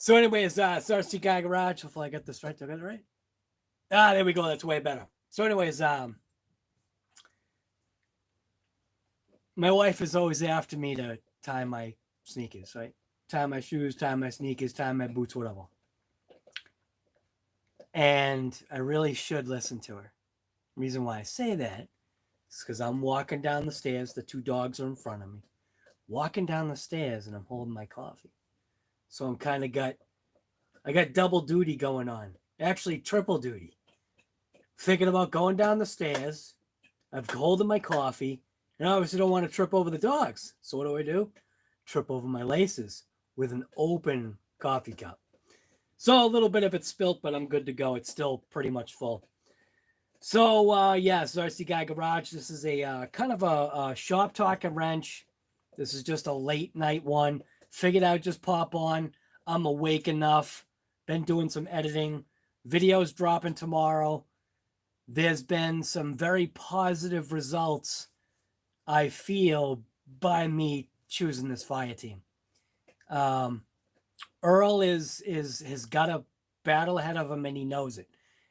So anyways, SKYRC Garage. Hopefully I got this right. Did I get it right? Ah, there we go. That's way better. So anyways, my wife is always after me to tie my sneakers, right? Tie my shoes, tie my sneakers, tie my boots, whatever. And I really should listen to her. The reason why I say that is because I'm walking down the stairs. The two dogs are in front of me. Walking down the stairs and I'm holding my coffee. So I'm kind of I got double duty going on. Actually, triple duty. Thinking about going down the stairs. I'm holding my coffee. And I obviously don't want to trip over the dogs. So what do? Trip over my laces with an open coffee cup. So a little bit of it spilt, but I'm good to go. It's still pretty much full. So, yeah, SKYRC Garage. This is a kind of a shop talking wrench. This is just a late night one. Figured I'd just pop on. I'm awake enough. Been doing some editing. Videos dropping tomorrow. There's been some very positive results, I feel, by me choosing this fire team. Earl has got a battle ahead of him and he knows it.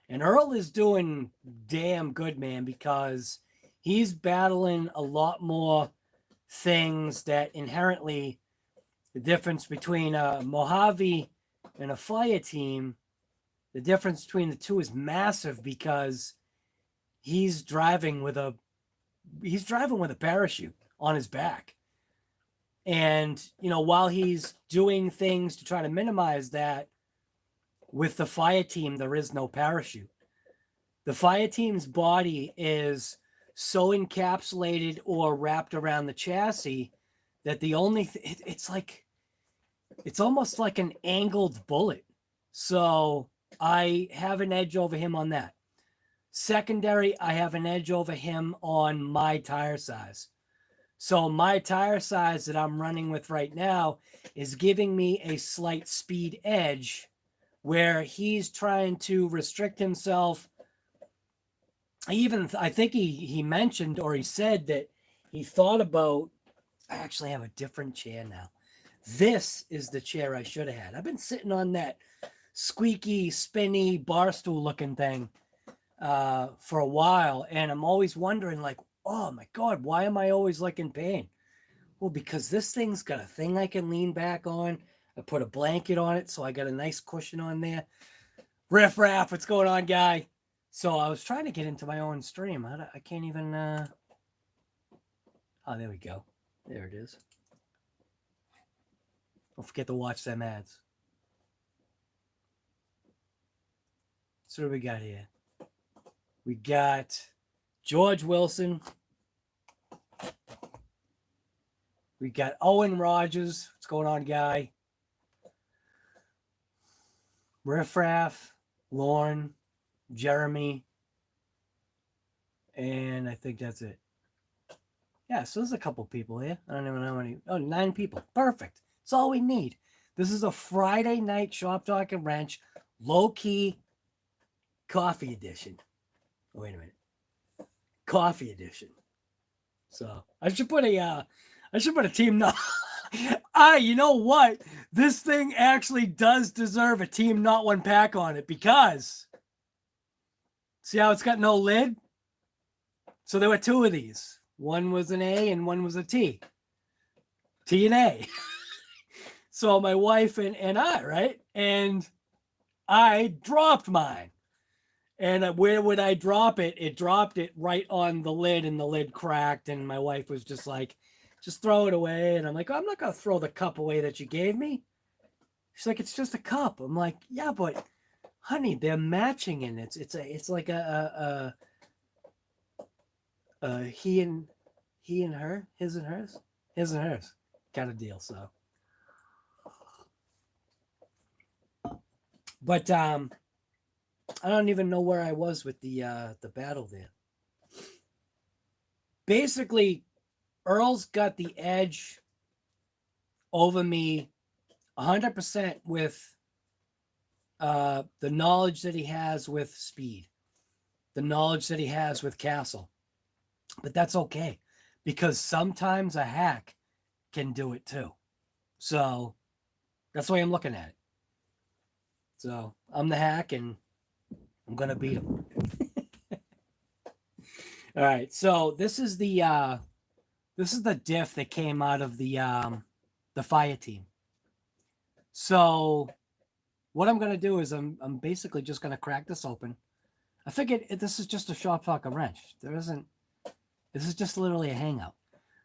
And Earl is doing damn good, man, because he's battling a lot more things that inherently the difference between a Mojave and a fire team, the difference between the two is massive because he's driving with a parachute on his back. And, you know, while he's doing things to try to minimize that, with the fire team, there is no parachute. The fire team's body is so encapsulated or wrapped around the chassis that the only it's almost like an angled bullet. So I have an edge over him on that. Secondary, I have an edge over him on my tire size. So my tire size that I'm running with right now is giving me a slight speed edge where he's trying to restrict himself. I think he mentioned or he said that he thought about, I actually have a different chair now. This is the chair I should have had. I've been sitting on that squeaky, spinny, bar stool looking thing for a while. And I'm always wondering like, oh my God, why am I always like in pain? Well, because this thing's got a thing I can lean back on. I put a blanket on it, so I got a nice cushion on there. Riff Raff, what's going on, guy? So I was trying to get into my own stream. I can't even... Oh, there we go. There it is. Don't forget to watch them ads. So what do we got here? We got George Wilson. We got Owen Rogers. What's going on, guy? Riff Raff, Lauren, Jeremy, and I think that's it. Yeah, so there's a couple people here. I don't even know how many. Oh, 9 people. Perfect. That's all we need. This is a Friday night Shop Talk and Wrench low-key coffee edition. Oh, wait a minute. Coffee edition. So I should put a team not. You know what? This thing actually does deserve a team not one pack on it because see how it's got no lid? So there were 2 of these. One was an A and one was a T. T and A. So my wife and I, right? And I dropped mine. And where would I drop it? It dropped it right on the lid and the lid cracked. And my wife was just like, just throw it away. And I'm like, I'm not going to throw the cup away that you gave me. She's like, it's just a cup. I'm like, yeah, but honey, they're matching in it. It's like a he and her, his and hers kind of deal. So, but I don't even know where I was with the battle there. Basically, Earl's got the edge over me 100% with the knowledge that he has with speed, the knowledge that he has with Castle. But that's okay because sometimes a hack can do it too. So that's the way I'm looking at it. So I'm the hack, and I'm gonna beat him. All right, so this is the diff that came out of the fire team. So what I'm gonna do is I'm basically just gonna crack this open. I figured this is just a shop talk a wrench. This is just literally a hangout.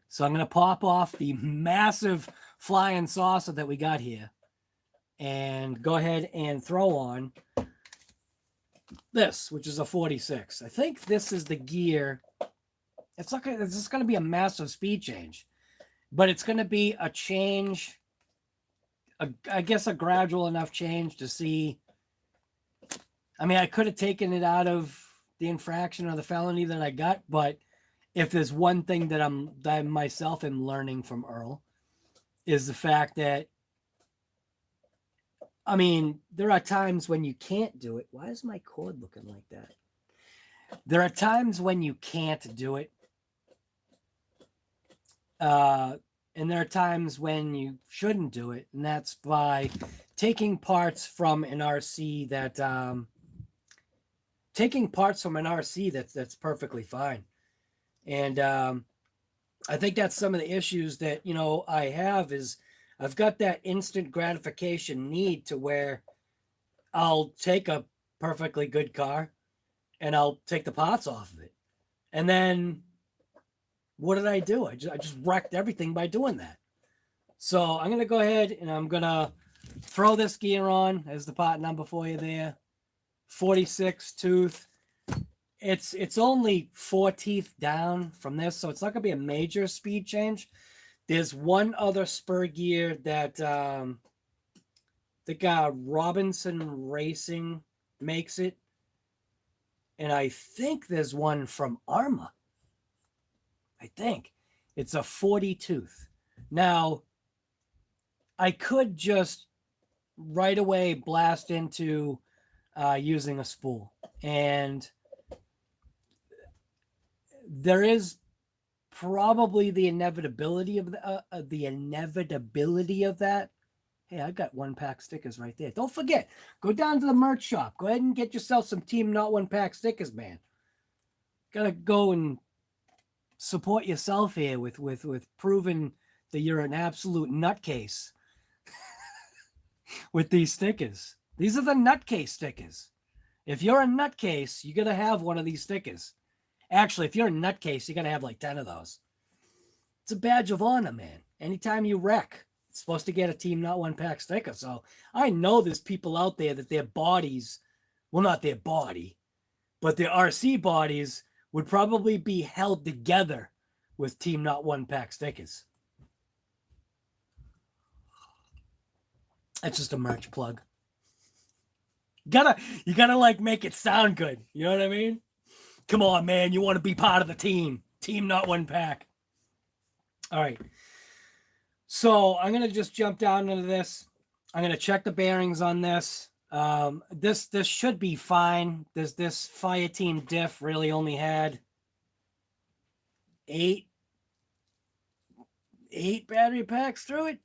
So I'm gonna pop off the massive flying saucer that we got here, and go ahead and throw on this, which is a 46. I think this is the gear. It's just going to be a massive speed change, but it's going to be a change, I guess a gradual enough change to see. I mean, I could have taken it out of the infraction or the felony that I got, but if there's one thing that I myself am learning from Earl, is the fact that, I mean, there are times when you can't do it. Why is my cord looking like that? There are times when you can't do it. And there are times when you shouldn't do it. And that's by taking parts from an RC that's perfectly fine. And I think that's some of the issues that, I have is I've got that instant gratification need to where I'll take a perfectly good car and I'll take the parts off of it. And then what did I do? I just wrecked everything by doing that. So I'm going to go ahead and I'm going to throw this gear on as the part number for you there. 46 tooth. It's only 4 teeth down from this, so it's not going to be a major speed change. There's one other spur gear that the guy Robinson Racing makes it. And I think there's one from Arrma. I think it's a 40 tooth. Now, I could just right away blast into using a spool. And there is probably the inevitability of that. Hey, I got 1-pack stickers right there. Don't forget, go down to the merch shop. Go ahead and get yourself some Team Not 1-pack stickers, man. Gotta go and support yourself here with proving that you're an absolute nutcase with these stickers. These are the nutcase stickers. If you're a nutcase, you gotta have one of these stickers. Actually, if you're a nutcase, you gotta have like 10 of those. It's a badge of honor, man. Anytime you wreck, it's supposed to get a Team Not 1-pack sticker. So I know there's people out there that their bodies, well, not their body, but their RC bodies would probably be held together with Team Not 1-pack stickers. That's just a merch plug. You gotta like make it sound good. You know what I mean? Come on, man. You want to be part of the team. Team Not 1-pack. All right. So I'm going to just jump down into this. I'm going to check the bearings on this. This should be fine. This fire team diff really only had 8 battery packs through it.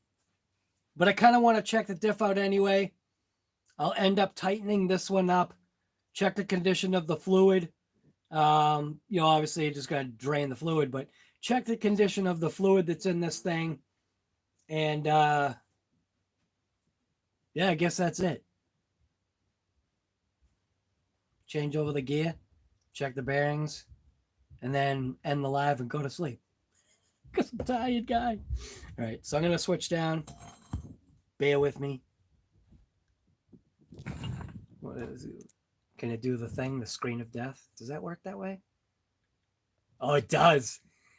But I kind of want to check the diff out anyway. I'll end up tightening this one up. Check the condition of the fluid. Obviously you just got to drain the fluid, but check the condition of the fluid that's in this thing. And, yeah, I guess that's it. Change over the gear, check the bearings, and then end the live and go to sleep. Because I'm a tired guy. All right, so I'm going to switch down. Bear with me. What is it? Can it do the thing, the screen of death? Does that work that way? Oh, it does.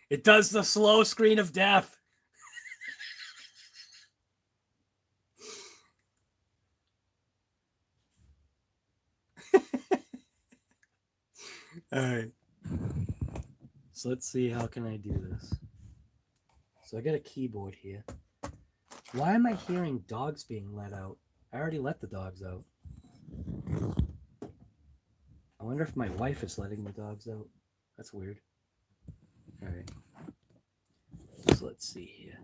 It does the slow screen of death. All right. So let's see, how can I do this? So I got a keyboard here. Why am I hearing dogs being let out? I already let the dogs out. I wonder if my wife is letting the dogs out. That's weird. All right. So let's see here.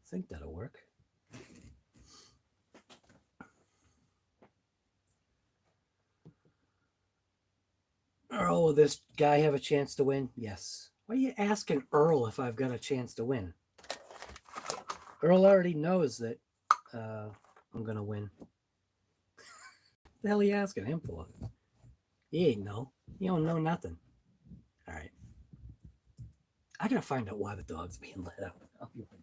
think that'll work. Earl, will this guy have a chance to win? Yes. Why are you asking Earl if I've got a chance to win? Earl already knows that I'm going to win. What the hell are you asking him for? He ain't know. He don't know nothing. All right. I got to find out why the dog's being let out. I'll be right back.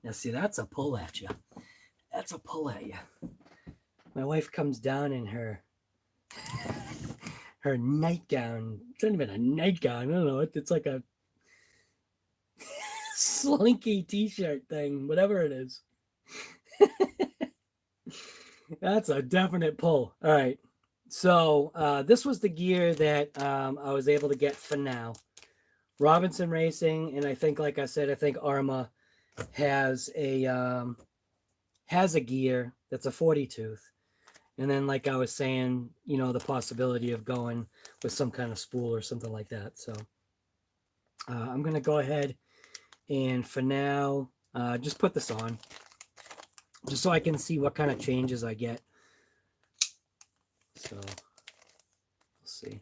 Now, see, that's a pull at you. That's a pull at you. My wife comes down in her nightgown. It's not even a nightgown. I don't know. It's like a slinky t-shirt thing, whatever it is. That's a definite pull. All right. So this was the gear that I was able to get for now. Robinson Racing, and I think, like I said, I think Arrma has a gear that's a 40 tooth. And then, like I was saying, you know, the possibility of going with some kind of spool or something like that. So I'm going to go ahead and for now, just put this on just so I can see what kind of changes I get. So we'll see.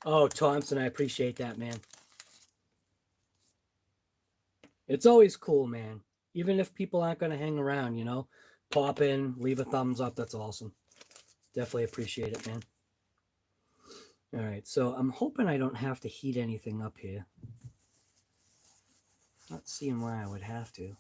Oh, Thompson, I appreciate that, man. It's always cool, man. Even if people aren't going to hang around, you know, pop in, leave a thumbs up. That's awesome. Definitely appreciate it, man. All right, so I'm hoping I don't have to heat anything up here. Not seeing why I would have to.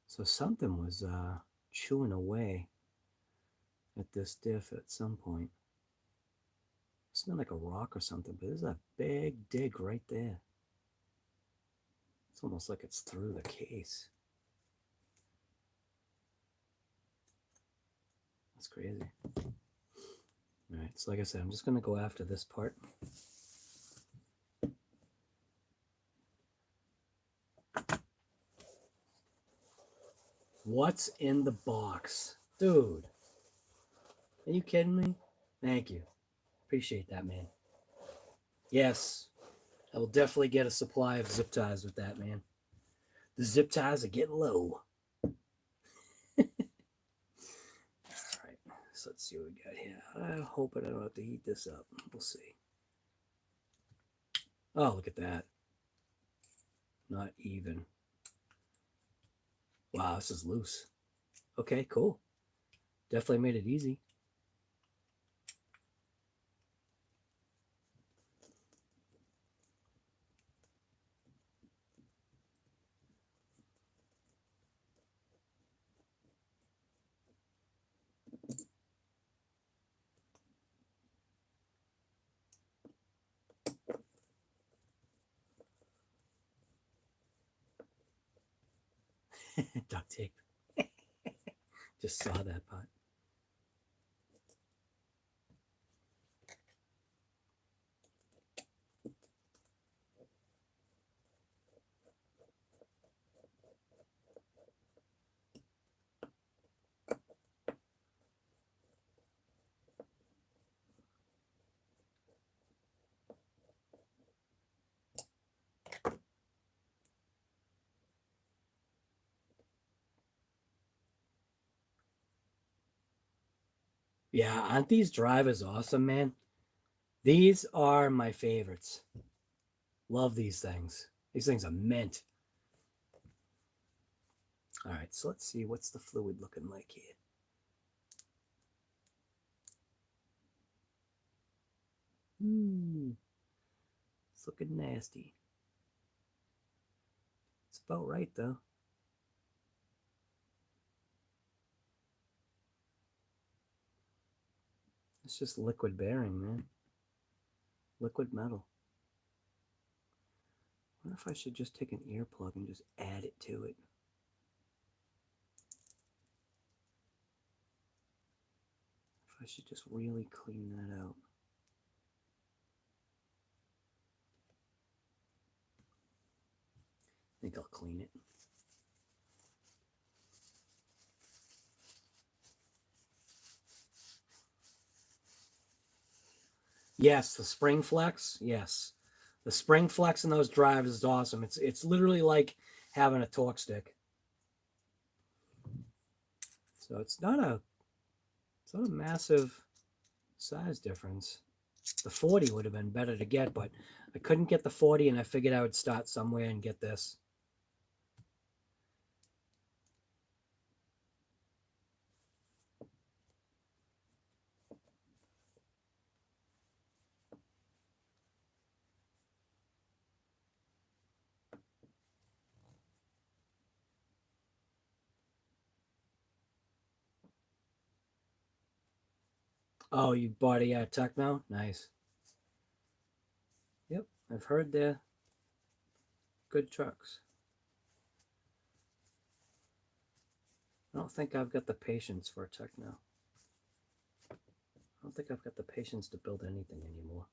So something was chewing away at this diff at some point. It smelled like a rock or something, but there's a big dig right there. It's almost like it's through the case. That's crazy. All right, so like I said, I'm just going to go after this part. What's in the box? Dude, are you kidding me? Thank you. Appreciate that, man. Yes, I will definitely get a supply of zip ties with that, man. The zip ties are getting low. All right, so let's see what we got here. I hope I don't have to heat this up. We'll see. Oh, look at that. Not even. Wow, this is loose. Okay, cool. Definitely made it easy. Duct tape. Just saw that part. Yeah, aren't these drivers awesome, man? These are my favorites. Love these things. These things are mint. All right, so let's see what's the fluid looking like here. It's looking nasty. It's about right though. It's just liquid bearing, man. Liquid metal. I wonder if I should just take an earplug and just add it to it. If I should just really clean that out. I think I'll clean it. Yes, the spring flex. Yes. The spring flex in those drivers is awesome. It's literally like having a torque stick. So it's not a massive size difference. The 40 would have been better to get, but I couldn't get the 40 and I figured I would start somewhere and get this. Oh, you bought a Techno? Nice. Yep, I've heard they're good trucks. I don't think I've got the patience for a Techno. I don't think I've got the patience to build anything anymore.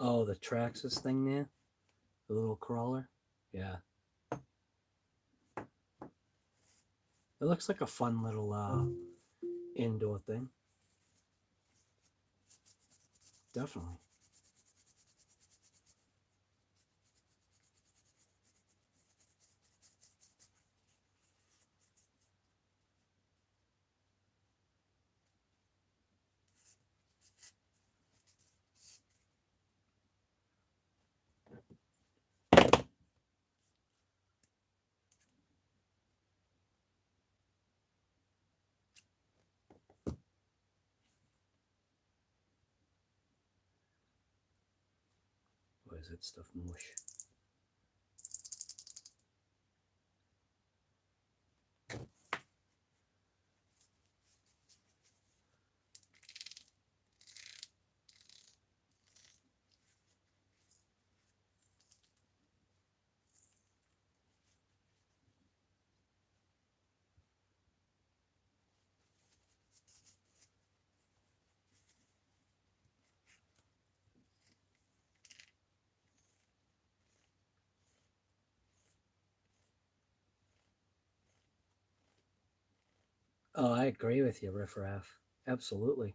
Oh, the Traxxas thing there? The little crawler? Yeah. It looks like a fun little indoor thing. Definitely. What is that stuff? Mush. Oh, I agree with you, Riffraff. Absolutely.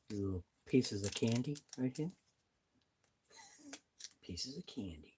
Little pieces of candy right here. Pieces of candy.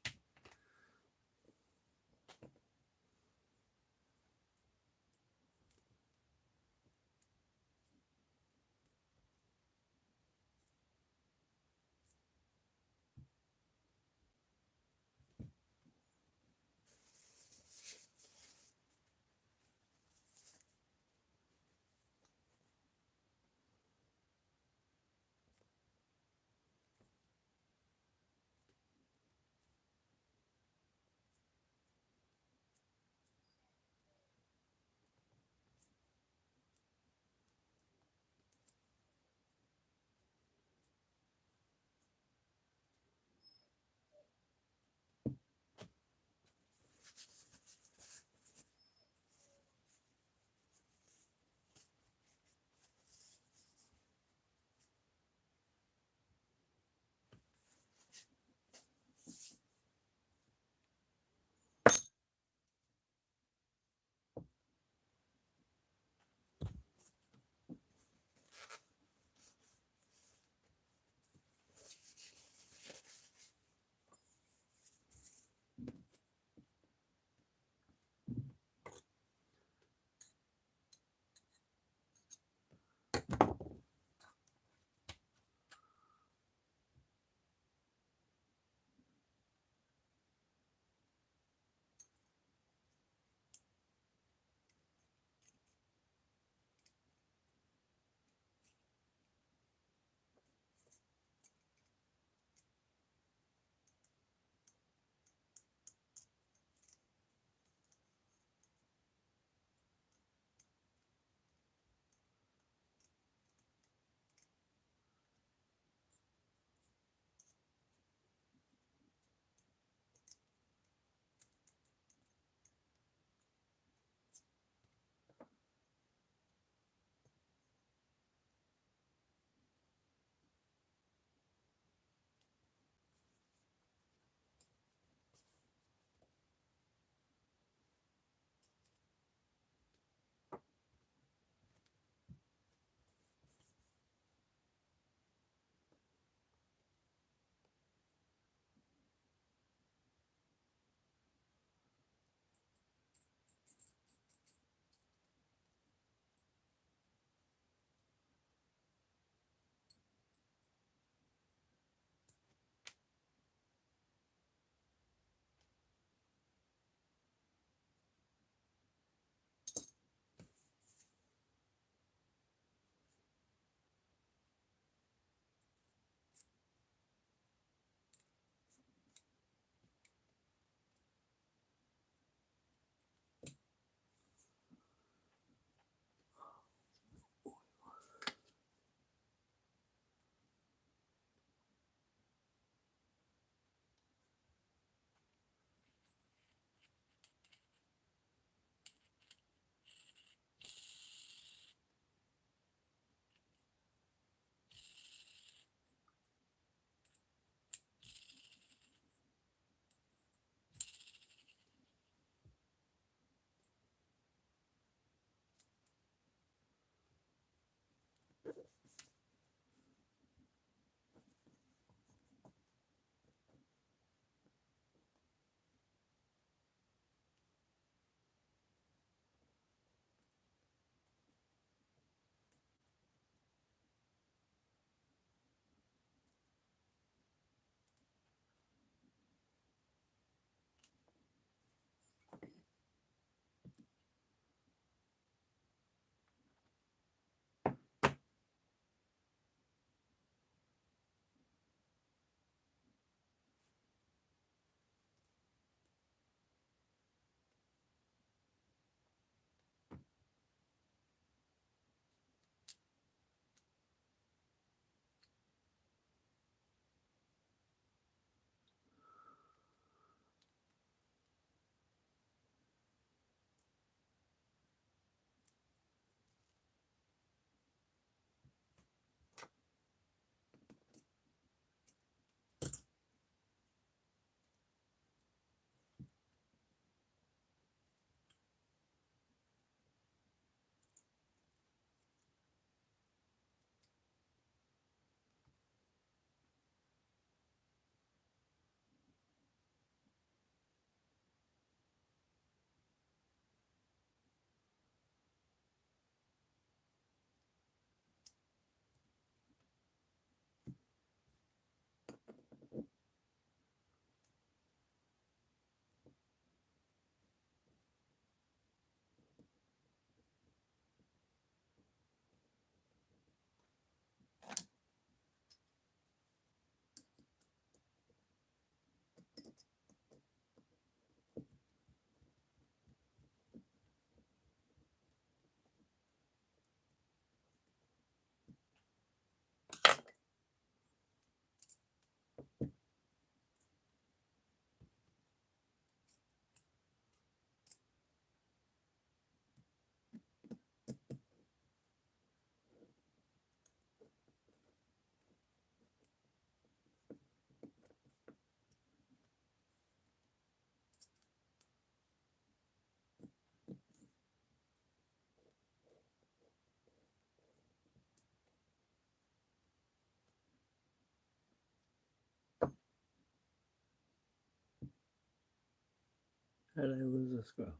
How did I lose a screw?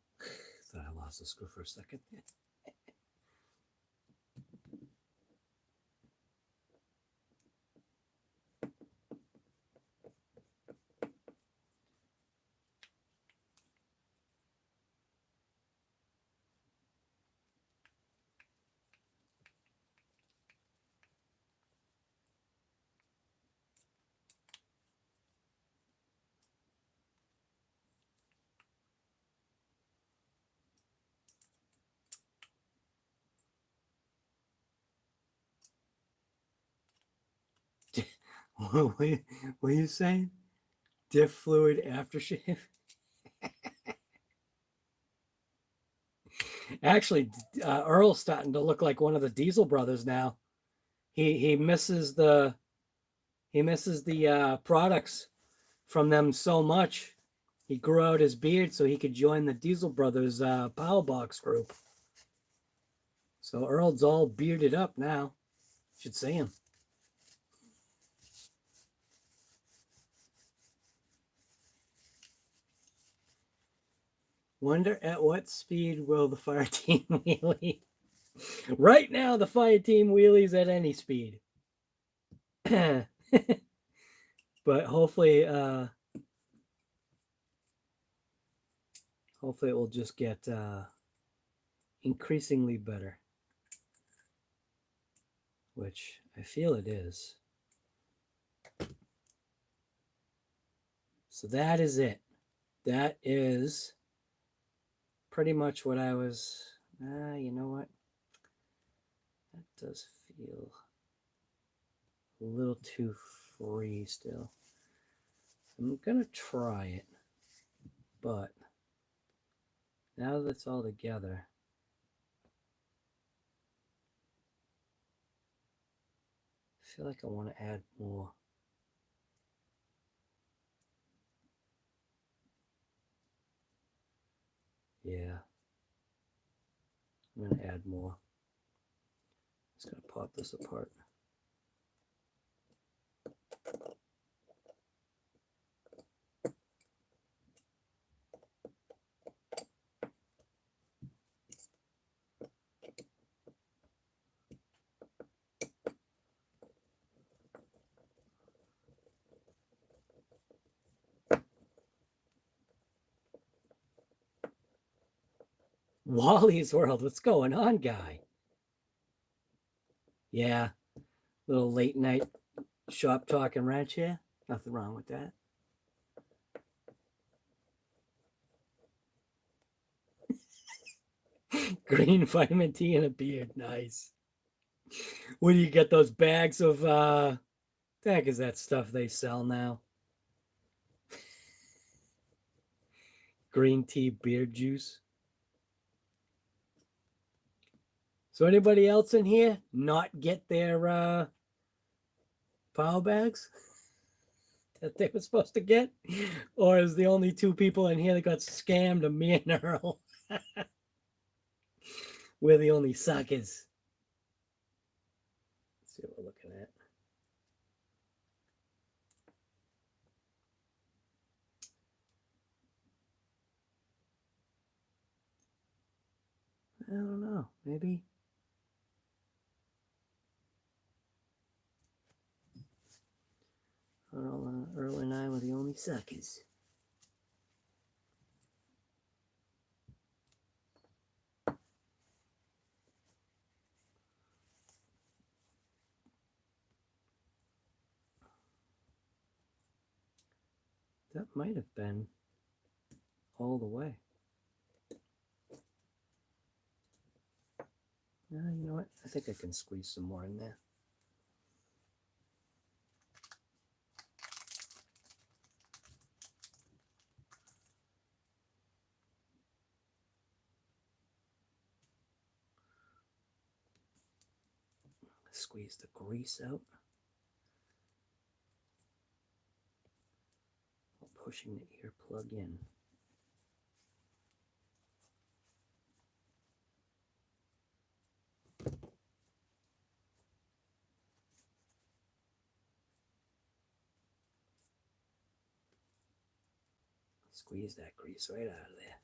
Thought I lost a screw for a second. What are you saying? Diff fluid aftershave? Actually, Earl's starting to look like one of the Diesel brothers now. He misses the products from them so much. He grew out his beard so he could join the Diesel brothers power box group. So Earl's all bearded up now. Should see him. Wonder at what speed will the fire team wheelie? Right now, the fire team wheelies at any speed. But hopefully it will just get increasingly better, which I feel it is. So that is it. That is pretty much what I was. You know what? That does feel a little too free still. I'm gonna try it, but now that it's all together, I feel like I want to add more. Yeah, I'm gonna add more. Just gonna pop this apart. Wally's World, what's going on, guy? Yeah, little late night shop talk and wrench here. Nothing wrong with that. Green vitamin T and a beard, nice. Where do you get those bags of the heck is that stuff they sell now? Green tea beard juice. So anybody else in here not get their power bags that they were supposed to get? Or is the only two people in here that got scammed are me and Earl? We're the only suckers. Let's see what we're looking at. I don't know. Maybe. Earl and I were the only suckers. That might have been all the way. You know what? I think I can squeeze some more in there. Squeeze the grease out. While pushing the earplug in. Squeeze that grease right out of there.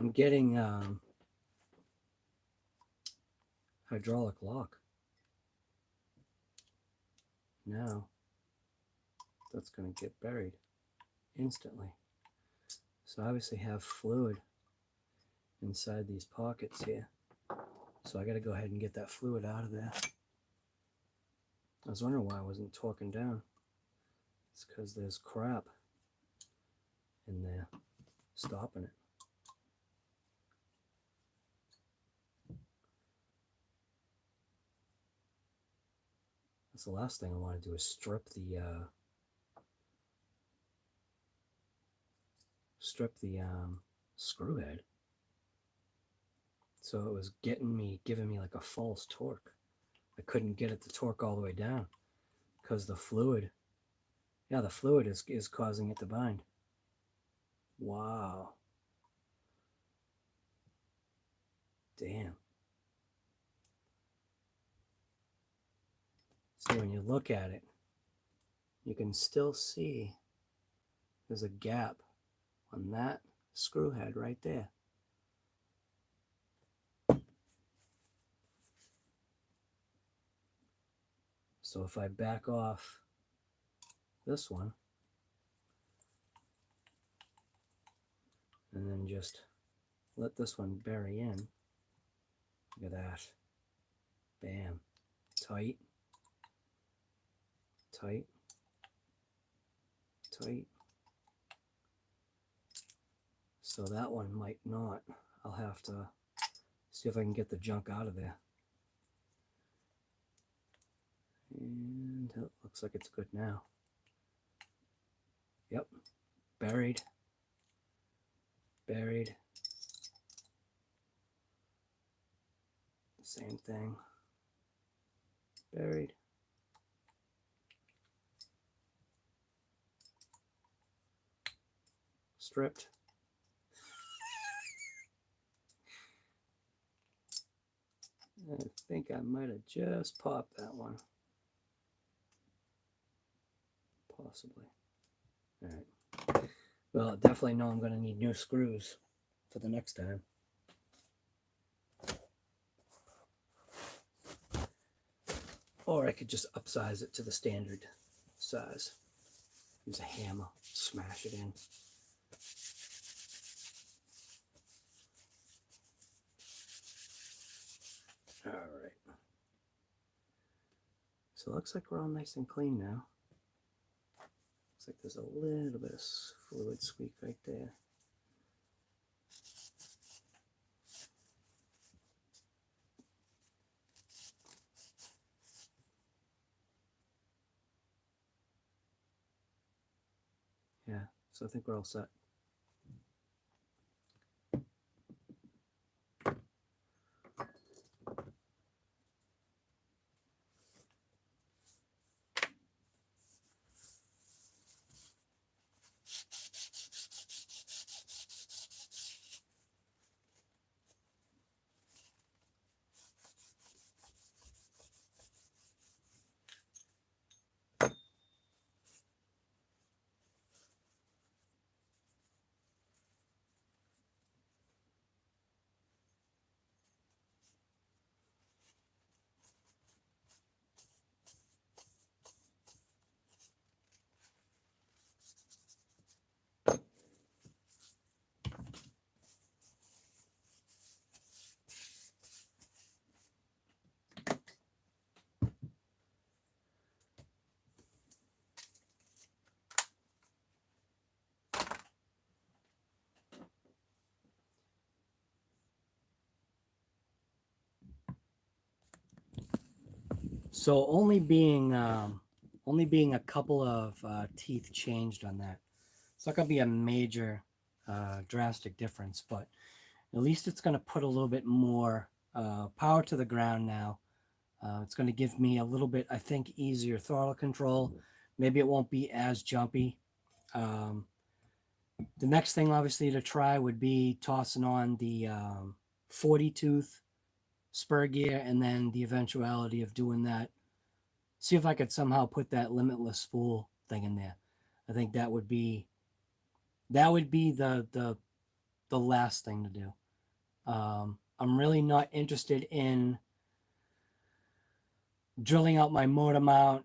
I'm getting hydraulic lock. Now that's going to get buried instantly. So I obviously have fluid inside these pockets here. So I got to go ahead and get that fluid out of there. I was wondering why I wasn't torquing down. It's because there's crap in there stopping it. That's the last thing I want to do is strip the screw head. So it was giving me like a false torque. I couldn't get it to torque all the way down because the fluid, the fluid is causing it to bind. Wow. Damn. So when you look at it, you can still see there's a gap on that screw head right there. So if I back off this one and then just let this one bury in, look at that. Bam. Tight. Tight. Tight. So that one might not. I'll have to see if I can get the junk out of there. And it looks like it's good now. Yep. Buried. Buried. Same thing. Buried. Stripped. I think I might have just popped that one. Possibly. All right. Well, I definitely know I'm going to need new screws for the next time. Or I could just upsize it to the standard size. Use a hammer, smash it in. All right. So it looks like we're all nice and clean now. Looks like there's a little bit of fluid squeak right there. Yeah, so I think we're all set. So only being a couple of teeth changed on that. It's not going to be a major drastic difference, but at least it's going to put a little bit more power to the ground now. It's going to give me a little bit, I think, easier throttle control. Maybe it won't be as jumpy. The next thing, obviously, to try would be tossing on the 40 tooth spur gear, and then the eventuality of doing that. See if I could somehow put that limitless spool thing in there. I think that would be the the last thing to do. I'm really not interested in drilling out my motor mount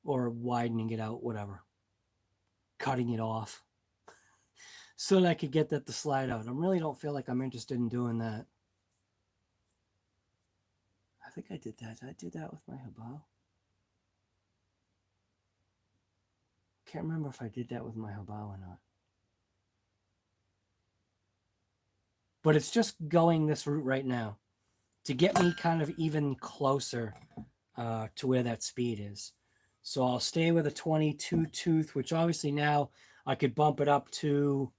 or widening it out, whatever, cutting it off so that I could get that to slide out. I really don't feel like I'm interested in doing that. I think I did that. Did I do that with my Hobao? Can't remember if I did that with my Hobao or not. But it's just going this route right now to get me kind of even closer to where that speed is. So I'll stay with a 22 tooth, which obviously now I could bump it up to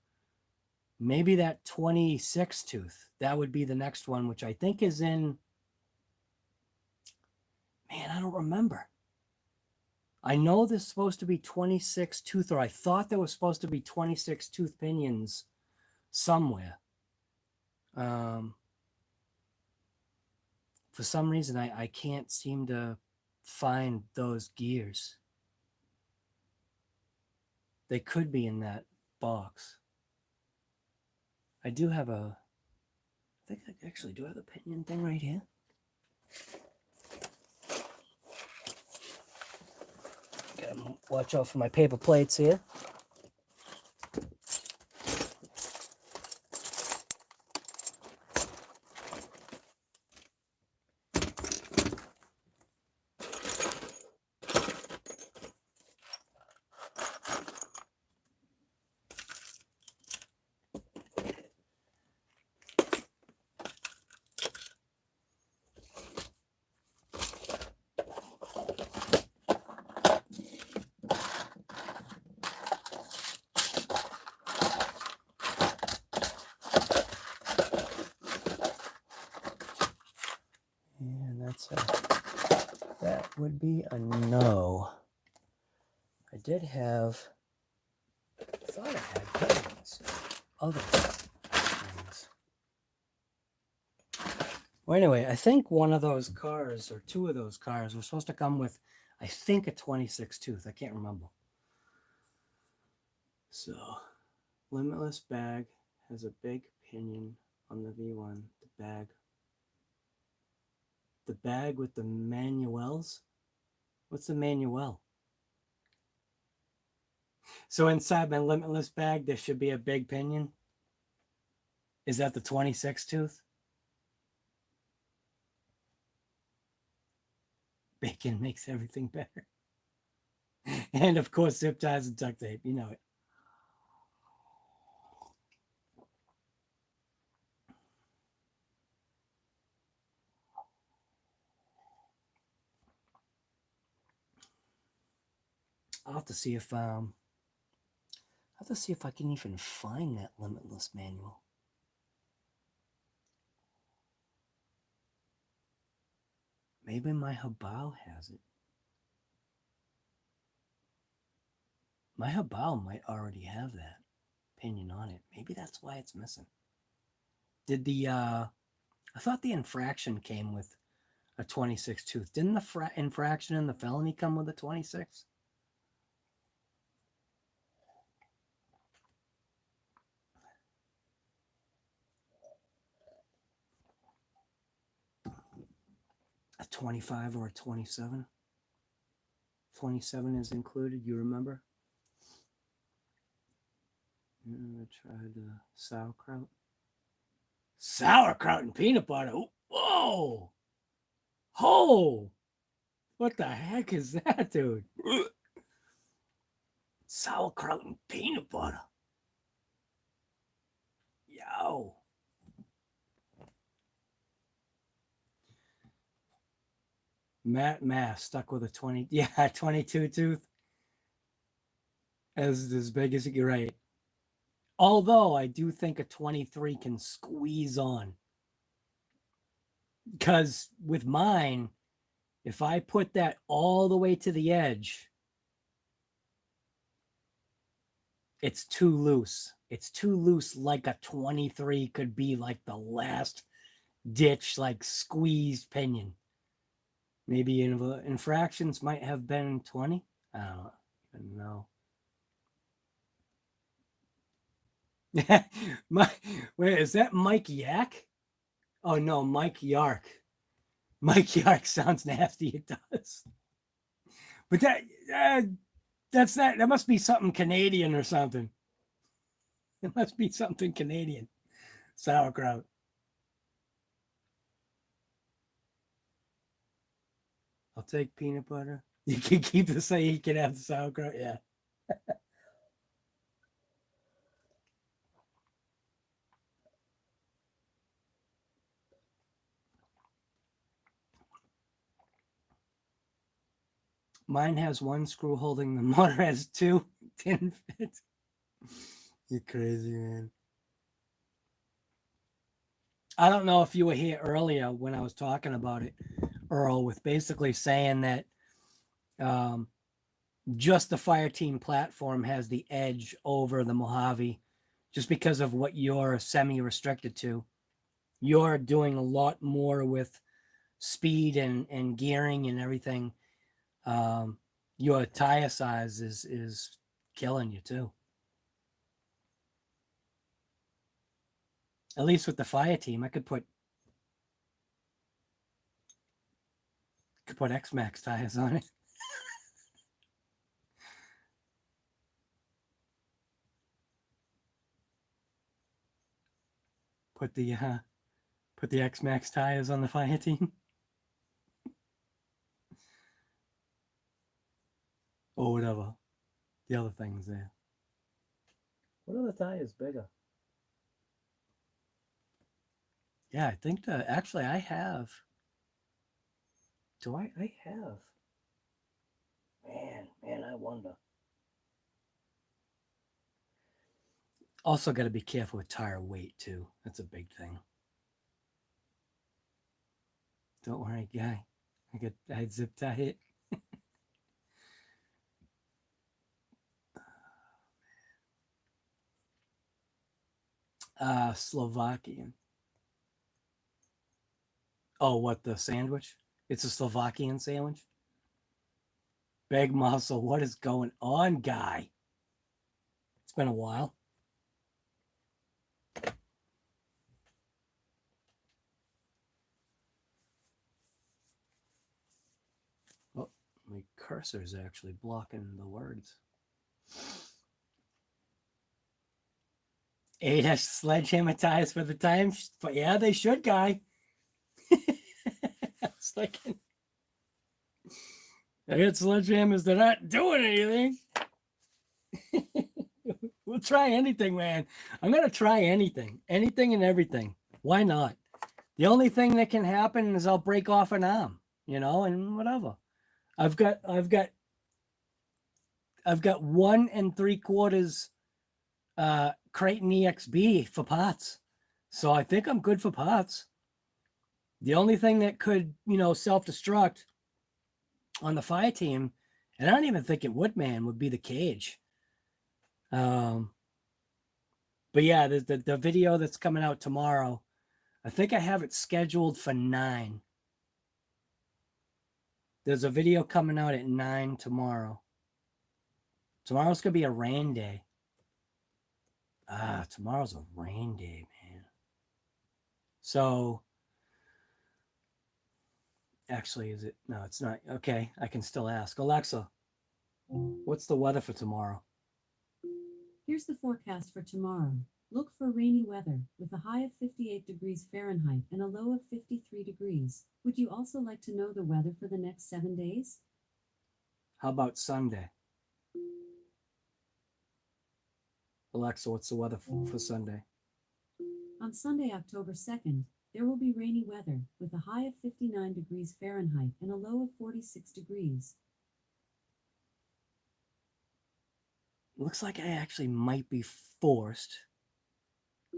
maybe that 26 tooth. That would be the next one, which I think is in, man, I don't remember. I know there's supposed to be 26 tooth, or I thought there was supposed to be 26 tooth pinions somewhere. For some reason, I can't seem to find those gears. They could be in that box. I do have I think I actually do have the pinion thing right here. Gotta watch out for my paper plates here. That would be a no. I did have, I thought I had other things. Well, anyway, I think one of those cars or two of those cars were supposed to come with, I think, a 26 tooth. I can't remember. So, Limitless bag has a big pinion on the V1. The bag with the manuals. What's the manual? So inside my Limitless bag, there should be a big pinion. Is that the 26 tooth? Bacon makes everything better. And of course, zip ties and duct tape. You know it. I'll have to see if I can even find that Limitless manual. Maybe my Hobao has it. My Hobao might already have that pinion on it. Maybe that's why it's missing. Did I thought the infraction came with a 26 tooth. Didn't the infraction and the felony come with a 26? A 25 or a 27? 27 is included, you remember? I tried sauerkraut. Sauerkraut and peanut butter. Whoa! Oh! What the heck is that, dude? Sauerkraut and peanut butter. Yo. Matt Mass stuck with a 22 tooth. As big as you're right. Although I do think a 23 can squeeze on. Because with mine, if I put that all the way to the edge, it's too loose. It's too loose, like a 23 could be, like the last ditch, like squeezed pinion. Maybe infractions might have been 20. I don't know. Wait, is that Mike Yak? Oh no, Mike Yark. Mike Yark sounds nasty. It does. But that's that. That must be something Canadian or something. It must be something Canadian. Sauerkraut. I'll take peanut butter. You can keep the say you can have the sauerkraut. Yeah. Mine has one screw holding the motor, has two. Didn't fit. You're crazy, man. I don't know if you were here earlier when I was talking about it, Earl, with basically saying that just the fire team platform has the edge over the Mojave just because of what you're semi-restricted to. You're doing a lot more with speed and gearing and everything. Your tire size is killing you too. At least with the fire team, I could put X-Max tires on it. Put the X-Max tires on the fire team. Or whatever. The other things there. What are the tires bigger? Yeah, I think actually I have. Do I have? Man, I wonder. Also got to be careful with tire weight too. That's a big thing. Don't worry, guy. I zip tie it. Slovakian. Oh, what, the sandwich? It's a Slovakian sandwich? Big muscle. What is going on, guy? It's been a while. Oh, my cursor is actually blocking the words. ADAS sledgehammer tires for the time. But yeah, they should, guy. It's like I got sledgehammers. They're not doing anything. We'll try anything, man. I'm gonna try anything and everything. Why not? The only thing that can happen is I'll break off an arm, and whatever. I've got 1 3/4 Kraton EXB for parts, so I think I'm good for parts. The only thing that could, self-destruct on the fire team, and I don't even think it would, man, would be the cage. But yeah, the video that's coming out tomorrow, I think I have it scheduled for 9. There's a video coming out at 9 tomorrow. Tomorrow's gonna be a rain day. Tomorrow's a rain day, man. So actually, is it? No, it's not. Okay, I can still ask. Alexa, what's the weather for tomorrow? Here's the forecast for tomorrow. Look for rainy weather with a high of 58 degrees Fahrenheit and a low of 53 degrees. Would you also like to know the weather for the next 7 days? How about Sunday? Alexa, what's the weather for Sunday? On Sunday, October 2nd, there will be rainy weather with a high of 59 degrees Fahrenheit and a low of 46 degrees. Looks like I actually might be forced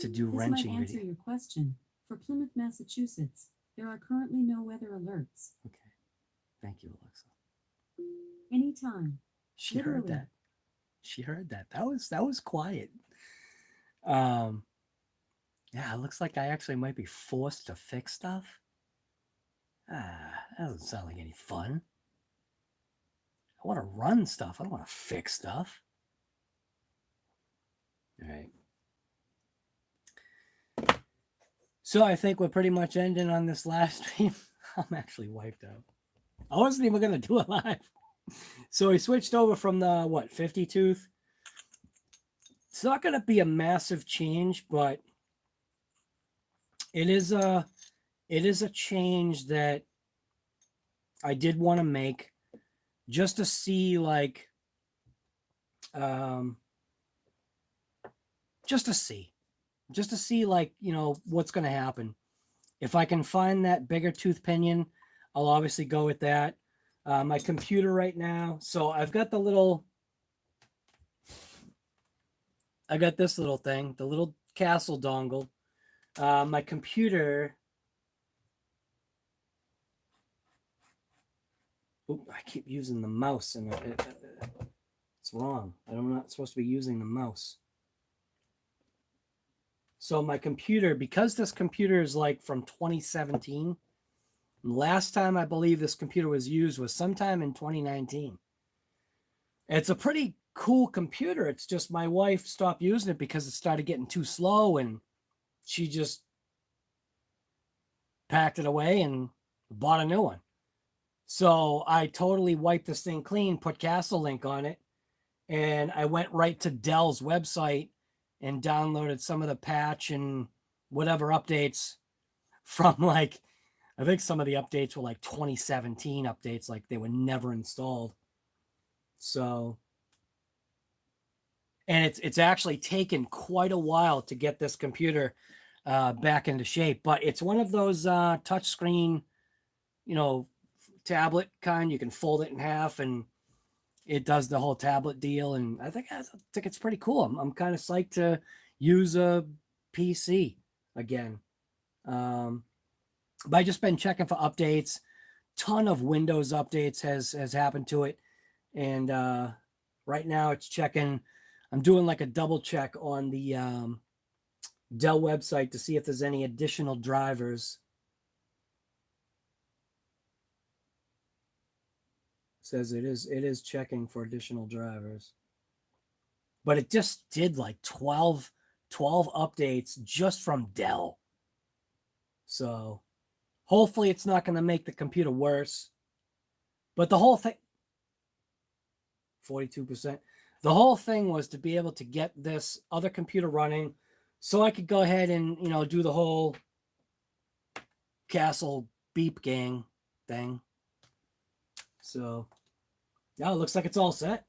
to do wrenching. This might answer your question. For Plymouth, Massachusetts, there are currently no weather alerts. Okay. Thank you, Alexa. Anytime. She heard that. She heard that. That was quiet. Yeah, it looks like I actually might be forced to fix stuff. That doesn't sound like any fun. I want to run stuff. I don't want to fix stuff. All right. So I think we're pretty much ending on this last stream. I'm actually wiped out. I wasn't even going to do it live. So we switched over from the, what, 50 tooth. It's not going to be a massive change, but it is a change that I did want to make just to see, like, just to see, like, you know, what's going to happen. If I can find that bigger tooth pinion, I'll obviously go with that. My computer right now, so I've got the little, I got this little thing, the little Castle dongle. My computer, I keep using the mouse and it's wrong. I'm not supposed to be using the mouse. So my computer, because this computer is like from 2017, last time I believe this computer was used was sometime in 2019. It's a pretty cool computer. It's just my wife stopped using it because it started getting too slow, and she just packed it away and bought a new one. So I totally wiped this thing clean, put Castle Link on it, and I went right to Dell's website and downloaded some of the patch and whatever updates from, like, I think some of the updates were like 2017 updates, like they were never installed. So, and it's actually taken quite a while to get this computer back into shape, but it's one of those touchscreen, you know, tablet kind. You can fold it in half and it does the whole tablet deal, and I think it's pretty cool. I'm kind of psyched to use a PC again. But I just been checking for updates. Ton of Windows updates has happened to it, and right now it's checking. I'm doing like a double check on the Dell website to see if there's any additional drivers. Says it is checking for additional drivers, but it just did like 12 updates just from Dell. So hopefully it's not going to make the computer worse, but the whole thing, 42%, the whole thing was to be able to get this other computer running so I could go ahead and, you know, do the whole Castle beep gang thing. So yeah, it looks like it's all set.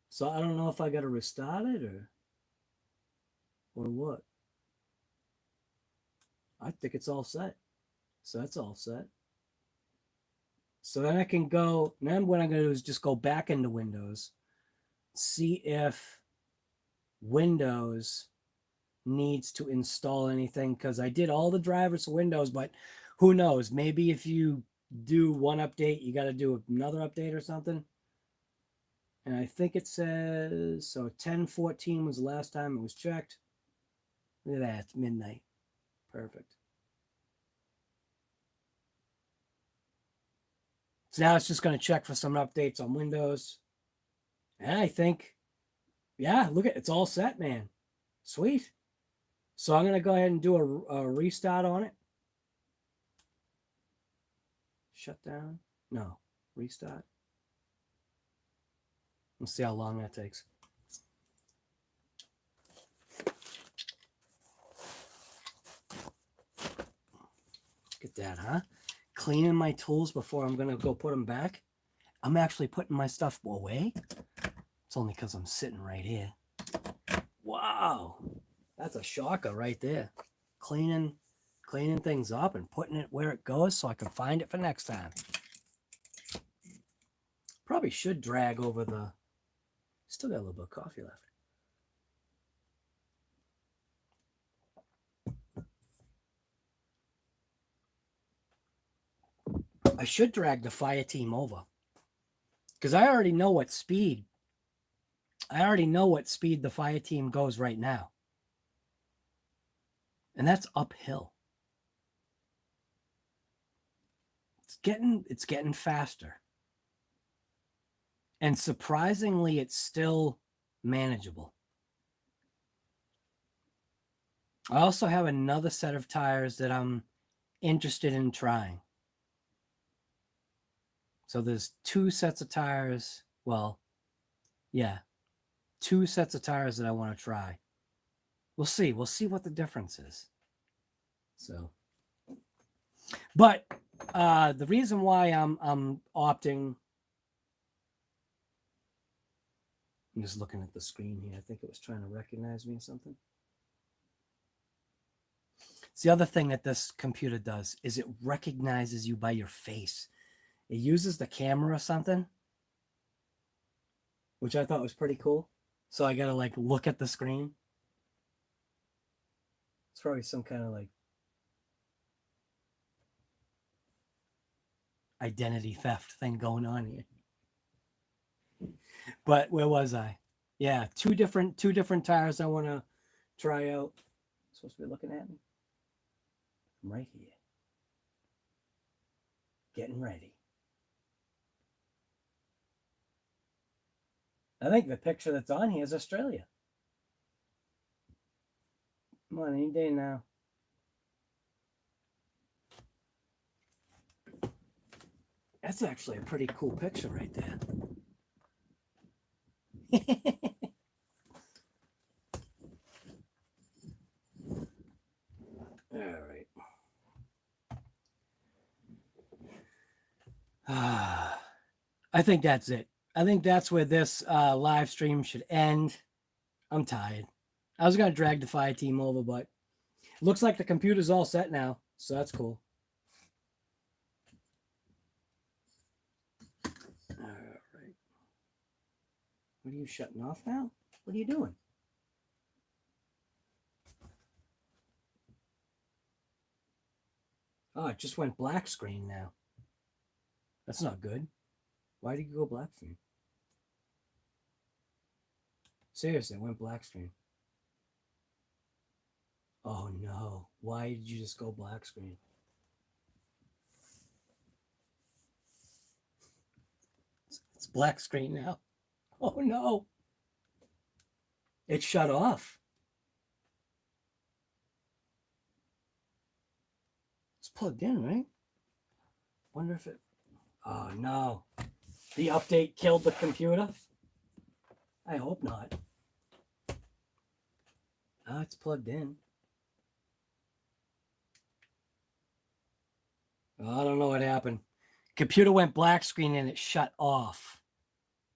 So I don't know if I got to restart it or what. I think it's all set. So that's all set. So then I can go, now what I'm going to do is just go back into Windows, see if Windows needs to install anything, because I did all the drivers for Windows, but who knows? Maybe if you do one update, you got to do another update or something. And I think it says, so 10:14 was the last time it was checked. Look at that, it's midnight. Perfect. So now it's just going to check for some updates on Windows. And I think, yeah, look at it's all set, man. Sweet. So I'm going to go ahead and do a restart on it. Shut down. No, restart. Let's see how long that takes. Look at that, huh? Cleaning my tools before I'm going to go put them back. I'm actually putting my stuff away. It's only because I'm sitting right here. Wow. That's a shocker right there. Cleaning things up and putting it where it goes so I can find it for next time. Probably should drag over the... Still got a little bit of coffee left. I should drag the fire team over, because I already know what speed the fire team goes right now. And that's uphill. It's getting faster. And surprisingly, it's still manageable. I also have another set of tires that I'm interested in trying. So there's 2 sets of tires. Well, yeah, 2 sets of tires that I want to try. We'll see. We'll see what the difference is. So, but the reason why I'm opting, I'm just looking at the screen here. I think it was trying to recognize me or something. It's the other thing that this computer does is it recognizes you by your face. It uses the camera or something, which I thought was pretty cool. So I got to like look at the screen. It's probably some kind of like identity theft thing going on here. But where was I? Yeah, two different tires I want to try out. Supposed to be looking at me. I'm right here. Getting ready. I think the picture that's on here is Australia. Come on, any day now. That's actually a pretty cool picture right there. All right. I think that's it. I think that's where this live stream should end. I'm tired. I was going to drag the fire team over, but looks like the computer's all set now, so that's cool. All right. What are you shutting off now? What are you doing? Oh, it just went black screen now. That's not good. Why did you go black screen? Seriously, it went black screen. Oh no. Why did you just go black screen? It's black screen now. Oh no. It shut off. It's plugged in, right? Wonder if it... Oh no. The update killed the computer? I hope not. Ah, it's plugged in. Oh, I don't know what happened. Computer went black screen and it shut off.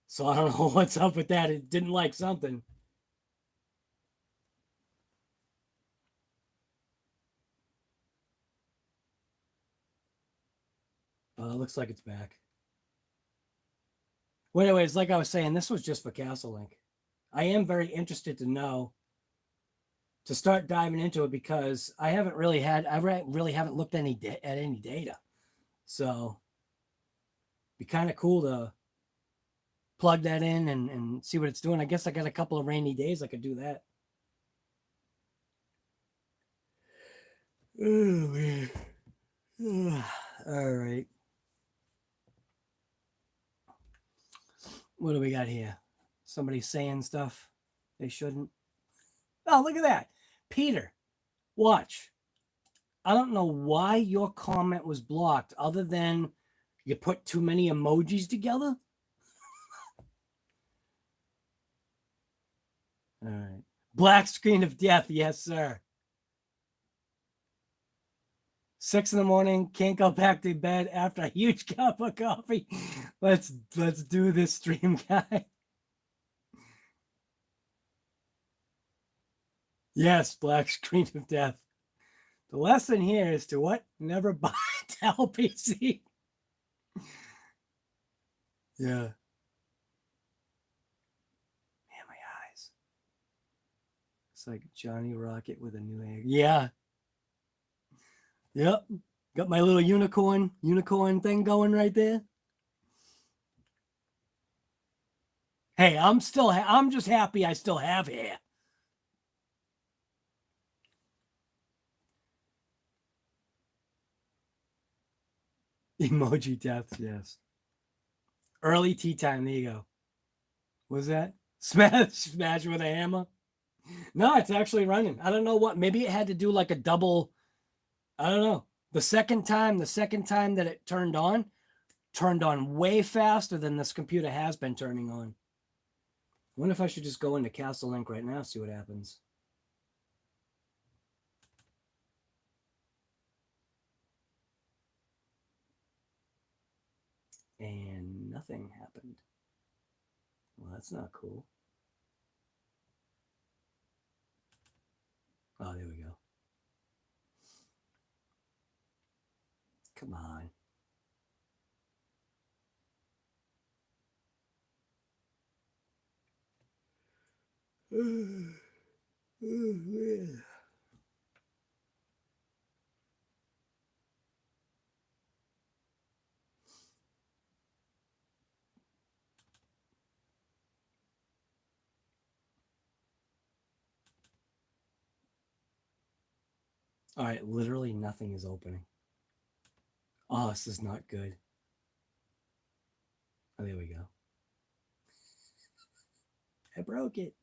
So I don't know what's up with that. It didn't like something. Looks like it's back. Well, anyways, like I was saying, this was just for Castle Link. I am very interested to know, to start diving into it, because I really haven't looked at any data. So be kind of cool to plug that in and see what it's doing. I guess I got a couple of rainy days. I could do that. Oh, man. All right. What do we got here? Somebody saying stuff they shouldn't. Oh, look at that. Peter, watch. I don't know why your comment was blocked other than you put too many emojis together. All right. Black screen of death. Yes, sir. 6 a.m, can't go back to bed after a huge cup of coffee. Let's do this stream, guy. Yes, black screen of death. The lesson here is to what? Never buy a Dell PC. Yeah. Man, my eyes. It's like Johnny Rocket with a new egg. Yeah. Yep. Got my little unicorn thing going right there. Hey, I'm just happy I still have hair. Emoji deaths, yes. Early tea time, there you go. What was that? Smash with a hammer? No, it's actually running. I don't know what. Maybe it had to do like a double. I don't know. The second time that it turned on way faster than this computer has been turning on. I wonder if I should just go into Castle Link right now, see what happens. And nothing happened. Well, that's not cool. Oh, there we go. Come on. All right, literally nothing is opening. Oh, this is not good. Oh, there we go. I broke it.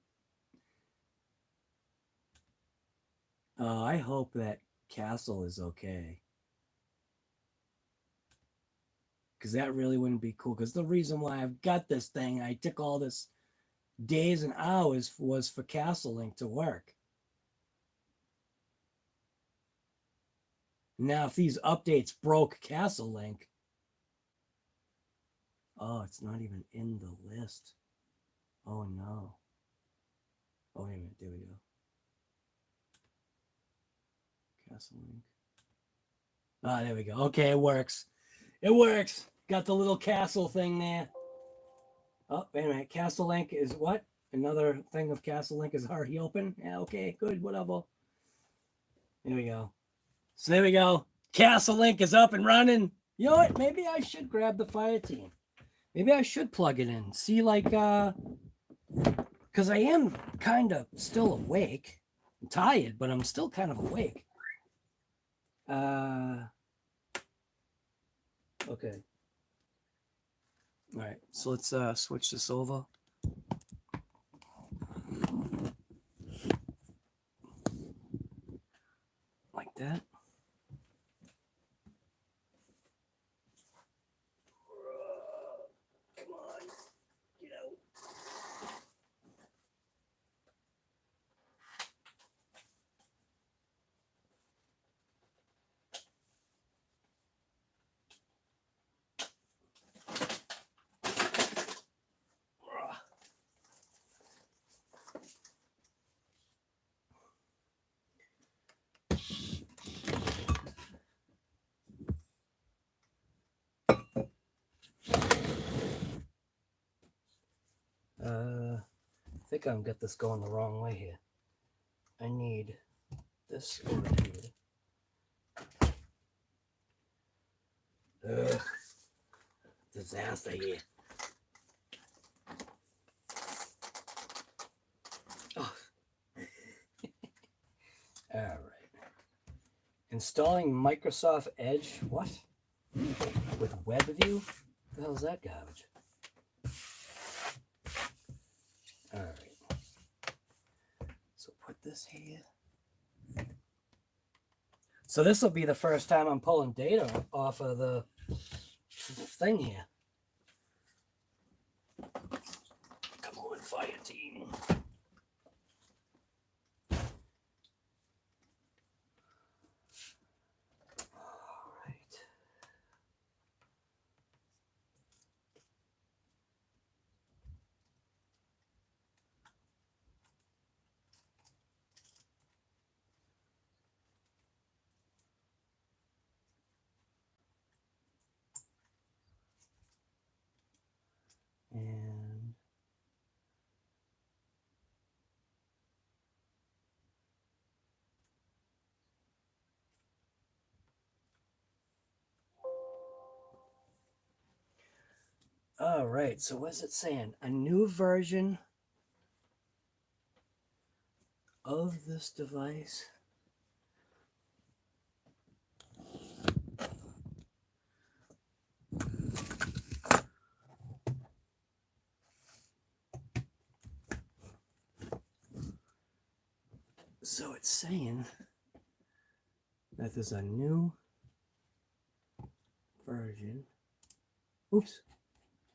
I hope that Castle is okay. Because that really wouldn't be cool. Because the reason why I've got this thing, I took all this days and hours was for Castle Link to work. Now, if these updates broke Castle Link, oh, it's not even in the list. Oh, no. Oh, wait a minute. There we go. Castle Link. Ah, there we go. Okay, it works. It works. Got the little castle thing there. Oh, wait a minute. Castle Link is what? Another thing of Castle Link is already open? Yeah, okay, good, whatever. There we go. So there we go. Castle Link is up and running. You know what? Maybe I should grab the fire team. Maybe I should plug it in. See, like, because I am kind of still awake. I'm tired, but I'm still kind of awake. Okay. All right, so let's switch this over. Like that. Come on, get out. I think I've got this going the wrong way here. I need this over here. Disaster here. Oh. All right. Installing Microsoft Edge. What? With WebView? What the hell is that garbage? All right. So put this here. So this will be the first time I'm pulling data off of the thing here. Come on, fire team. And all right, so what's it saying? A new version of this device. So it's saying that there's a new version. Oops.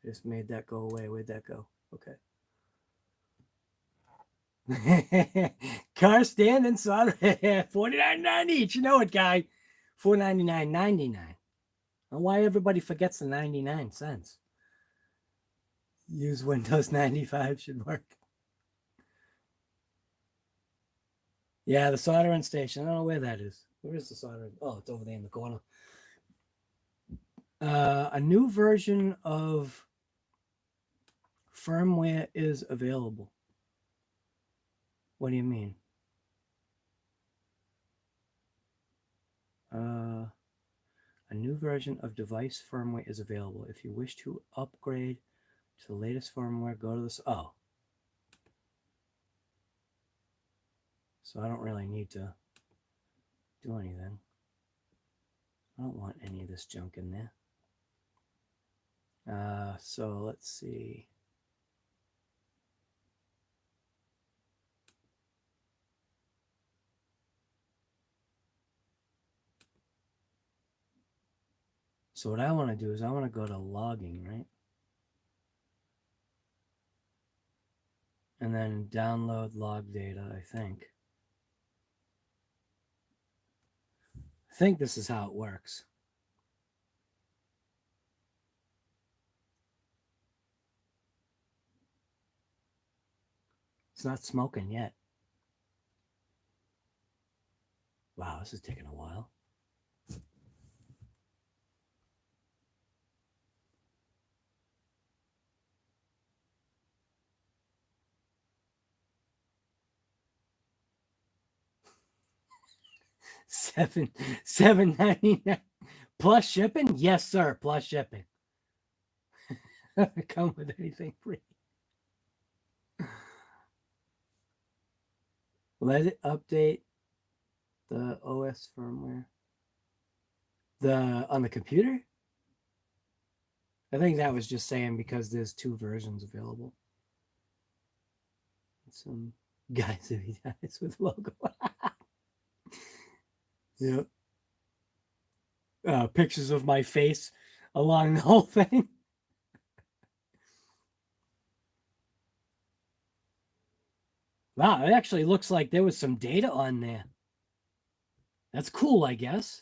Just made that go away. Where'd that go? Okay. Car stand and solder. $49.90 each. You know it, guy. $499.99. And why everybody forgets the 99 cents? Use Windows 95 should work. Yeah, the soldering station. I don't know where that is. Where is the soldering? Oh, it's over there in the corner. A new version of firmware is available. What do you mean? A new version of device firmware is available. If you wish to upgrade to the latest firmware, go to this. Oh. So I don't really need to do anything. I don't want any of this junk in there. So let's see. So what I want to do is I want to go to logging, right? And then download log data, I think. I think this is how it works. It's not smoking yet. Wow, this is taking a while. $7.99 plus shipping? Yes, sir, plus shipping. Come with anything free. Let it update the OS firmware. On the computer? I think that was just saying because there's two versions available. Some guys if he dies with logo. Yep. Pictures of my face along the whole thing. Wow, it actually looks like there was some data on there. That's cool, I guess.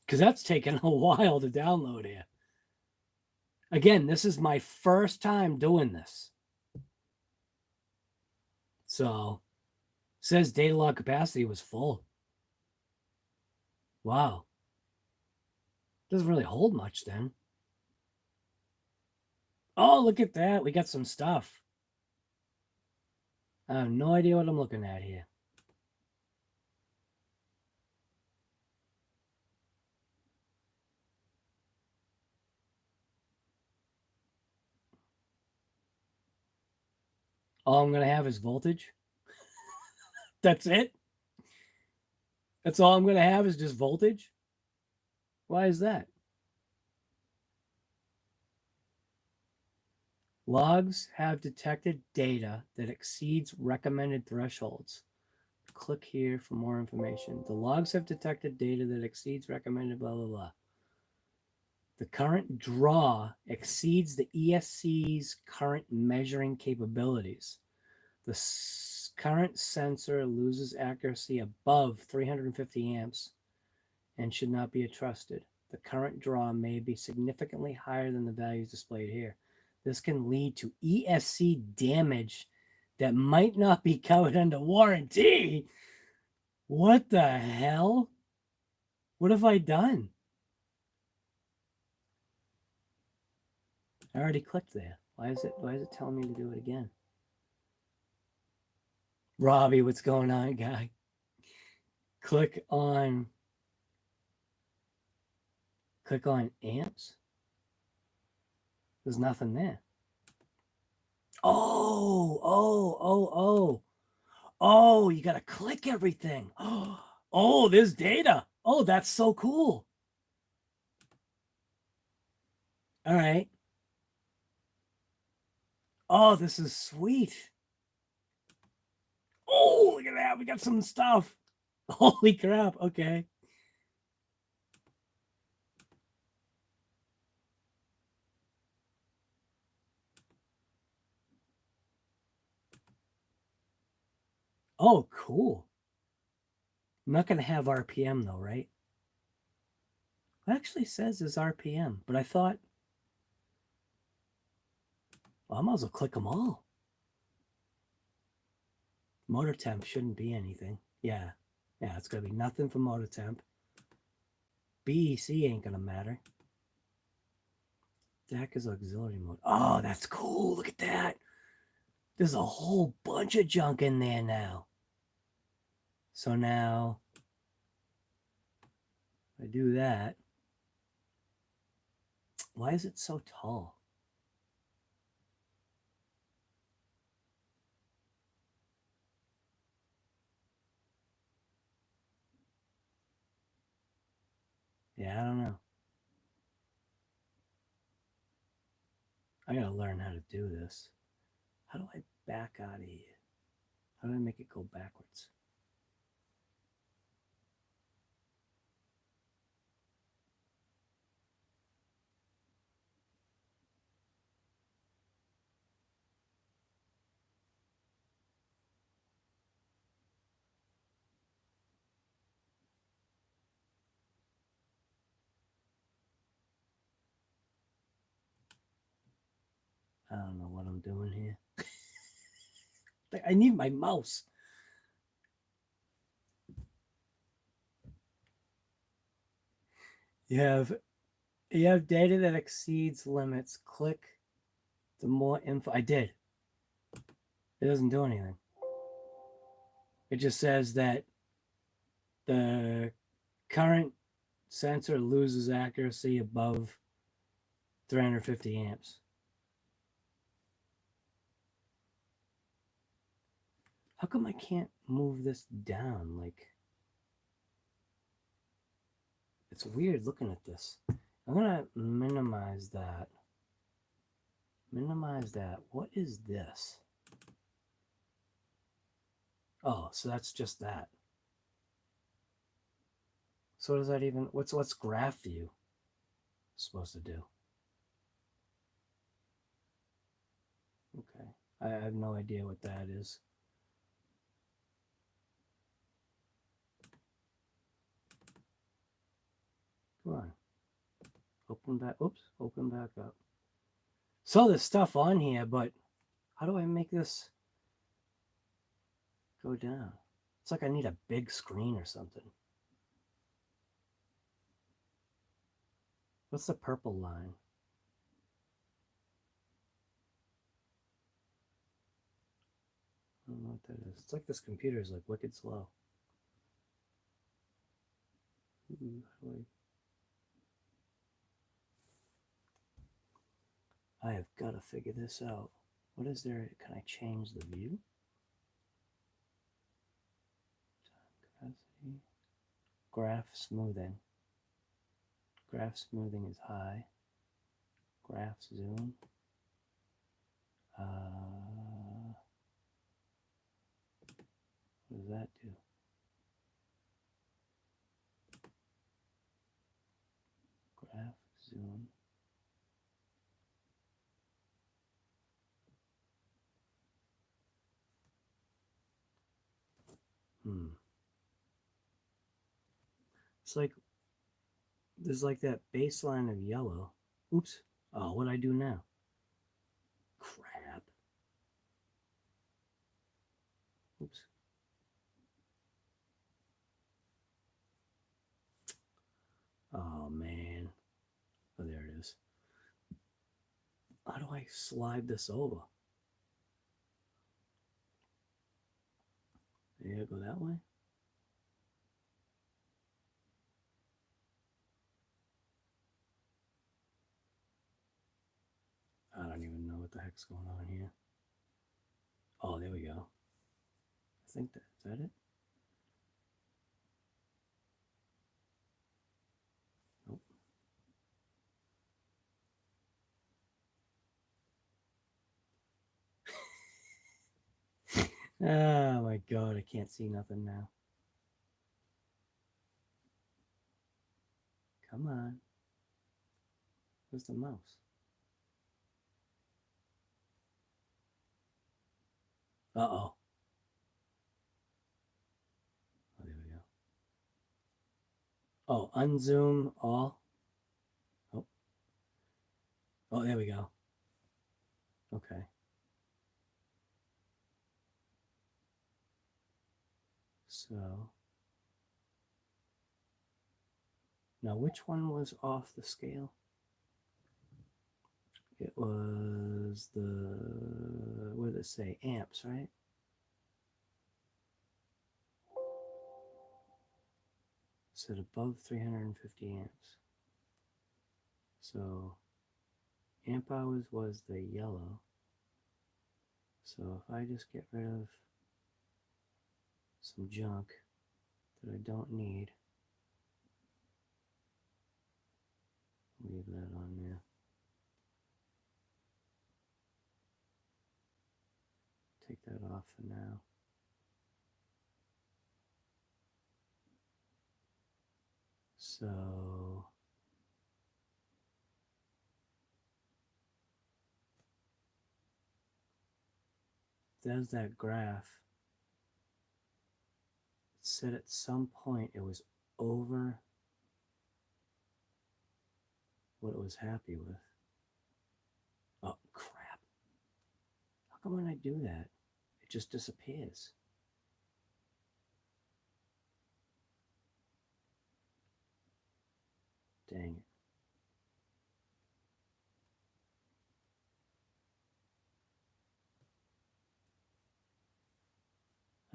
Because that's taken a while to download here. Again, this is my first time doing this. So, it says data log capacity was full. Wow. Doesn't really hold much then. Oh, look at that. We got some stuff. I have no idea what I'm looking at here. All I'm going to have is voltage. That's it? That's all I'm going to have is just voltage? Why is that? Logs have detected data that exceeds recommended thresholds. Click here for more information. The logs have detected data that exceeds recommended blah, blah, blah. The current draw exceeds the ESC's current measuring capabilities. The current sensor loses accuracy above 350 amps and should not be trusted. The current draw may be significantly higher than the values displayed here. This can lead to ESC damage that might not be covered under warranty. What the hell? What have I done? I already clicked there. Why is it telling me to do it again? Robbie, what's going on, guy? Click on amps. There's nothing there. Oh, you got to click everything. Oh, there's data. Oh, that's so cool. All right. Oh, this is sweet. yeah, we got some stuff. Holy crap. Okay. Oh, cool. I'm not going to have RPM though, right? It actually says it's RPM, but I thought, well, I might as well click them all. Motor temp shouldn't be anything. Yeah. Yeah, it's going to be nothing for motor temp. BEC ain't going to matter. DAC is auxiliary mode. Oh, that's cool. Look at that. There's a whole bunch of junk in there now. So now, if I do that, why is it so tall? Yeah, I don't know. I gotta learn how to do this. How do I back out of here? How do I make it go backwards? I don't know what I'm doing here. I need my mouse. You have data that exceeds limits. Click the more info. I did. It doesn't do anything. It just says that the current sensor loses accuracy above 350 amps. How come I can't move this down? Like, it's weird looking at this. I'm gonna minimize that. Minimize that. What is this? Oh, so that's just that. So what does that even, what's graph view supposed to do? Okay, I have no idea what that is. Come on. Open back, oops, open back up. So there's stuff on here, but how do I make this go down? It's like I need a big screen or something. What's the purple line? I don't know what that is. It's like this computer is like wicked slow. I have got to figure this out. What is there? Can I change the view? Graph smoothing. Graph smoothing is high. Graph zoom. What does that do? Graph zoom. It's like there's like that baseline of yellow. Oops. Oh, what do I do now? Crap. Oops. Oh man. Oh, there it is. How do I slide this over? Yeah, go that way. I don't even know what the heck's going on here. Oh, there we go. I think that is that it? Nope. Oh my god, I can't see nothing now. Come on. Where's the mouse? Uh-oh. Oh, there we go. Oh, unzoom all. Oh. Oh, there we go. Okay. So. Now, which one was off the scale? It was the, what did it say? Amps, right? Said above 350 amps. So amp hours was the yellow. So if I just get rid of some junk that I don't need, leave that on there. Take that off for now. So there's that graph. It said at some point it was over what it was happy with. Oh, crap. How come when I do that, it just disappears? Dang it.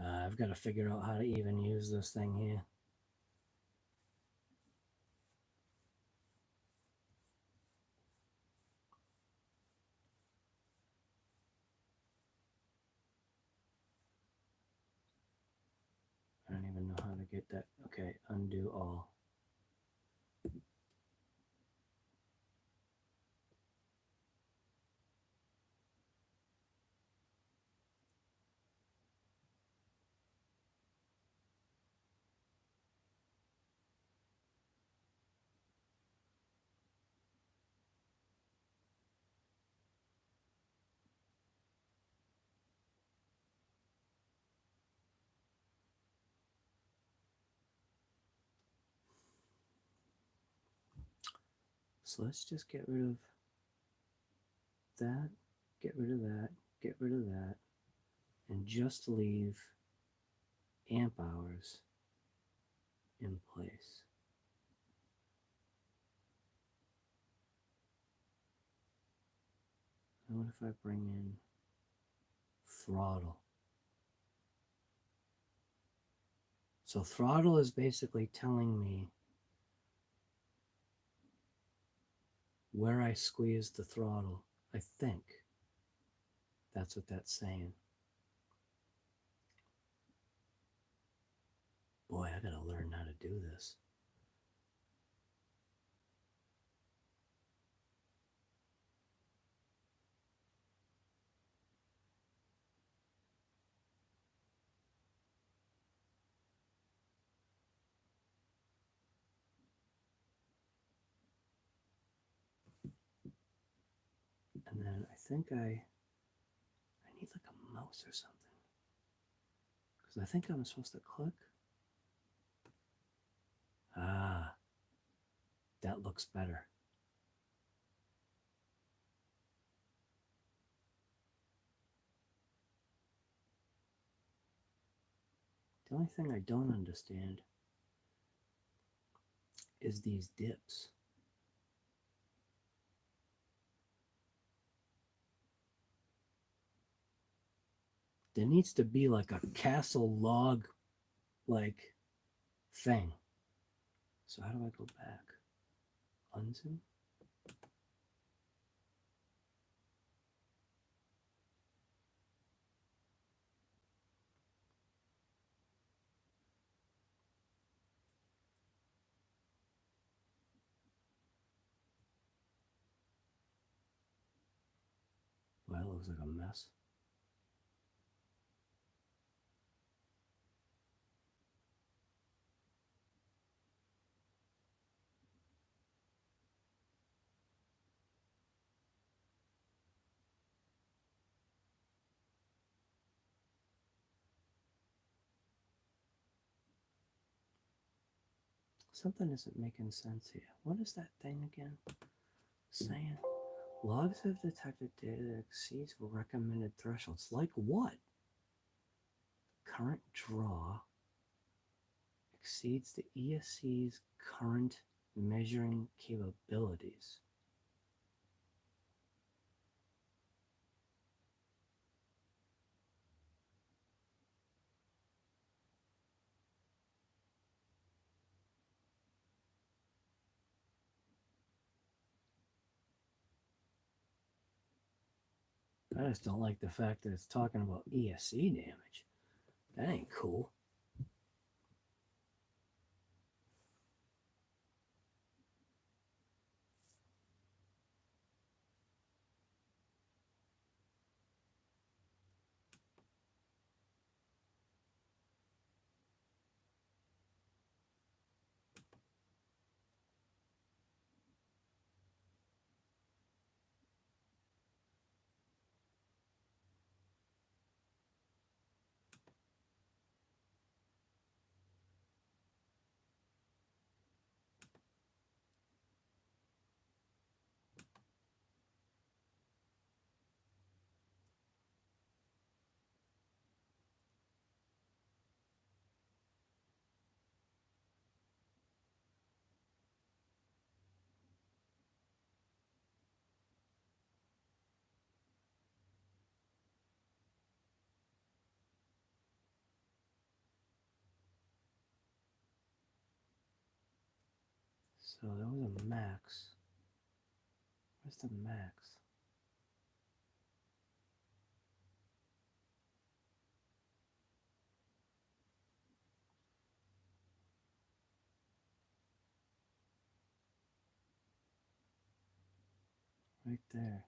I've got to figure out how to even use this thing here. I don't even know how to get that. Okay, undo all. So let's just get rid of that, get rid of that, get rid of that, and just leave amp hours in place. And what if I bring in throttle? So throttle is basically telling me where I squeeze the throttle. I think that's what that's saying. Boy, I gotta learn how to do this. And then I think I need like a mouse or something. Because I think I'm supposed to click. Ah, that looks better. The only thing I don't understand is these dips. There needs to be like a castle log like thing. So how do I go back? Unzoom? Well, that looks like a mess. Something isn't making sense here. What is that thing again? Saying logs have detected data that exceeds recommended thresholds. Like what? Current draw exceeds the ESC's current measuring capabilities. I just don't like the fact that it's talking about ESC damage. That ain't cool. So there was a max. Where's the max? Right there.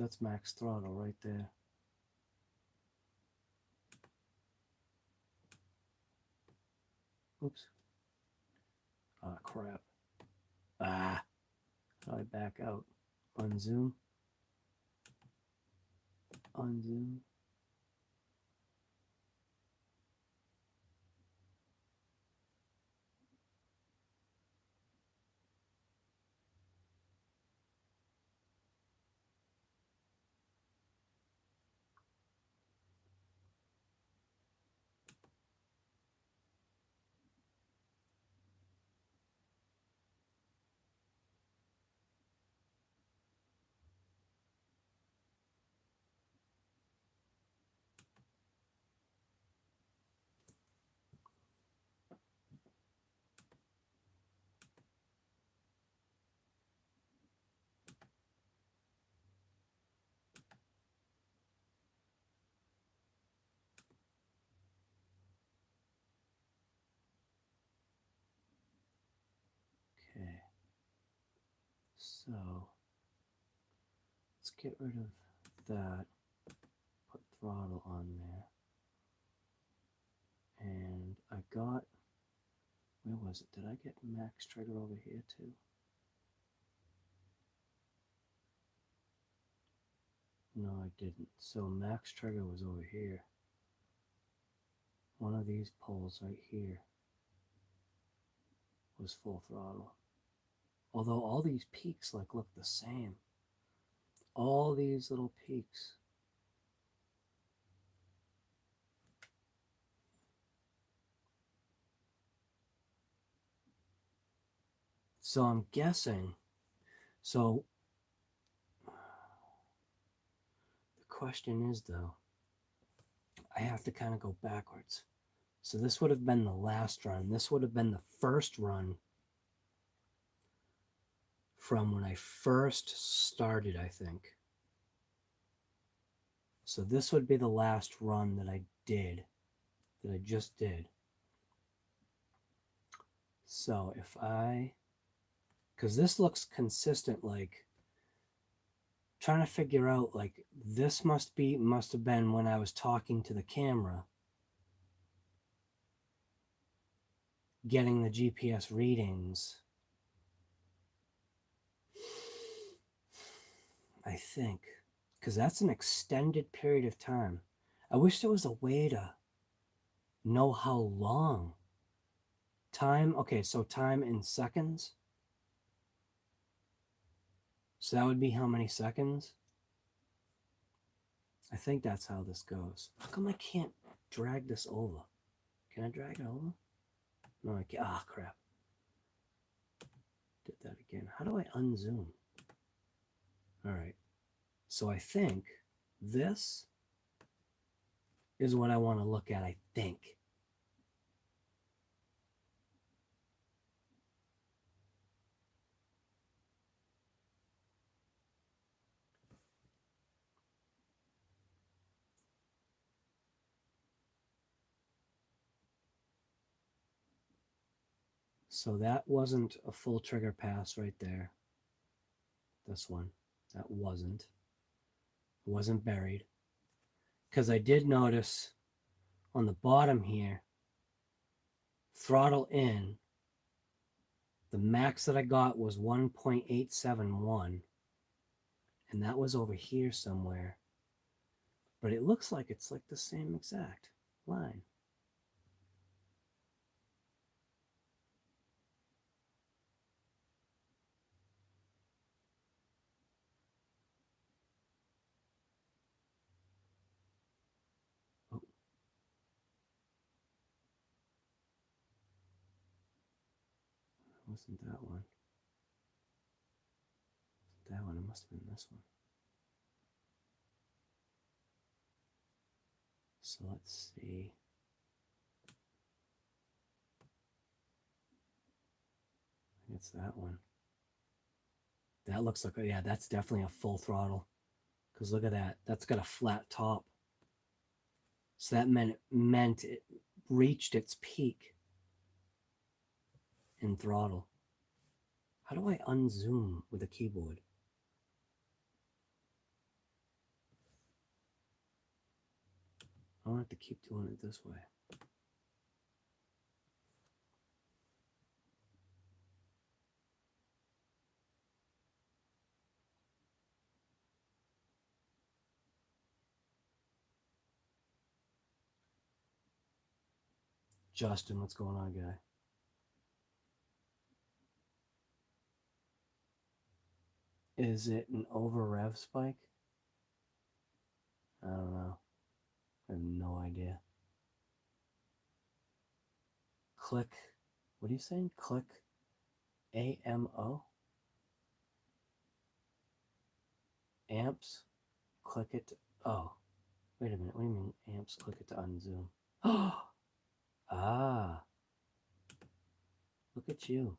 So that's max throttle right there. Oops. Ah, crap. Ah. How do I back out? Unzoom. Unzoom. Okay. So let's get rid of that. Put throttle on there. And I got, where was it? Did I get max trigger over here too? No, I didn't. So max trigger was over here. One of these poles right here was full throttle. Although all these peaks like look the same. All these little peaks. So I'm guessing, so the question is though, I have to kind of go backwards. So this would have been the last run. This would have been the first run from when I first started, I think. So this would be the last run that I did, that I just did. So if I, because this looks consistent, like trying to figure out, like this must have been when I was talking to the camera. getting the GPS readings. I think, because that's an extended period of time. I wish there was a way to know how long. Time, okay, so time in seconds. So that would be how many seconds? I think that's how this goes. How come I can't drag this over? Can I drag it over? No, I can't. Ah, crap. Did that again. How do I unzoom? All right. So I think this is what I want to look at, I think. So that wasn't a full trigger pass right there. This one, that wasn't. It wasn't buried. Because I did notice on the bottom here, throttle in, the max that I got was 1.871. And that was over here somewhere. But it looks like it's like the same exact line. Oh. Wasn't that one? That one, it must have been this one. So let's see. I think it's that one. That looks like, yeah, that's definitely a full throttle. Because look at that. That's got a flat top. So that meant it reached its peak in throttle. How do I unzoom with a keyboard? I don't have to keep doing it this way. Justin, what's going on, guy? Is it an over rev spike? I don't know. I have no idea. Click. What are you saying? Click AMO? Amps? Click it. Oh, wait a minute. What do you mean amps? Click it to unzoom. Ah. Look at you.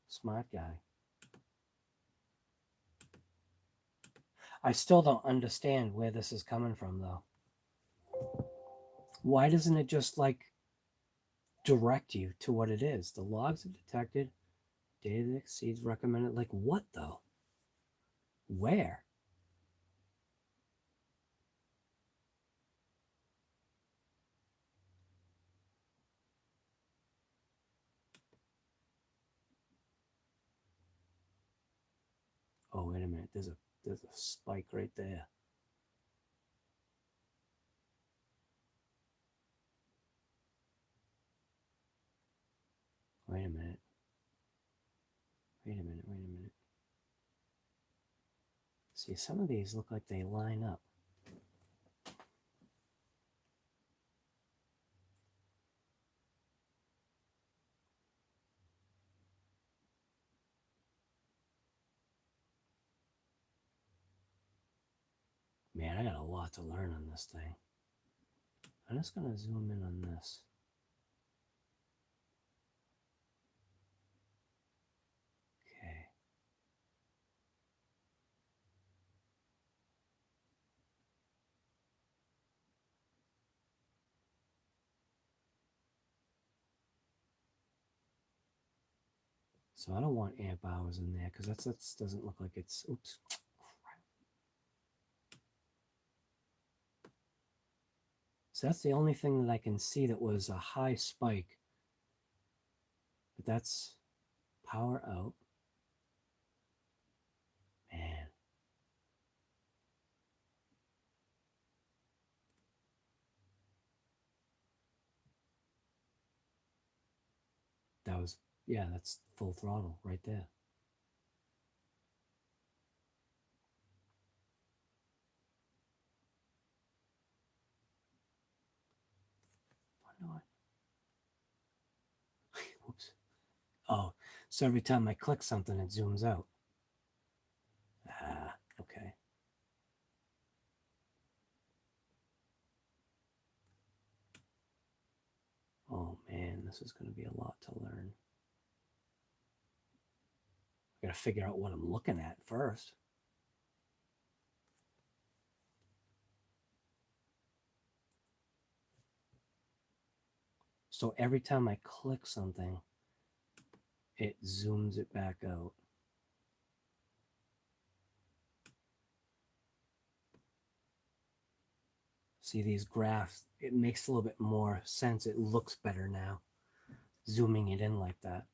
Smart guy. I still don't understand where this is coming from, though. Why doesn't it just, like, direct you to what it is? The logs have detected data that exceeds recommended. Like, what, though? Where? Oh, wait a minute. There's a spike right there. Wait a minute. Wait a minute. Wait a minute. See, some of these look like they line up. Man, I got a lot to learn on this thing. I'm just going to zoom in on this. Okay. So I don't want amp hours in there because that doesn't look like it's, oops. So that's the only thing that I can see that was a high spike that's power out. Man. That was, yeah, that's full throttle right there. Wonder what? Whoops. Oh, so every time I click something, it zooms out. Ah, okay. Oh man, this is going to be a lot to learn. I got to figure out what I'm looking at first. So every time I click something, it zooms it back out. See these graphs, it makes a little bit more sense. It looks better now, zooming it in like that.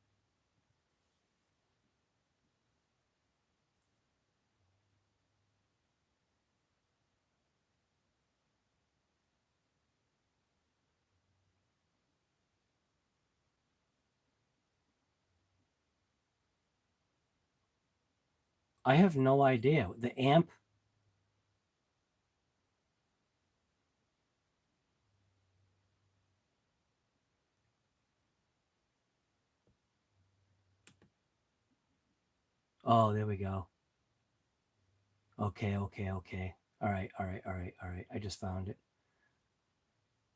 I have no idea. The amp. Oh, there we go. Okay. All right. I just found it.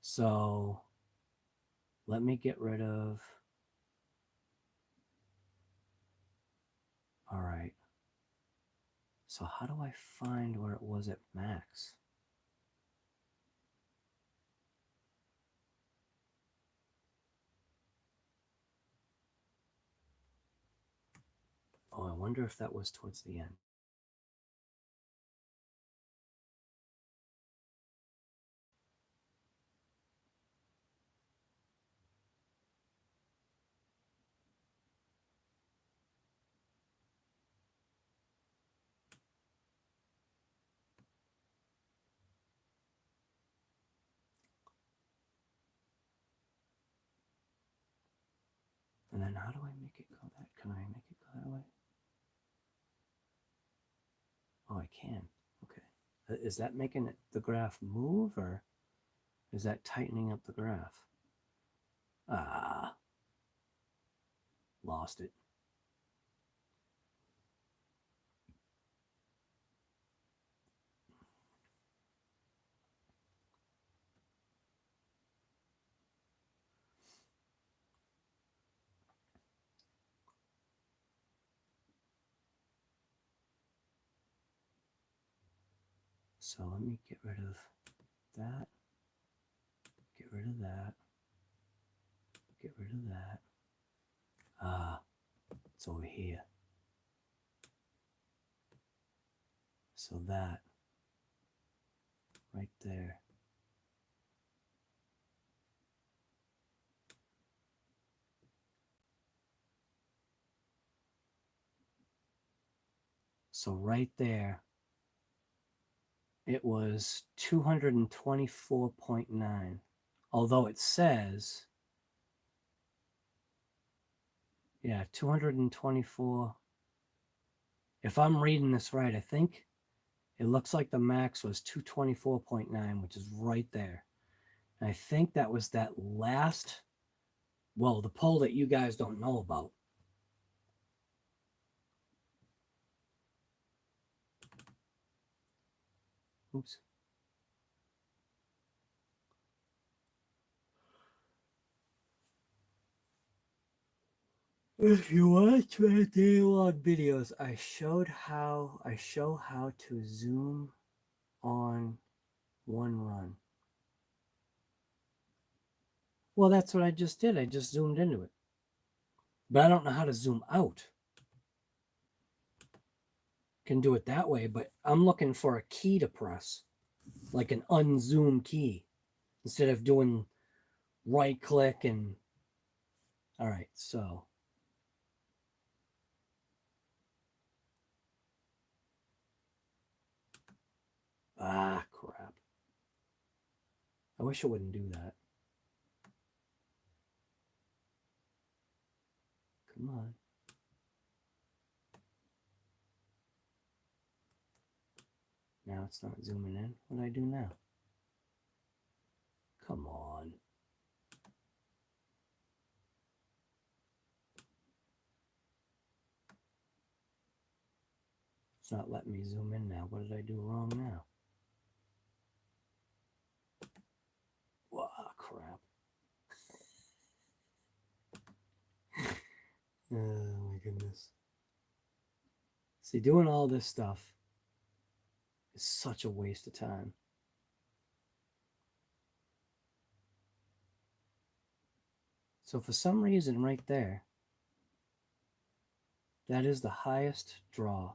So let me get rid of. All right. So how do I find where it was at max? Oh, I wonder if that was towards the end. And then how do I make it go that? Can I make it go that way? Oh, I can. Okay. Is that making the graph move, or is that tightening up the graph? Ah, lost it. So let me get rid of that. Get rid of that. Get rid of that. Ah, it's over here. So that right there. So right there, it was 224.9. Although it says, yeah, 224. If I'm reading this right, I think it looks like the max was 224.9, which is right there. And I think that was that last, well, the pole that you guys don't know about. Oops. If you watch my day one videos, I show how to zoom on one run. Well, that's what I just did. I just zoomed into it. But I don't know how to zoom out. Can do it that way, but I'm looking for a key to press, like an unzoom key, instead of doing right click and all right, so I wish it wouldn't do that. Come on. Now it's not zooming in. What do I do now? Come on. It's not letting me zoom in now. What did I do wrong now? Wow, crap. Oh my goodness. See, doing all this stuff is such a waste of time. So for some reason right there, that is the highest draw.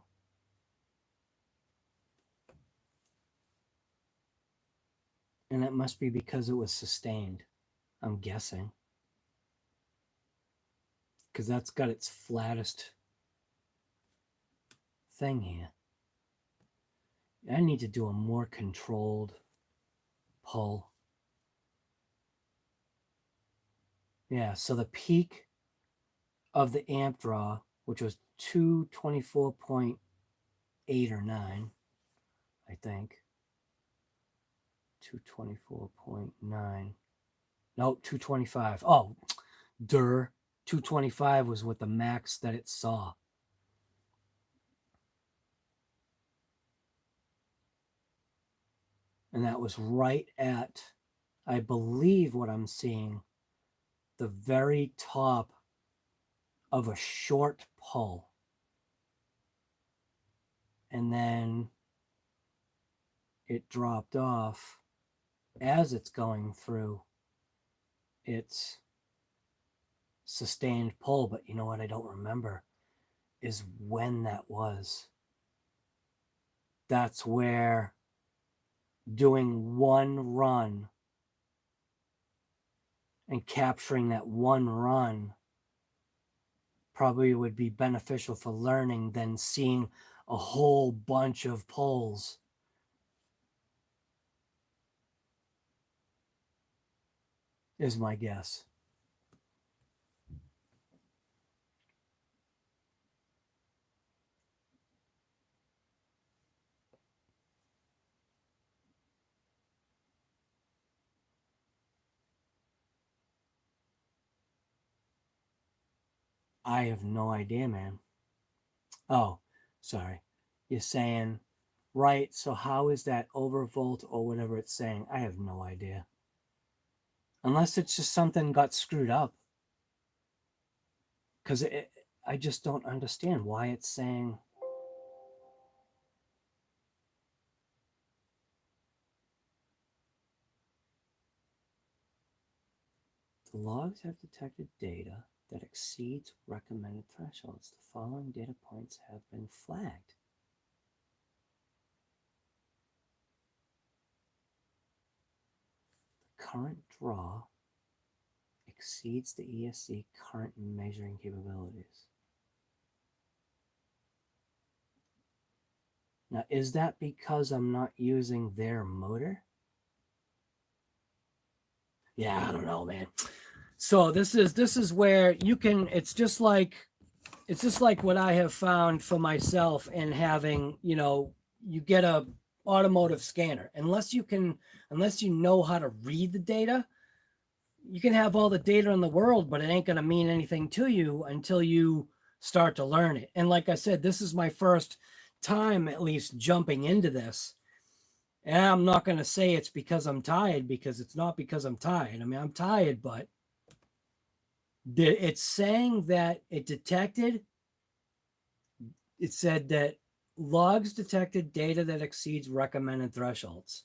And that must be because it was sustained, I'm guessing. Because that's got its flattest thing here. I need to do a more controlled pull. Yeah, so the peak of the amp draw, which was 224.8 or 9, I think. 224.9. No, 225. Oh, 225 was what the max that it saw. And that was right at, I believe what I'm seeing, the very top of a short pull. And then it dropped off as it's going through its sustained pull. But you know what I don't remember is when that was. That's where doing one run and capturing that one run probably would be beneficial for learning than seeing a whole bunch of pulls. Is my guess. I have no idea, man. Oh, sorry. You're saying, right, so how is that overvolt or whatever it's saying? I have no idea. Unless it's just something got screwed up. Because I just don't understand why it's saying... The logs have detected data that exceeds recommended thresholds. The following data points have been flagged. The current draw exceeds the ESC current measuring capabilities. Now, is that because I'm not using their motor? Yeah, I don't know, man. So this is where you can, it's just like what I have found for myself in having, you know, you get a automotive scanner. Unless you know how to read the data, you can have all the data in the world, but it ain't going to mean anything to you until you start to learn it. And like I said, this is my first time at least jumping into this. And I'm not going to say it's because I'm tired, because it's not because I'm tired. I mean, I'm tired, but it's saying that it said that logs detected data that exceeds recommended thresholds.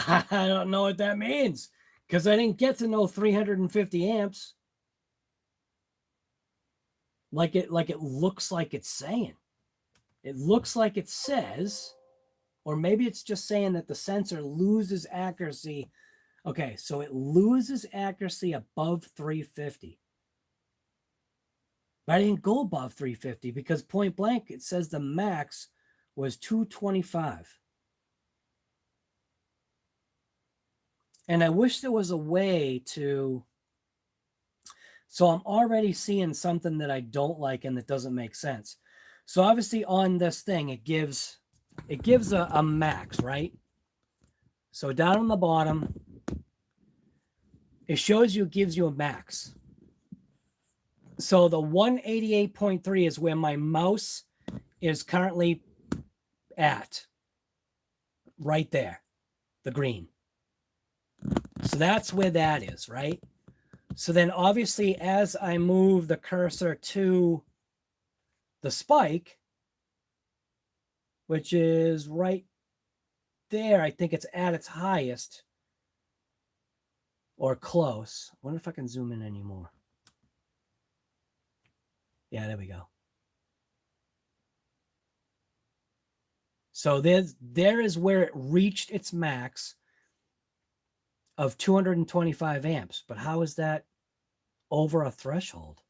I don't know what that means, because I didn't get to know 350 amps. Like it looks like it's saying. It looks like it says, or maybe it's just saying that the sensor loses accuracy. Okay, so it loses accuracy above 350. But I didn't go above 350 because point blank, it says the max was 225. And I wish there was a way to, so I'm already seeing something that I don't like and that doesn't make sense. So obviously on this thing, it gives a max, right? So down on the bottom, it shows you, gives you a max. So the 188.3 is where my mouse is currently at, right there, the green. So that's where that is, right? So then obviously as I move the cursor to the spike, which is right there, I think it's at its highest or close. I wonder if I can zoom in anymore. Yeah, there we go. So there is where it reached its max of 225 amps. But how is that over a threshold?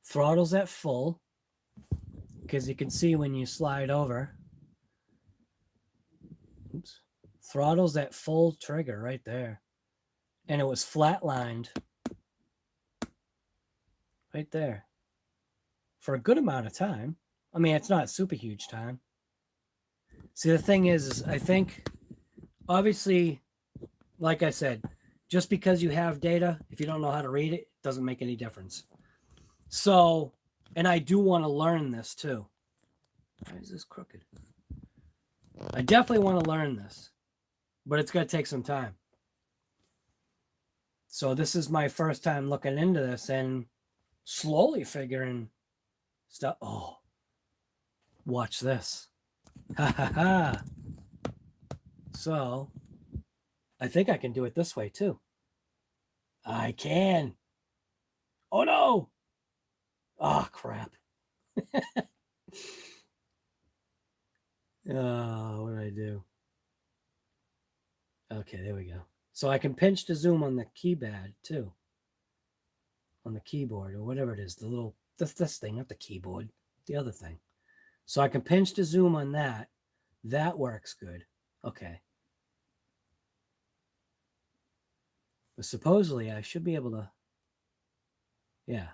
Throttle's at full, because you can see when you slide over. Oops. Throttle's at full trigger right there. And it was flatlined right there for a good amount of time. I mean, it's not super huge time. See, the thing is I think, obviously, like I said, just because you have data, if you don't know how to read it, it doesn't make any difference. So, and I do want to learn this too. Why is this crooked? I definitely want to learn this, but it's going to take some time. So this is my first time looking into this and slowly figuring stuff. Oh, watch this. Ha ha ha. So I think I can do it this way too. I can. Oh no. Oh crap. Oh, what did I do? Okay, there we go. So I can pinch to zoom on the keypad too. On the keyboard or whatever it is, the little, this thing, not the keyboard, the other thing. So I can pinch to zoom on that. That works good. Okay. But supposedly I should be able to, yeah.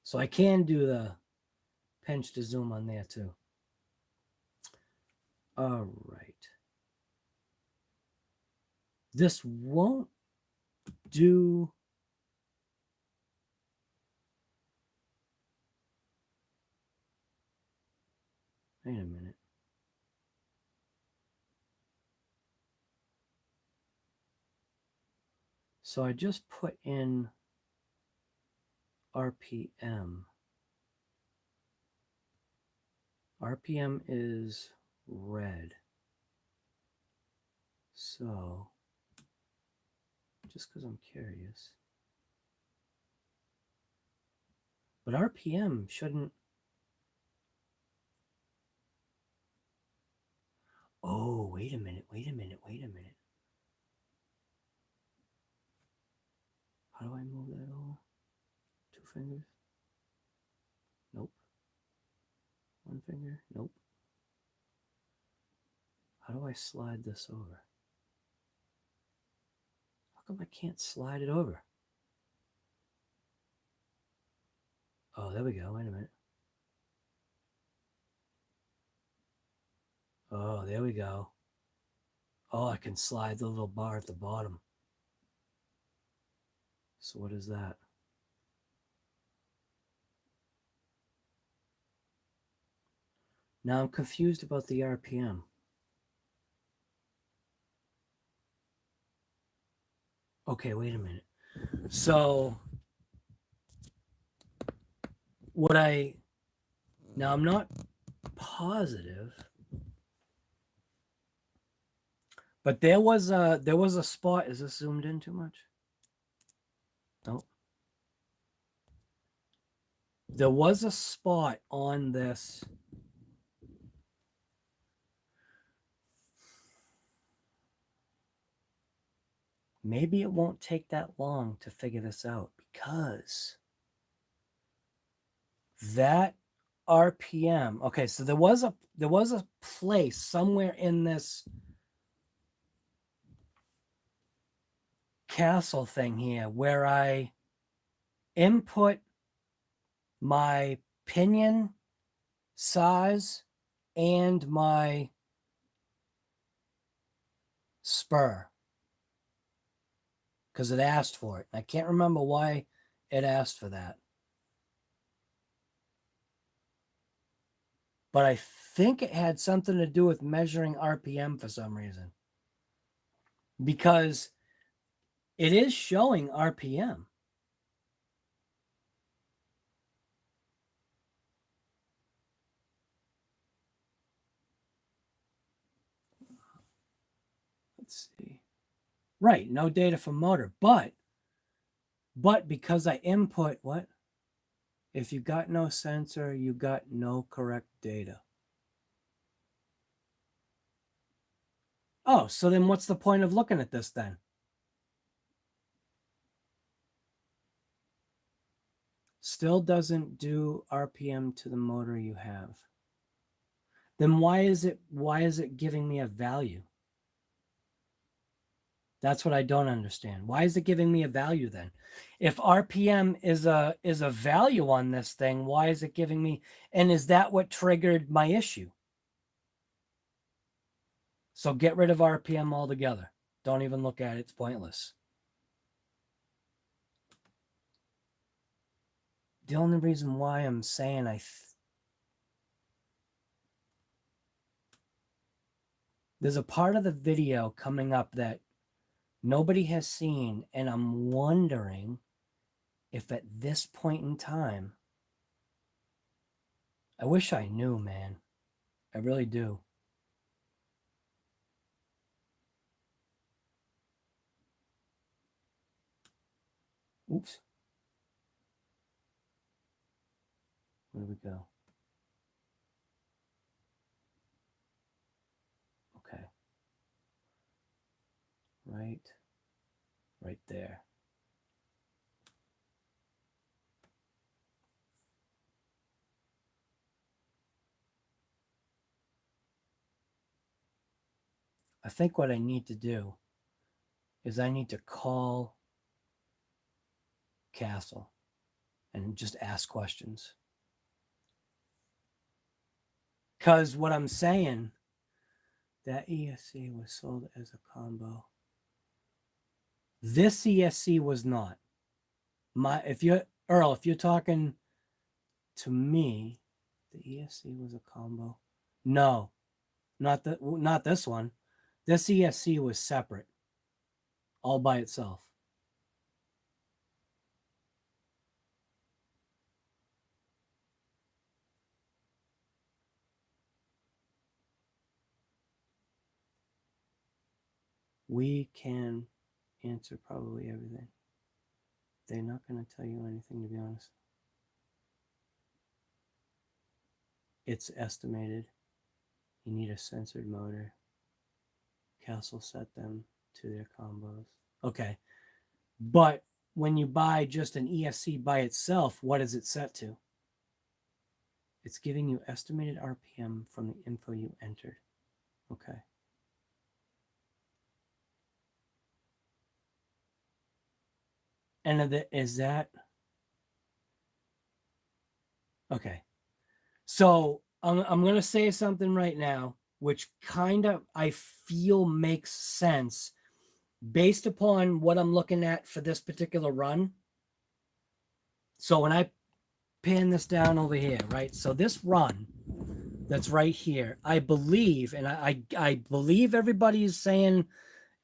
So I can do the pinch to zoom on there too. All right. This won't do. Wait a minute. So I just put in RPM. RPM is red. So, just because I'm curious. But RPM shouldn't. Oh, wait a minute. How do I move that over? 2 fingers? Nope. 1 finger? Nope. How do I slide this over? How come I can't slide it over? Oh, there we go. Wait a minute. Oh, there we go. Oh, I can slide the little bar at the bottom. So what is that? Now I'm confused about the RPM. Okay, wait a minute. So what now I'm not positive, but there was a spot. Is this zoomed in too much? Nope. There was a spot on this. Maybe it won't take that long to figure this out because that RPM. Okay, so there was a place somewhere in this castle thing here where I input my pinion size and my spur because it asked for it. I can't remember why it asked for that. But I think it had something to do with measuring RPM for some reason. Because it is showing RPM. Let's see. Right, no data for motor, but because I input what? If you got no sensor, you got no correct data. Oh, so then what's the point of looking at this then? Still doesn't do RPM to the motor you have. Then why is it giving me a value? That's what I don't understand. Why is it giving me a value then? If RPM is a value on this thing, why is it giving me, and is that what triggered my issue? So get rid of RPM altogether. Don't even look at it. It's pointless. The only reason why I'm saying there's a part of the video coming up that nobody has seen, and I'm wondering if at this point in time, I wish I knew, man. I really do. Oops. Where do we go? Okay. Right there. I think what I need to do is I need to call Castle and just ask questions. Because what I'm saying, that ESC was sold as a combo. This ESC was not. If you're talking to me, the ESC was a combo. No, not this one. This ESC was separate, all by itself. We can answer probably everything. They're not going to tell you anything, to be honest. It's estimated. You need a censored motor. Castle set them to their combos. Okay. But when you buy just an ESC by itself, what is it set to? It's giving you estimated RPM from the info you entered. Okay. And is that okay? So I'm going to say something right now, which kind of I feel makes sense based upon what I'm looking at for this particular run. So when I pan this down over here, right? So this run that's right here, I believe, and I believe everybody's saying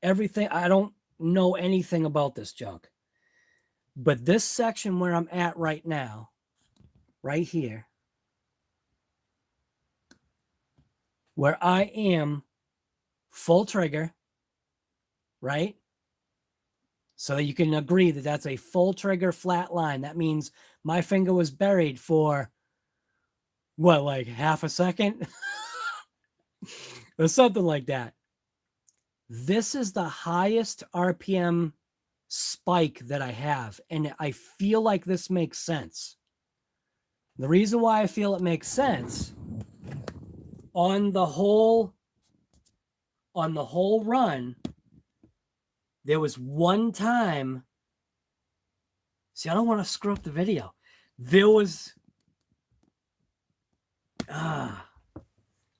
everything. I don't know anything about this junk. But this section where I'm at right now, right here, where I am full trigger, right? So you can agree that that's a full trigger flat line. That means my finger was buried for, what, like half a second? Or something like that. This is the highest RPM spike that I have, and I feel like this makes sense. The reason why I feel it makes sense on the whole run, there was one time. See, I don't want to screw up the video. There was, I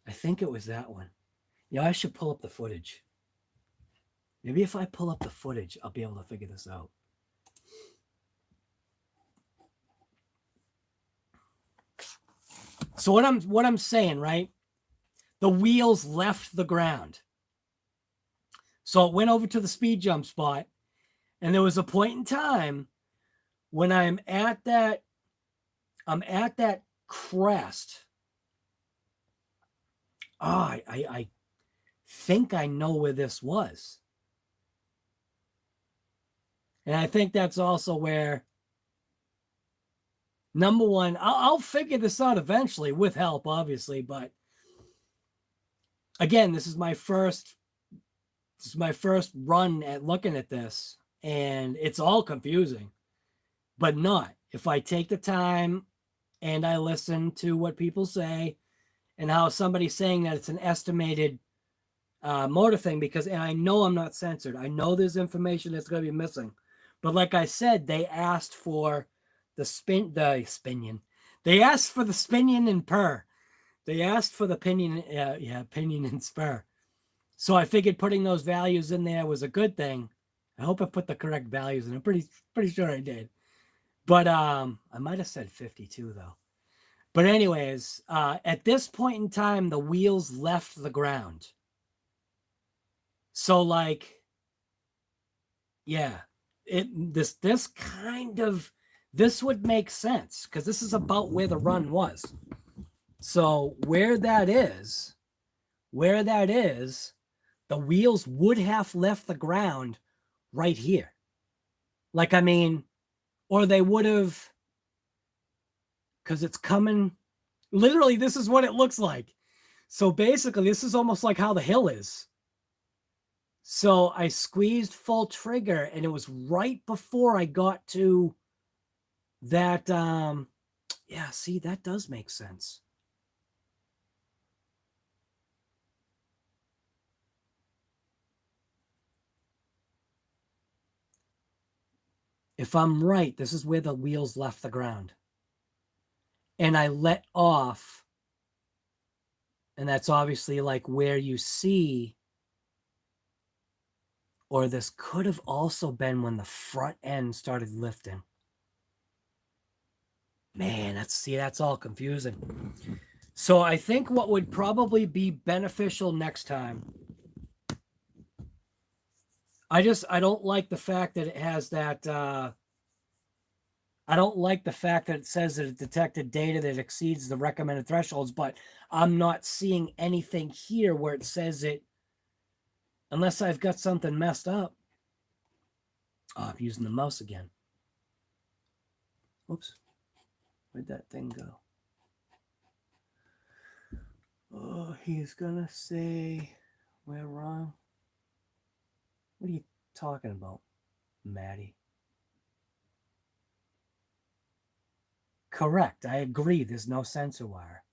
think it was that one. Yeah, I should pull up the footage. Maybe if I pull up the footage, I'll be able to figure this out. So what I'm saying, right? The wheels left the ground. So it went over to the speed jump spot, and there was a point in time when I'm at that crest. Oh, I think I know where this was. And I think that's also where, number one, I'll figure this out eventually with help, obviously. But again, this is my first run at looking at this, and it's all confusing, but not if I take the time and I listen to what people say and how somebody's saying that it's an estimated motor thing, because, and I know I'm not censored. I know there's information that's going to be missing. But like I said, they asked for the spinion. They asked for the spinion and per. They asked for the pinion, pinion and spur. So I figured putting those values in there was a good thing. I hope I put the correct values in. I'm pretty sure I did. But I might have said 52 though. But anyways, at this point in time, the wheels left the ground. So like, yeah. This would make sense because this is about where the run was. So where that is, the wheels would have left the ground right here. Like, I mean, or they would have, because it's coming, literally this is what it looks like. So basically this is almost like how the hill is. So I squeezed full trigger, and it was right before I got to that. Yeah, see, that does make sense. If I'm right, this is where the wheels left the ground. And I let off. And that's obviously like where you see, or this could have also been when the front end started lifting. Man, that's all confusing. So I think what would probably be beneficial next time, I don't like the fact that it has that, I don't like the fact that it says that it detected data that exceeds the recommended thresholds, but I'm not seeing anything here where it says it, unless I've got something messed up. Oh, I'm using the mouse again. Whoops. Where'd that thing go? Oh, he's gonna say we're wrong. What are you talking about, Maddie? Correct. I agree. There's no sensor wire.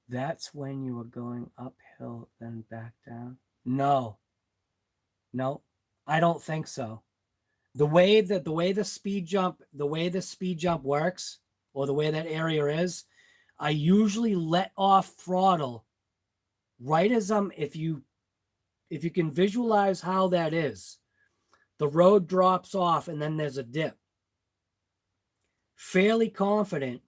That's when you were going uphill, then back down. No, I don't think so. The way the speed jump works, or the way that area is, I usually let off throttle right as if you can visualize how that is, the road drops off and then there's a dip. Fairly confident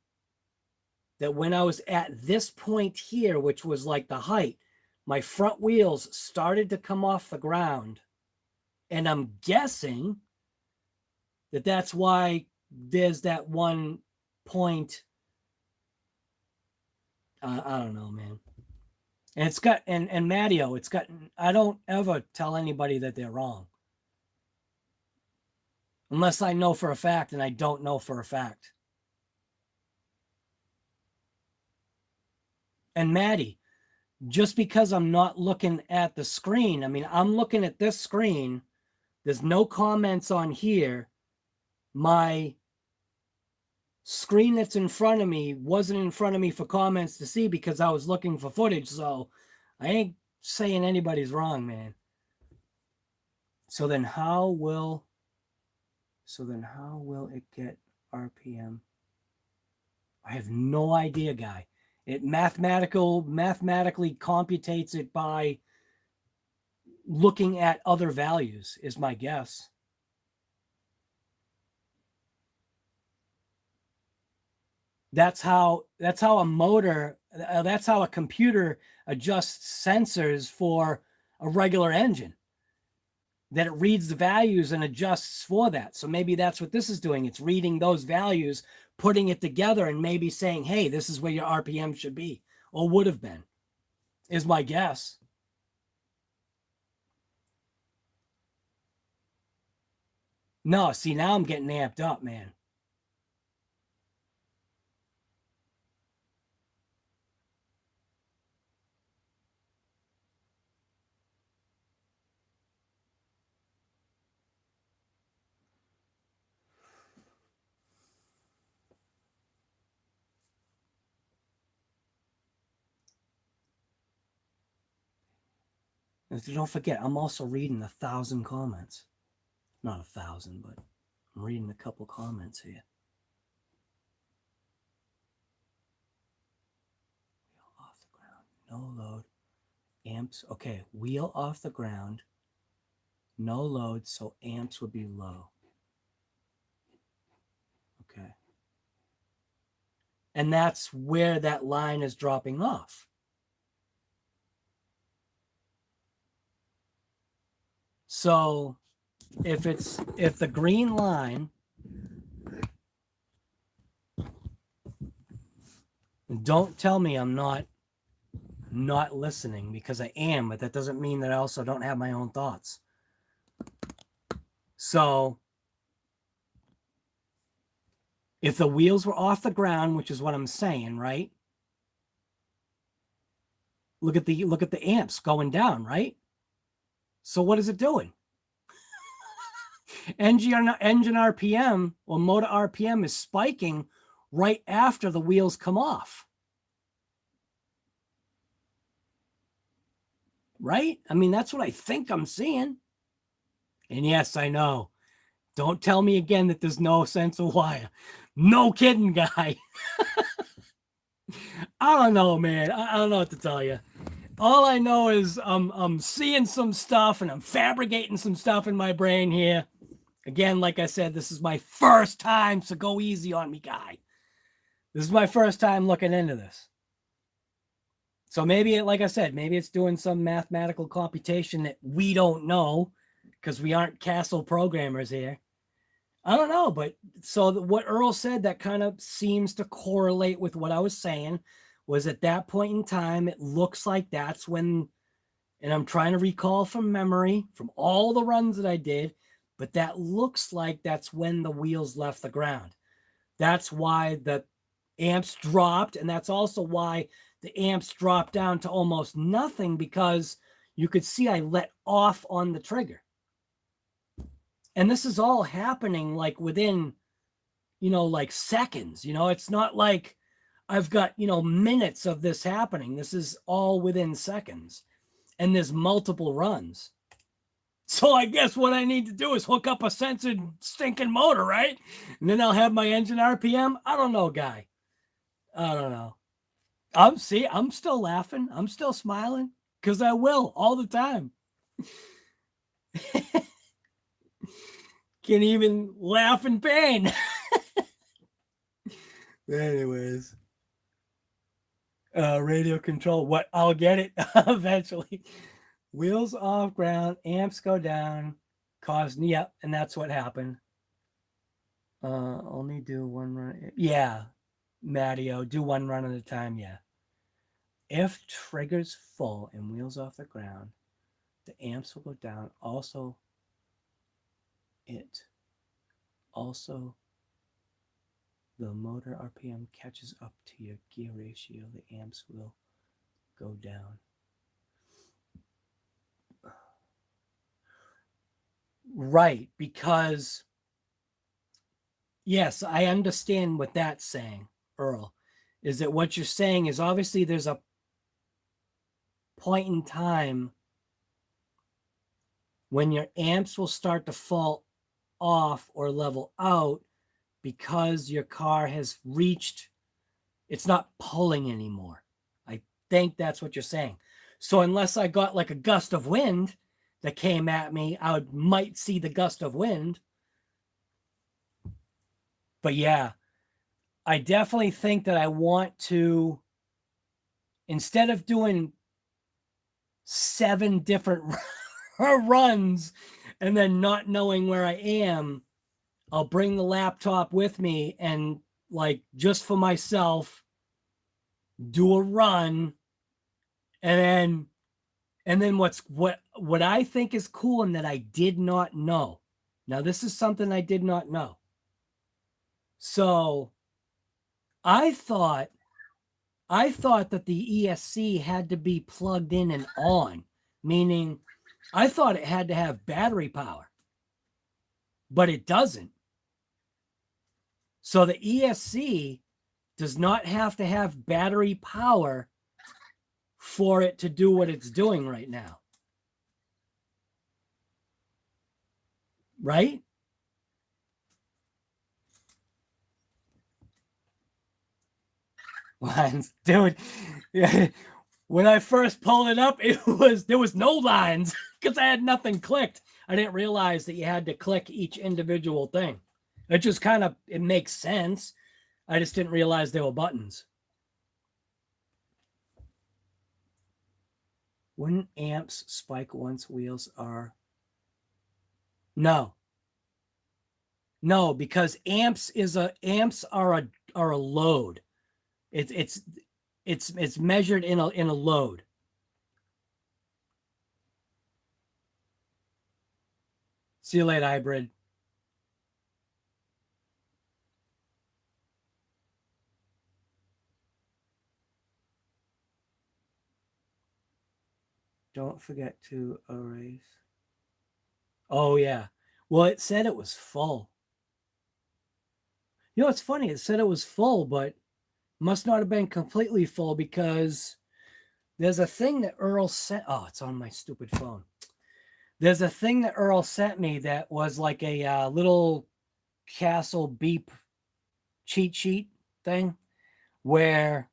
that when I was at this point here, which was like the height, my front wheels started to come off the ground. And I'm guessing that that's why there's that one point. I don't know, man. And it's got, and Matteo, it's got, I don't ever tell anybody that they're wrong. Unless I know for a fact, and I don't know for a fact. And Maddie, just because I'm not looking at the screen, I mean, I'm looking at this screen. There's no comments on here. My screen that's in front of me wasn't in front of me for comments to see because I was looking for footage. So I ain't saying anybody's wrong, man. So then how will it get RPM? I have no idea, guy. It mathematically computates it by looking at other values, is my guess. That's how a motor, that's how a computer adjusts sensors for a regular engine. That it reads the values and adjusts for that. So maybe that's what this is doing. It's reading those values, putting it together, and maybe saying, hey, this is where your RPM should be, or would have been, is my guess. No, see, now I'm getting amped up, man. And don't forget, I'm also reading 1,000 comments. Not 1,000, but I'm reading a couple comments here. Wheel off the ground, no load. Amps, okay, wheel off the ground, no load, so amps would be low. Okay. And that's where that line is dropping off. So if the green line, don't tell me I'm not listening, because I am, but that doesn't mean that I also don't have my own thoughts. So if the wheels were off the ground, which is what I'm saying, right? Look at the amps going down, right? So what is it doing? Engine RPM or motor RPM is spiking right after the wheels come off. Right? I mean, that's what I think I'm seeing. And yes, I know. Don't tell me again that there's no sense of wire. No kidding, guy. I don't know, man. I don't know what to tell you. All I know is I'm seeing some stuff and I'm fabricating some stuff in my brain here. Again, like I said, this is my first time, so go easy on me, guy. This is my first time looking into this. So maybe, like I said, maybe it's doing some mathematical computation that we don't know because we aren't Castle programmers here. I don't know, but so what Earl said, that kind of seems to correlate with what I was saying, was at that point in time, it looks like that's when, and I'm trying to recall from memory from all the runs that I did, but that looks like that's when the wheels left the ground. That's why the amps dropped, and that's also why the amps dropped down to almost nothing, because you could see I let off on the trigger. And this is all happening like within, like seconds. It's not like I've got, minutes of this happening. This is all within seconds. And there's multiple runs. So I guess what I need to do is hook up a censored stinking motor, right? And then I'll have my engine RPM. I don't know, guy. I don't know. I'm still laughing. I'm still smiling because I will all the time. Can even laugh in pain. Anyways. Radio control. What? I'll get it eventually. Wheels off ground, amps go down, yep, and that's what happened. Only do one run. Yeah, Matteo, do one run at a time. Yeah. If trigger's full and wheels off the ground, the amps will go down. Also, the motor RPM catches up to your gear ratio. The amps will go down. Right, because Yes, I understand what that's saying, Earl. Is that what you're saying is obviously there's a point in time when your amps will start to fall off or level out because your car has reached, it's not pulling anymore. I think that's what you're saying. So unless I got like a gust of wind that came at me, I might see the gust of wind. But yeah, I definitely think that I want to, instead of doing 7 different runs and then not knowing where I am, I'll bring the laptop with me and, like, just for myself, do a run. And then what I think is cool and that I did not know. Now, this is something I did not know. So I thought that the ESC had to be plugged in and on, meaning I thought it had to have battery power, but it doesn't. So the ESC does not have to have battery power for it to do what it's doing right now. Right? Lines, dude. Yeah. When I first pulled it up, there was no lines because I had nothing clicked. I didn't realize that you had to click each individual thing. It just kind of, it makes sense. I just didn't realize there were buttons. Wouldn't amps spike once wheels are? No. No, because amps are a load. It's measured in a load. See you later, hybrid. Don't forget to erase. Oh yeah. Well, it said it was full. You know, it's funny. It said it was full, but must not have been completely full because there's a thing that Earl sent. Oh, it's on my stupid phone. There's a thing that Earl sent me that was like a little Castle beep cheat sheet thing where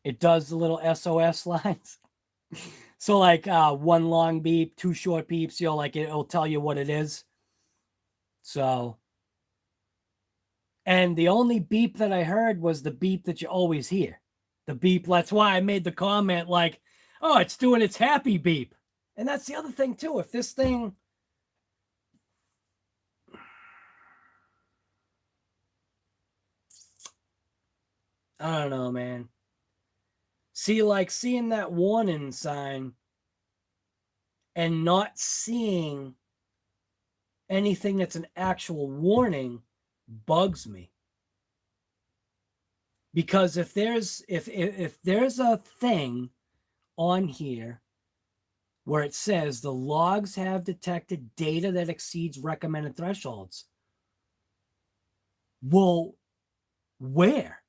it does the little SOS lines. So like 1 long beep, 2 short beeps, you know, like it'll tell you what it is. So, and the only beep that I heard was the beep that you always hear. The beep, that's why I made the comment like, oh, it's doing its happy beep. And that's the other thing too. If this thing, I don't know, man. See, like seeing that warning sign and not seeing anything that's an actual warning bugs me. Because if there's a thing on here where it says the logs have detected data that exceeds recommended thresholds, well, where?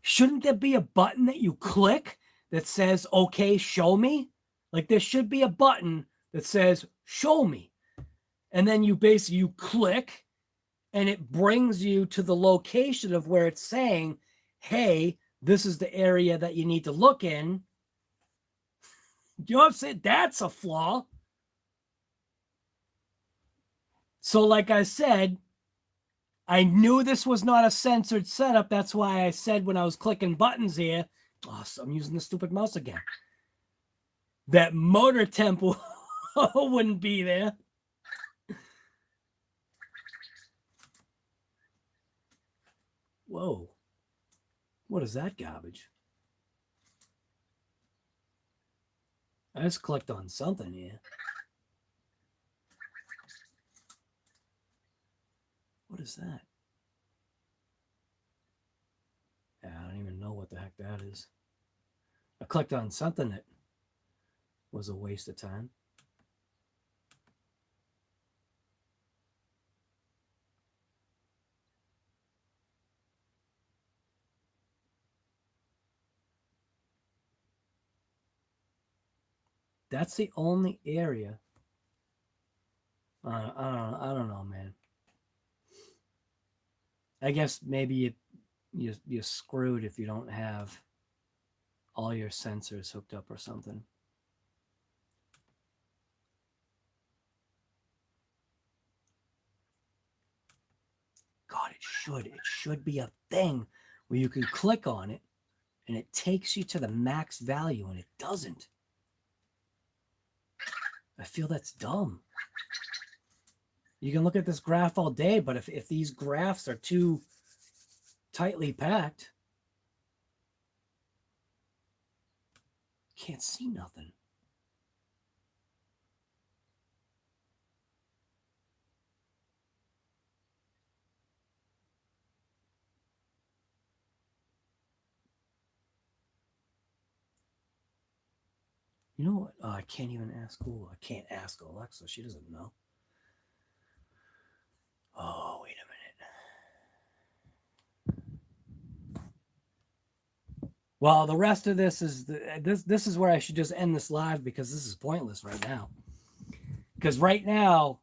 Shouldn't there be a button that you click that says, okay, show me? Like there should be a button that says, show me. And then you click and it brings you to the location of where it's saying, hey, this is the area that you need to look in. You know what I'm saying? That's a flaw. So like I said, I knew this was not a censored setup. That's why I said when I was clicking buttons here, oh, so I'm using the stupid mouse again, that motor temp wouldn't be there. Whoa. What is that garbage? I just clicked on something here. What is that? Yeah, I don't even know what the heck that is. I clicked on something that was a waste of time. That's the only area. I don't know, man. I guess maybe you're screwed if you don't have all your sensors hooked up or something. God, it should be a thing where you can click on it and it takes you to the max value, and it doesn't. I feel that's dumb. You can look at this graph all day, but if these graphs are too tightly packed, can't see nothing. You know what? Oh, I can't even ask. Oh, I can't ask Alexa. She doesn't know. Oh, wait a minute. Well, the rest of this is this is where I should just end this live, because this is pointless right now. Because right now,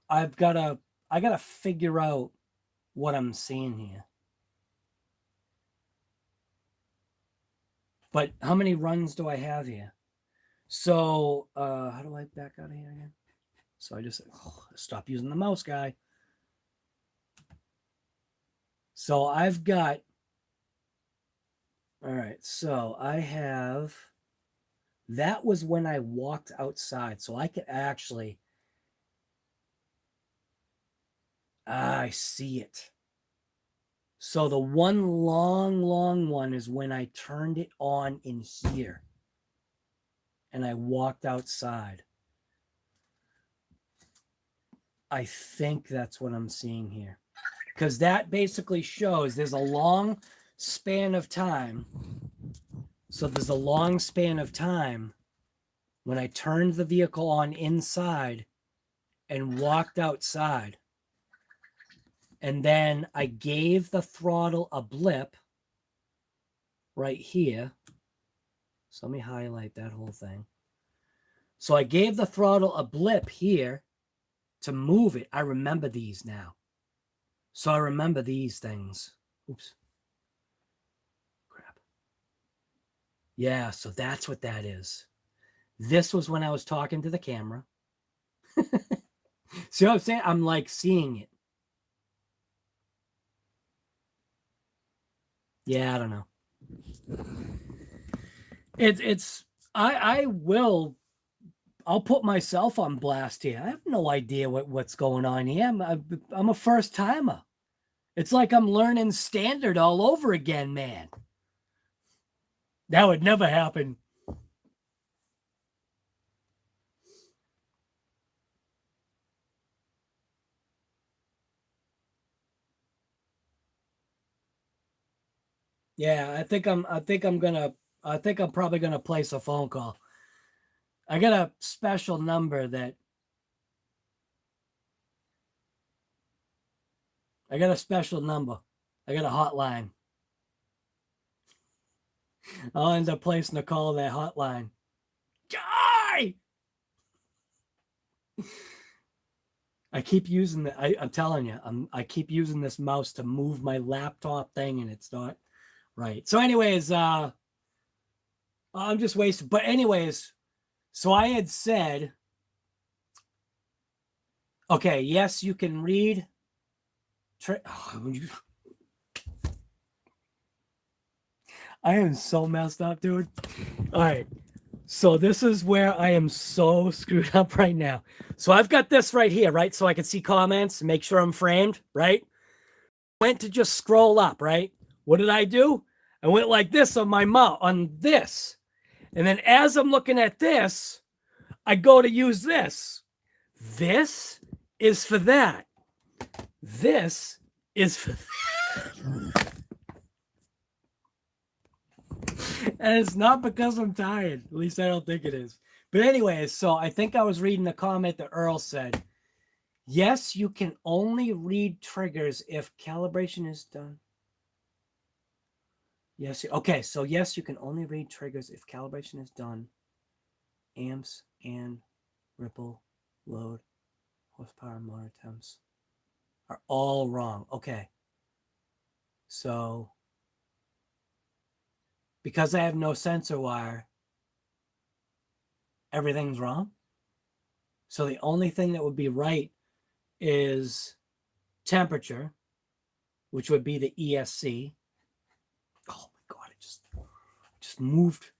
I gotta figure out what I'm seeing here. But how many runs do I have here? So how do I back out of here again? So I just stop using the mouse, guy. So I've got, all right, so I have, that was when I walked outside. So I could actually, I see it. So the one long one is when I turned it on in here and I walked outside. I think that's what I'm seeing here, because that basically shows there's a long span of time. So there's a long span of time when I turned the vehicle on inside and walked outside. And then I gave the throttle a blip right here. So let me highlight that whole thing. So I gave the throttle a blip here to move it. I remember these now. So I remember these things. Oops. Crap. Yeah, so that's what that is. This was when I was talking to the camera. See what I'm saying? I'm like seeing it. Yeah, I don't know. I'll put myself on blast here. I have no idea what's going on here. I'm a first timer. It's like I'm learning standard all over again, man. That would never happen. Yeah, I think I'm probably gonna place a phone call. I got a special number that I got a hotline. I'll end up placing a call to that hotline. Guy! I keep using I'm telling you, I keep using this mouse to move my laptop thing, and it's not right. So anyways, I'm just wasting. But anyways, so I had said, okay, yes, you can read. I am so messed up, dude. All right. So this is where I am so screwed up right now. So I've got this right here, right? So I can see comments and make sure I'm framed, right? Went to just scroll up, right? What did I do? I went like this on my mouse, on this. And then as I'm looking at this, I go to use this. This is for that. This is for that. And it's not because I'm tired. At least I don't think it is. But anyways, so I think I was reading the comment that Earl said. Yes, you can only read triggers if calibration is done. Yes. Okay. So yes, you can only read triggers if calibration is done. Amps and ripple, load, horsepower, motor temps are all wrong. Okay. So because I have no sensor wire, everything's wrong. So the only thing that would be right is temperature, which would be the ESC. Oh my God, it just moved.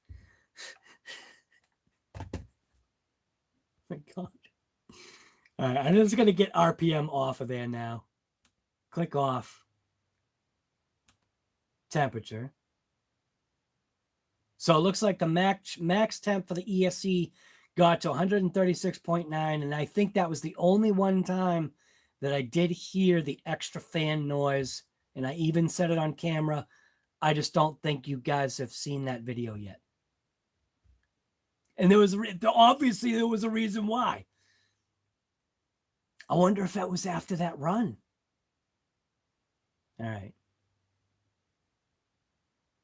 My God. All right, I'm just going to get RPM off of there now. Click off. Temperature. So it looks like the max temp for the ESC got to 136.9, and I think that was the only one time that I did hear the extra fan noise, and I even said it on camera. I just don't think you guys have seen that video yet. And obviously there was a reason why. I wonder if that was after that run. All right.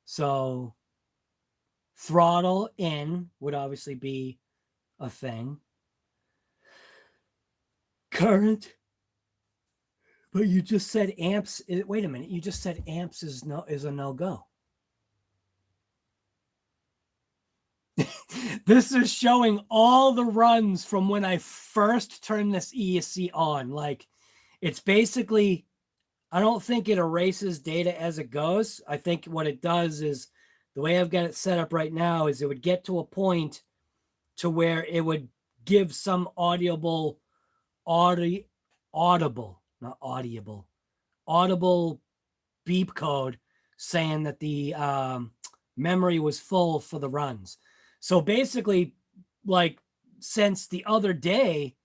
So throttle in would obviously be a thing. Current. But you just said amps. Wait a minute. You just said amps is a no-go. This is showing all the runs from when I first turned this ESC on. Like, it's basically, I don't think it erases data as it goes. I think what it does is, the way I've got it set up right now, is it would get to a point to where it would give some audible beep code saying that the memory was full for the runs. So basically, like, since the other day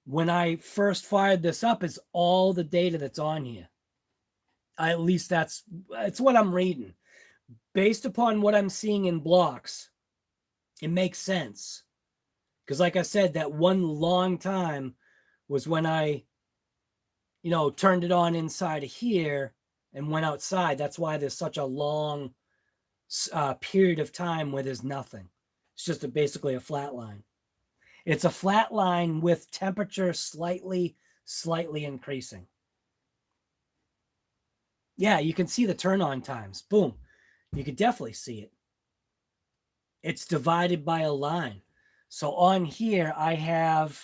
when I first fired this up, is all the data that's on here. At least it's what I'm reading. Based upon what I'm seeing in blocks, it makes sense. Because like I said, that one long time was when I, turned it on inside of here and went outside. That's why there's such a long period of time where there's nothing. It's just basically a flat line. It's a flat line with temperature slightly increasing. Yeah, you can see the turn on times. Boom. You could definitely see it. It's divided by a line. So on here, I have,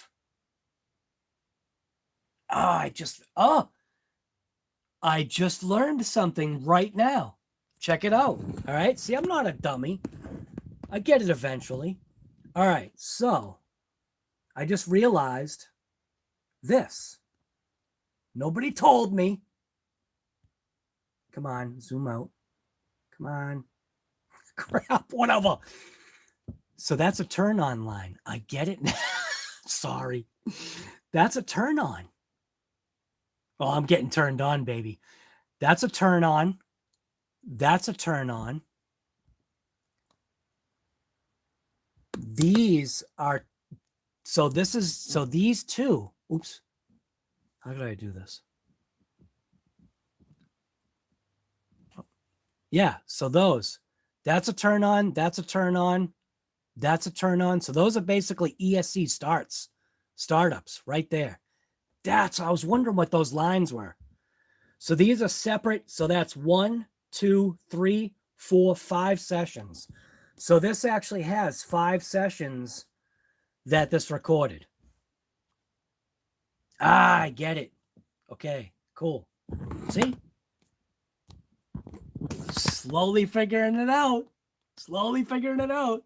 I just learned something right now. Check it out. All right. See, I'm not a dummy. I get it eventually. All right. So I just realized this. Nobody told me. Come on, zoom out. Come on. Crap, whatever. So that's a turn on line. I get it now. Sorry. That's a turn on. Oh, I'm getting turned on, baby. That's a turn on. That's a turn on. These are, so these two, oops. How did I do this? Yeah, so that's a turn on, that's a turn on, that's a turn on. So those are basically ESC startups right there. I was wondering what those lines were. So these are separate. So that's 1, 2, 3, 4, 5 sessions. So this actually has 5 sessions that this recorded. I get it. Okay, cool. See? Slowly figuring it out. Slowly figuring it out.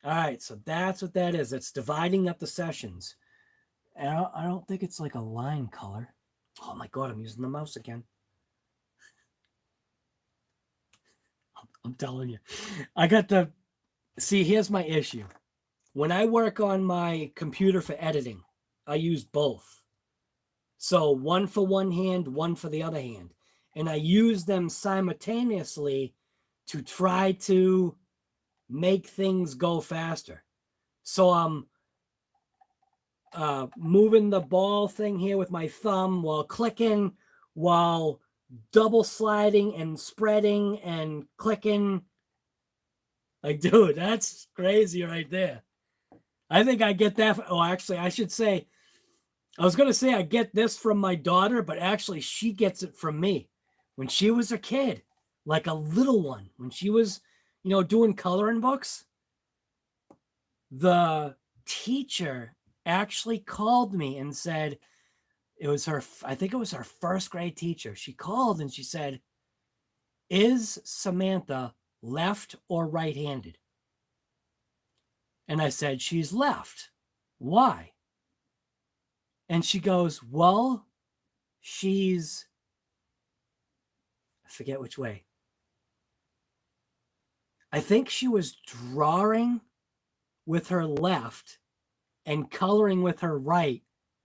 All right, so that's what that is. It's dividing up the sessions. And I don't think it's like a line color. Oh my God, I'm using the mouse again. I'm telling you. See, here's my issue. When I work on my computer for editing, I use both. So one for one hand, one for the other hand. And I use them simultaneously to try to make things go faster. So I'm moving the ball thing here with my thumb while clicking, while double sliding and spreading and clicking. Like, dude, that's crazy right there. I think I get that. Oh, actually, I should say, I was going to say I get this from my daughter, but actually she gets it from me. When she was a kid, like a little one, when she was, doing coloring books, the teacher actually called me and said, I think it was her first grade teacher. She called and she said, "Is Samantha left or right-handed?" And I said, "She's left." "Why?" And she goes, "Well, I forget which way. I think she was drawing with her left and coloring with her right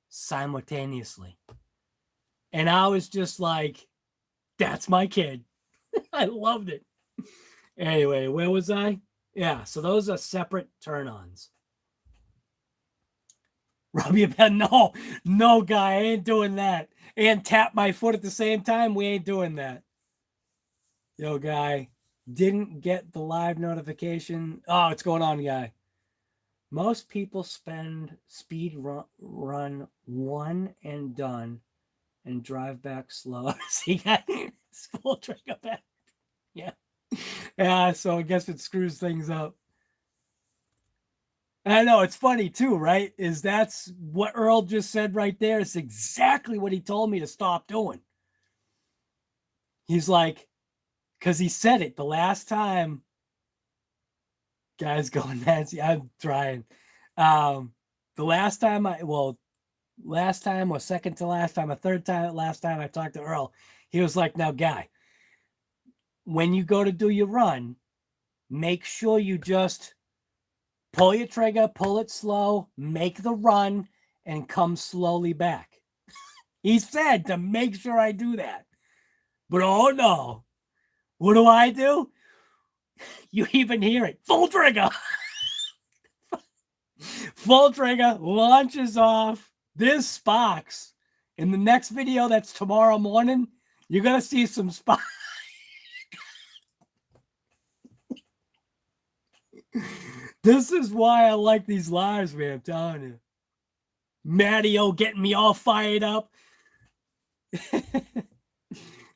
simultaneously." And I was just like, that's my kid. I loved it. Anyway, where was I? Yeah, so those are separate turn-ons. Rub your bed. No, guy, I ain't doing that. And tap my foot at the same time. We ain't doing that. Yo, guy, didn't get the live notification. Oh, what's going on, guy? Most people speed run one and done and drive back slow. See, guy, it's full trigger back. Yeah. Yeah, so I guess it screws things up. I know, it's funny too, right? That's what Earl just said right there. It's exactly what he told me to stop doing. He's like, because he said it the last time. Guys going Nancy, I'm trying. The last time last time or second to last time, last time I talked to Earl, he was like, "Now, guy, when you go to do your run, make sure you just pull your trigger, pull it slow, make the run, and come slowly back." He said to make sure I do that. But oh no, what do? You even hear it. Full trigger. Full trigger, launches off. There's sparks. In the next video that's tomorrow morning, you're going to see some sparks. This is why I like these lives, man. I'm telling you. Mattio getting me all fired up.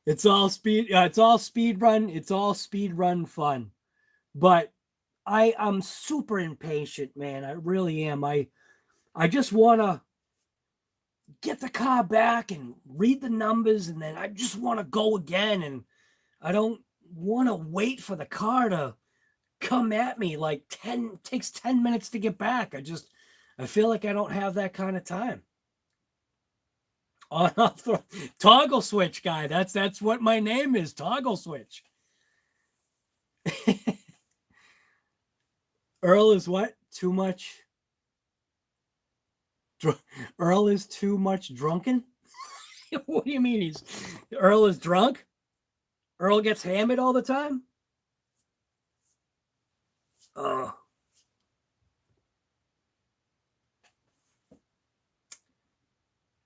It's all speed. It's all speed run. It's all speed run fun. But I'm super impatient, man. I really am. I just want to get the car back and read the numbers, and then I just want to go again. And I don't want to wait for the car to come at me like takes 10 minutes to get back. I feel like I don't have that kind of time. On off the toggle switch guy. That's what my name is, toggle switch. Earl is what? Too much. Earl is too much drunken? What do you mean Earl is drunk? Earl gets hammered all the time?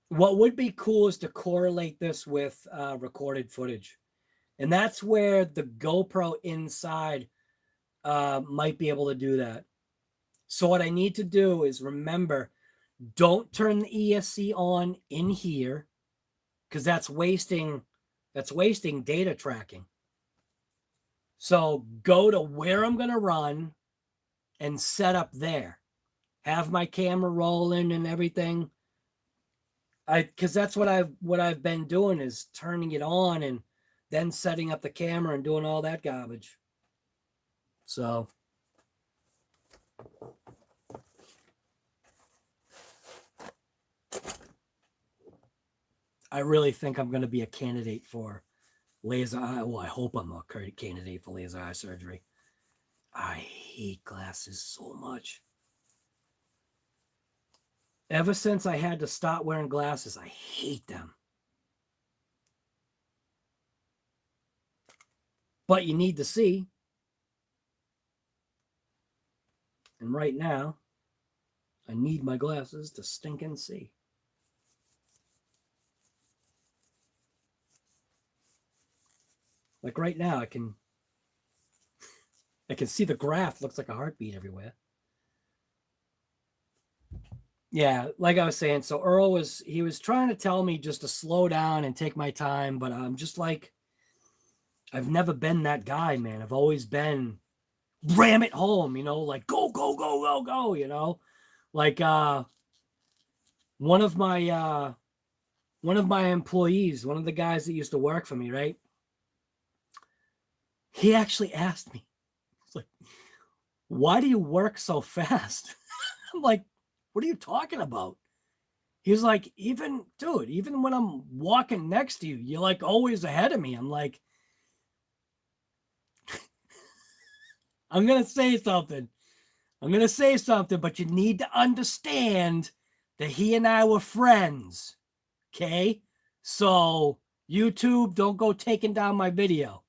What would be cool is to correlate this with recorded footage. And that's where the GoPro inside might be able to do that. So what I need to do is remember, don't turn the ESC on in here, because that's wasting data tracking. So go to where I'm going to run and set up there. Have my camera rolling and everything. Because that's what I've been doing, is turning it on and then setting up the camera and doing all that garbage. So I really think I'm going to be a candidate for laser eye. Well, I hope I'm a candidate for laser eye surgery. I hate glasses so much. Ever since I had to stop wearing glasses, I hate them. But you need to see. And right now, I need my glasses to stinking see. Like right now, I can see the graph. Looks like a heartbeat everywhere. Yeah, like I was saying, so Earl was trying to tell me just to slow down and take my time, but I'm just like, I've never been that guy, man. I've always been ram it home, you know, like go, go, go, go, go, you know. Like one of my employees, one of the guys that used to work for me, right? He actually asked me, he's like, why do you work so fast? I'm like, what are you talking about? He's like, even when I'm walking next to you, you're like always ahead of me. I'm like, I'm going to say something, but you need to understand that he and I were friends. Okay. So YouTube, don't go taking down my video.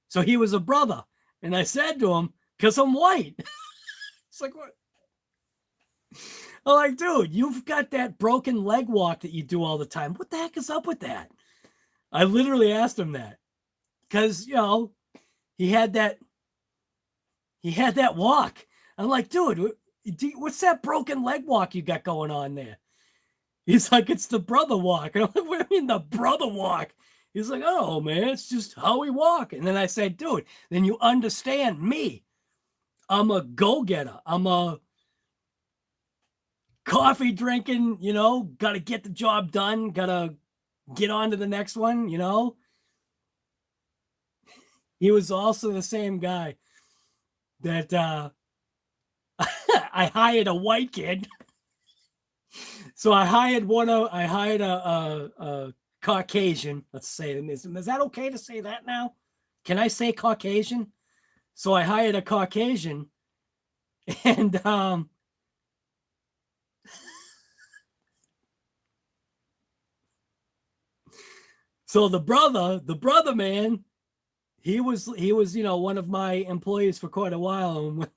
So he was a brother. And I said to him, because I'm white. It's like, what? I'm like, dude, you've got that broken leg walk that you do all the time. What the heck is up with that? I literally asked him that because, you know, he had that walk. I'm like, dude, what's that broken leg walk you got going on there? He's like, it's the brother walk. And I'm like, what do you mean the brother walk? He's like, oh, man, it's just how we walk. And then I said, dude, then you understand me. I'm a go-getter. I'm a coffee drinking, you know, got to get the job done, got to get on to the next one, you know. He was also the same guy that I hired a white kid. So I hired a Caucasian. Let's say, is that okay to say that now? Can I say Caucasian? So I hired a Caucasian, and so the brother man, he was, you know, one of my employees for quite a while. And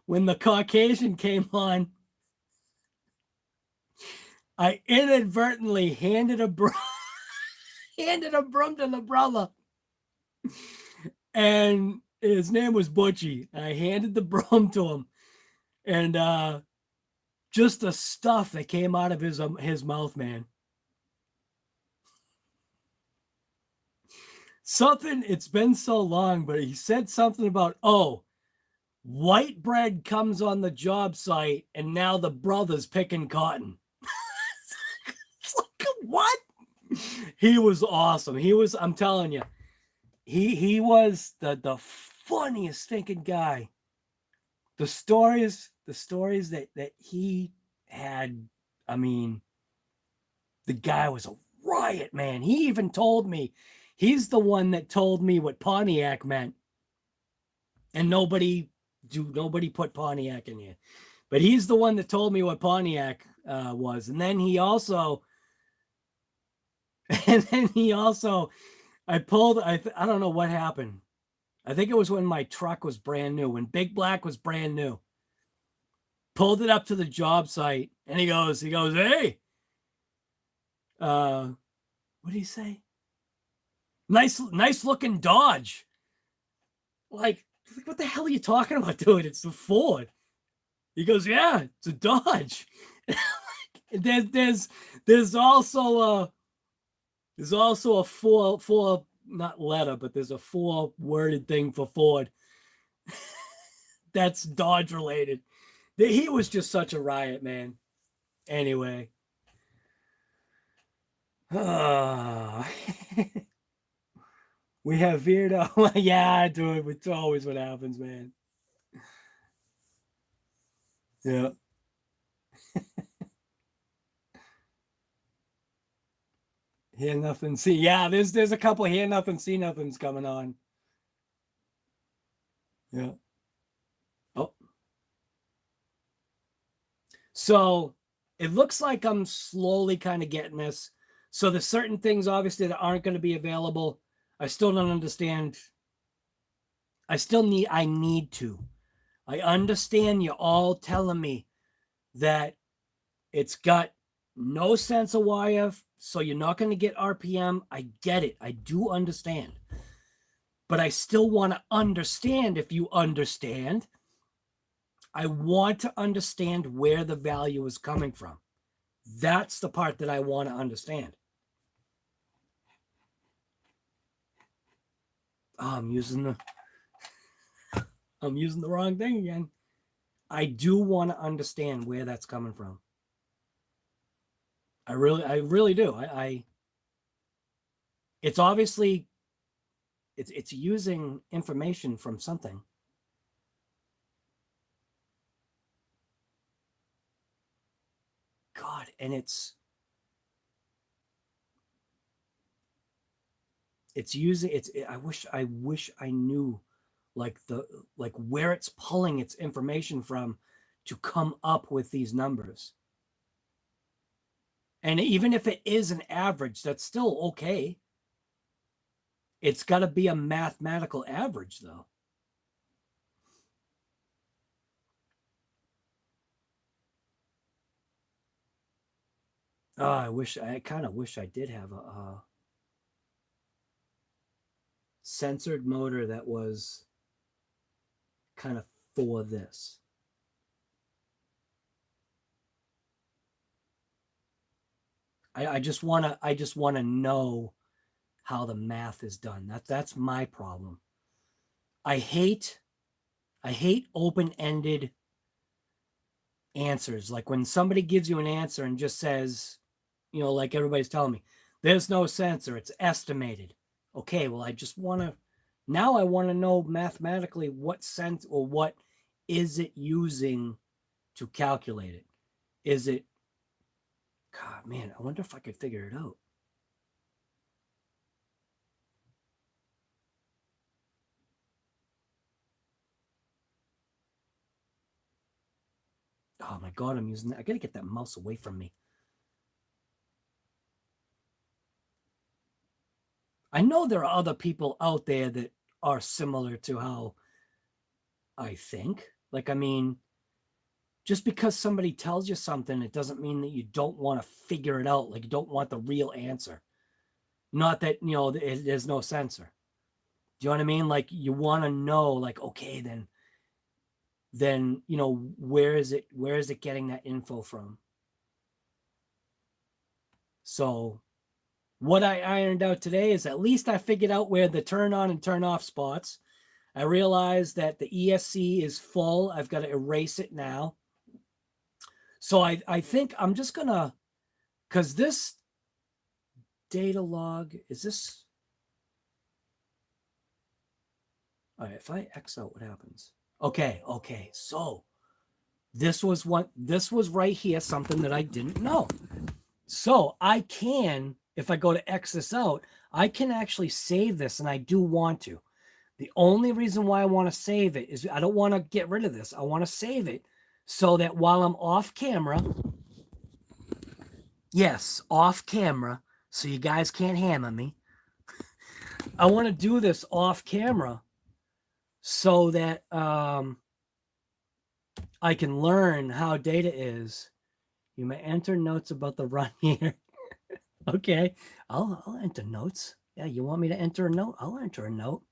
when the Caucasian came on, I inadvertently handed a broom to the brother, and his name was Butchie. I handed the broom to him, and just the stuff that came out of his mouth, man. Something, it's been so long, but he said something about, oh, white bread comes on the job site, and now the brother's picking cotton. It's like, what? He was awesome. I'm telling you, he was the funniest thinking guy. The stories that he had, I mean, the guy was a riot, man. He even told me, he's the one that told me what Pontiac meant. And nobody put Pontiac in here. But he's the one that told me what Pontiac was. And then he also, I don't know what happened. I think it was when my truck was brand new, when Big Black was brand new. Pulled it up to the job site, and he goes, hey, what did he say? Nice looking Dodge. Like, what the hell are you talking about, dude? It's the Ford. He goes, yeah, it's a Dodge. there's also a four not letter, but there's a 4-worded thing for Ford. That's Dodge related. He was just such a riot, man. Anyway. We have Veerdo. Yeah, dude, it's always what happens, man. Yeah. Hear nothing, see. Yeah, there's a couple hear nothing, see nothings coming on. Yeah. Oh. So it looks like I'm slowly kind of getting this. So there's certain things obviously that aren't going to be available. I still don't understand. I need to. I understand you're all telling me that it's got no sensor wire, so you're not going to get RPM. I get it. I do understand. but I still want to understand. If you understand, I want to understand where the value is coming from. That's the part that I want to understand. Oh, I'm using the wrong thing again. I do want to understand where that's coming from. I really do. It's obviously it's using information from something. God, and it's using I wish I knew like where it's pulling its information from to come up with these numbers. And even if it is an average, that's still okay. It's got to be a mathematical average, though. Oh, I kind of wish I did have a censored motor that was kind of for this. I just want to know how the math is done. That's my problem. I hate open-ended answers. Like when somebody gives you an answer and just says, you know, like everybody's telling me, there's no sensor, it's estimated. Okay, well, I just want to, now I want to know mathematically what sense or what is it using to calculate it. Is it, God, man, I wonder if I could figure it out. Oh my God, I'm using that. I got to get that mouse away from me. I know there are other people out there that are similar to how I think. Like, I mean, just because somebody tells you something, it doesn't mean that you don't want to figure it out. Like, you don't want the real answer. Not that, you know, there's no sensor. Do you know what I mean? Like, you want to know, like, okay, then, you know, where is it getting that info from? So what I ironed out today is at least I figured out where the turn on and turn off spots. I realized that the ESC is full. I've got to erase it now. So I think I'm just going to, because this data log, is this? All right, if I X out, what happens? Okay. So this was right here, something that I didn't know. So I can, if I go to X this out, I can actually save this, and I do want to. The only reason why I want to save it is I don't want to get rid of this. I want to save it so that while I'm off camera, yes, off camera, so you guys can't hammer me. I want to do this off camera so that I can learn how data is. You may enter notes about the run here. Okay, I'll enter notes. Yeah, you want me to enter a note? I'll enter a note.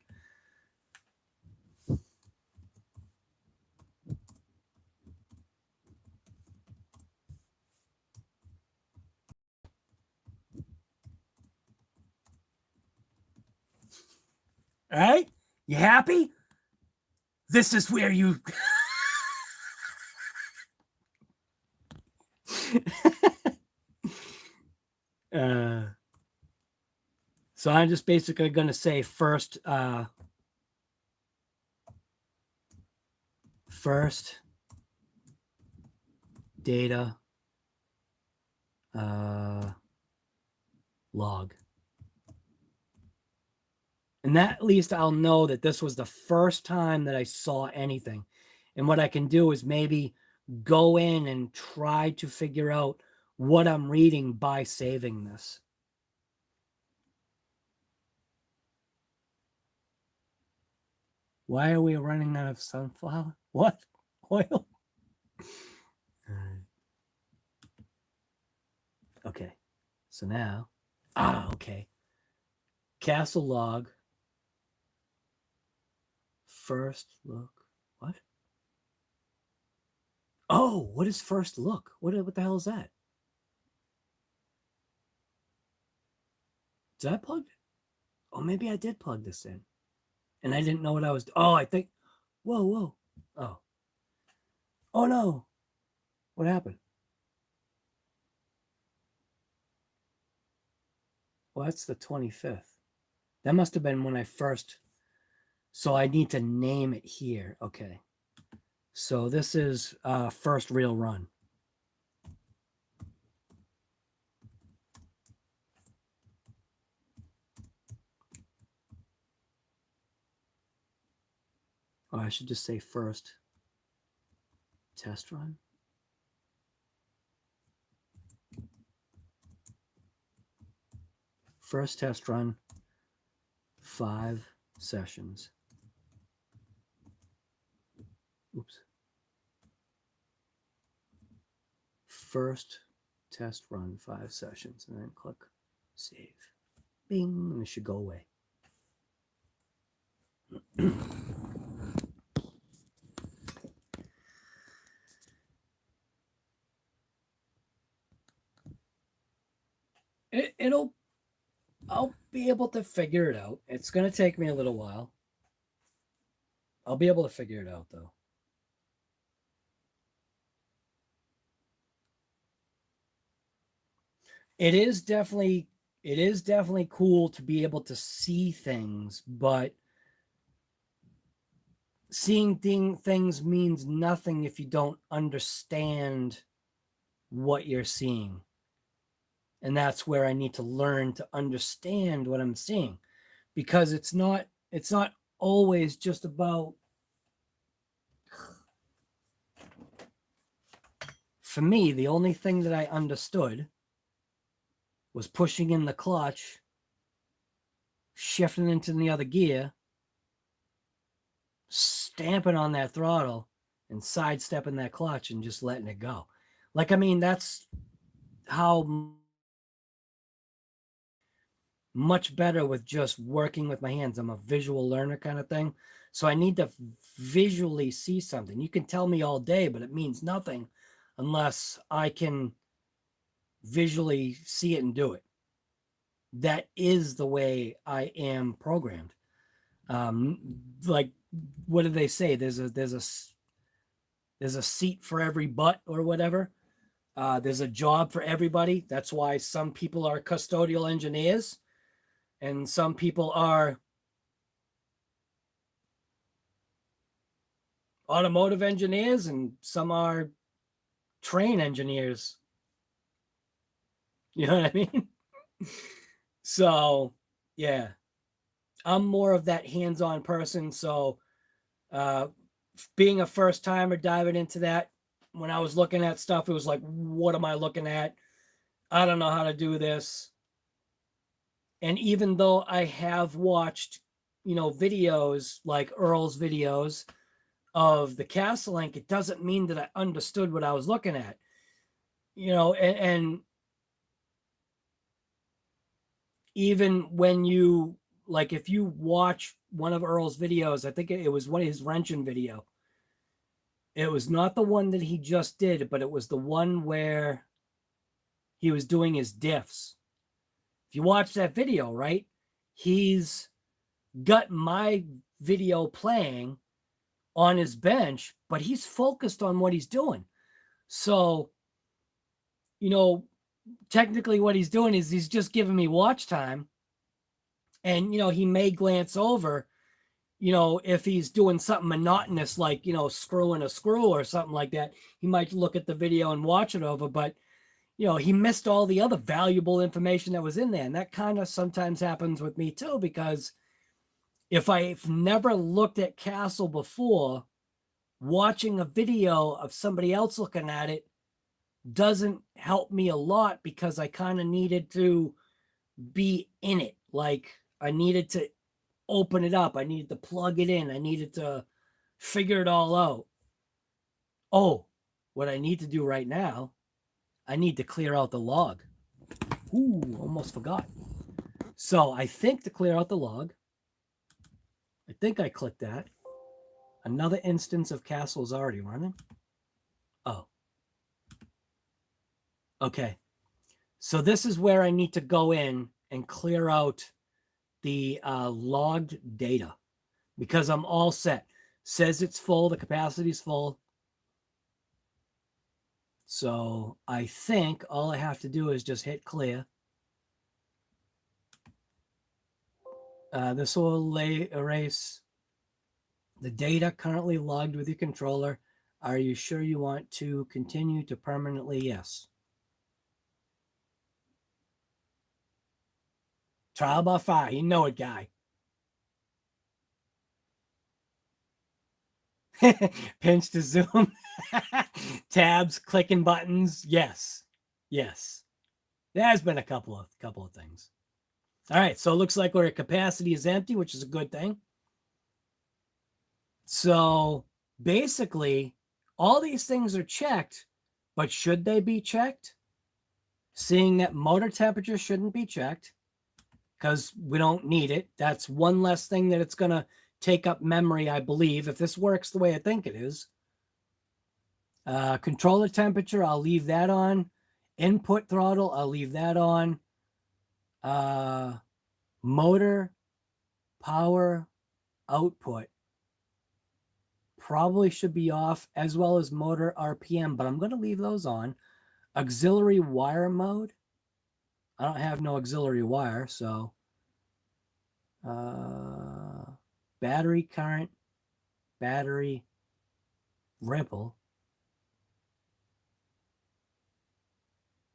All right, you happy? This is where you... So I'm just basically going to say first data log. And that, at least I'll know that this was the first time that I saw anything. And what I can do is maybe go in and try to figure out what I'm reading by saving this. Why are we running out of sunflower? What? Oil? Okay. So now, okay. Castle log. First look. What? Oh, what is first look? What the hell is that? Did I plug it? Oh, maybe I did plug this in. And I didn't know what I was. Oh, I think. Whoa, whoa. Oh. Oh, no. What happened? Well, that's the 25th. That must have been when I first. So I need to name it here. Okay. So this is first real run. Oh, I should just say first test run. First test run, 5 sessions. Oops. First test run, 5 sessions, and then click save. Bing, and it should go away. I'll be able to figure it out. It's going to take me a little while. I'll be able to figure it out, though. It is definitely cool to be able to see things, but seeing things means nothing if you don't understand what you're seeing. And that's where I need to learn to understand what I'm seeing, because it's not always just about, for me, the only thing that I understood was pushing in the clutch, shifting into the other gear, stamping on that throttle, and sidestepping that clutch and just letting it go. Like, I mean, that's how much better with just working with my hands. I'm a visual learner kind of thing. So I need to visually see something. You can tell me all day, but it means nothing unless I can visually see it and do it. That is the way I am programmed. Like, what do they say? There's a seat for every butt or whatever. There's a job for everybody. That's why some people are custodial engineers and some people are automotive engineers and some are train engineers. You know what I mean? So, yeah. I'm more of that hands-on person. So, being a first timer diving into that, when I was looking at stuff, it was like, what am I looking at? I don't know how to do this. And even though I have watched, videos like Earl's videos of the Castle Link, it doesn't mean that I understood what I was looking at. And even when you, like, if you watch one of Earl's videos, I think it was one of his wrenching video. It was not the one that he just did, but it was the one where he was doing his diffs. If you watch that video, right, he's got my video playing on his bench, but he's focused on what he's doing. So, technically what he's doing is he's just giving me watch time. And, he may glance over, if he's doing something monotonous, like, screwing a screw or something like that, he might look at the video and watch it over. But, he missed all the other valuable information that was in there. And that kind of sometimes happens with me too, because if I've never looked at Castle before, watching a video of somebody else looking at it doesn't help me a lot, because I kind of needed to be in it. Like, I needed to open it up. I needed to plug it in. I needed to figure it all out. Oh, what I need to do right now, I need to clear out the log. Ooh, almost forgot. So I think to clear out the log, I think I clicked that. Another instance of Castle is already running. Oh. Okay. So this is where I need to go in and clear out the logged data because I'm all set. Says it's full. The capacity is full. So I think all I have to do is just hit clear. This will erase the data currently logged with your controller. Are you sure you want to continue to permanently? Yes. Trial by fire. You know it, guy. Pinch to zoom. Tabs, clicking buttons. Yes. Yes. There's been a couple of things. All right. So it looks like our capacity is empty, which is a good thing. So basically, all these things are checked, but should they be checked? Seeing that motor temperature shouldn't be checked because we don't need it. That's one less thing that it's going to take up memory, I believe, if this works the way I think it is. Controller temperature, I'll leave that on. Input throttle, I'll leave that on. Motor power output probably should be off, as well as motor RPM, but I'm going to leave those on. Auxiliary wire mode, I don't have no auxiliary wire, so battery current, battery ripple.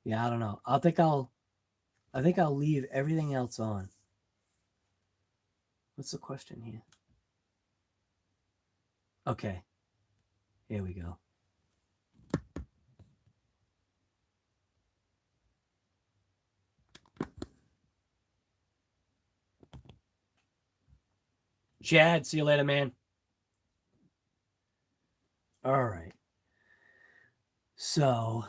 Yeah, I don't know. I think I'll leave everything else on. What's the question here? Okay. Here we go. Chad, see you later, man. All right. So,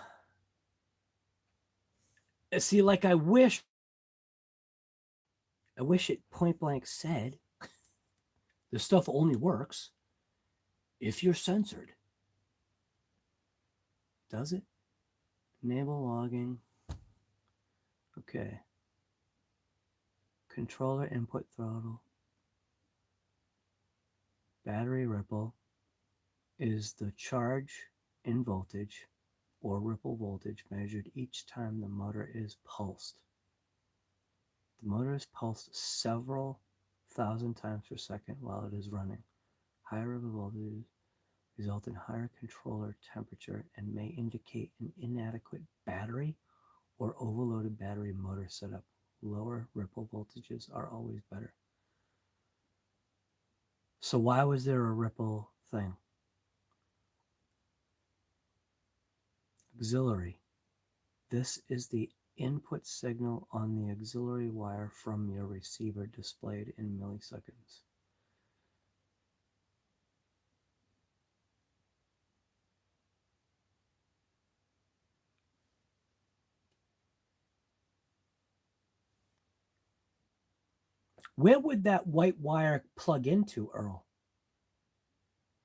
see, like I wish it point blank said this stuff only works if you're censored. Does it? Enable logging. Okay. Controller input throttle. Battery ripple is the charge in voltage or ripple voltage measured each time the motor is pulsed. The motor is pulsed several thousand times per second while it is running. Higher ripple voltages result in higher controller temperature and may indicate an inadequate battery or overloaded battery motor setup. Lower ripple voltages are always better. So why was there a ripple thing? Auxiliary. This is the input signal on the auxiliary wire from your receiver displayed in milliseconds. Where would that white wire plug into, Earl?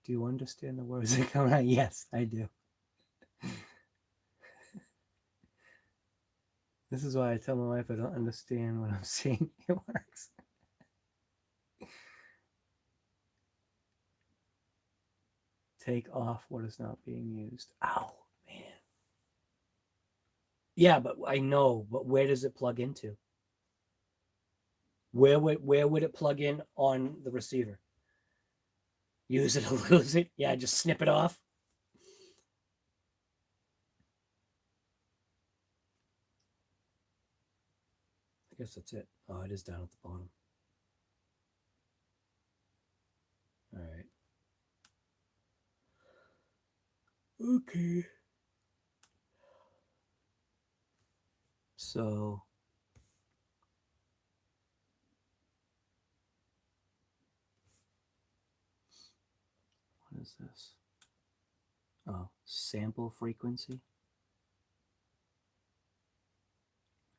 Do you understand the words that come out? Yes, I do. This is why I tell my wife I don't understand what I'm seeing. It works. Take off what is not being used. Ow, man. Yeah, but I know, but where does it plug into? Where would it plug in on the receiver? Use it or lose it? Yeah, just snip it off. I guess that's it. Oh, it is down at the bottom. All right. Okay. So what is this? Oh, sample frequency.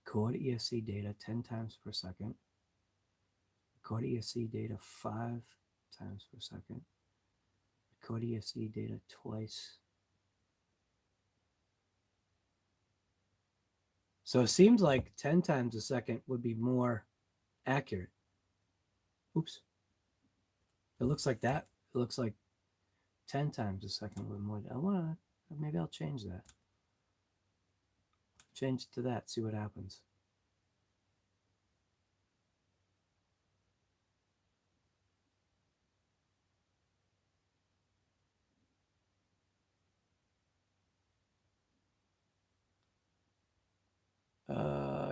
Record ESC data 10 times per second. Record ESC data 5 times per second. Code ESC data twice. So it seems like 10 times a second would be more accurate. Oops. It looks like that. It looks like 10 times a second would more. I want to, maybe I'll change that. Change it to that, see what happens.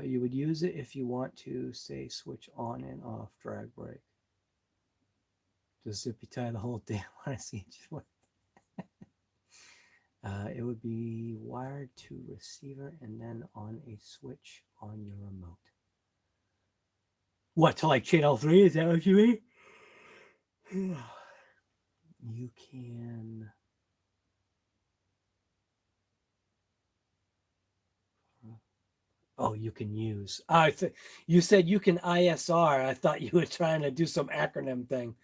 You would use it if you want to, say, switch on and off drag brake. Just zippy tie the whole thing. I want to see it. It would be wired to receiver and then on a switch on your remote. What, to like channel 3? Is that what you mean? You can... Oh, you can use. You said you can ISR. I thought you were trying to do some acronym thing.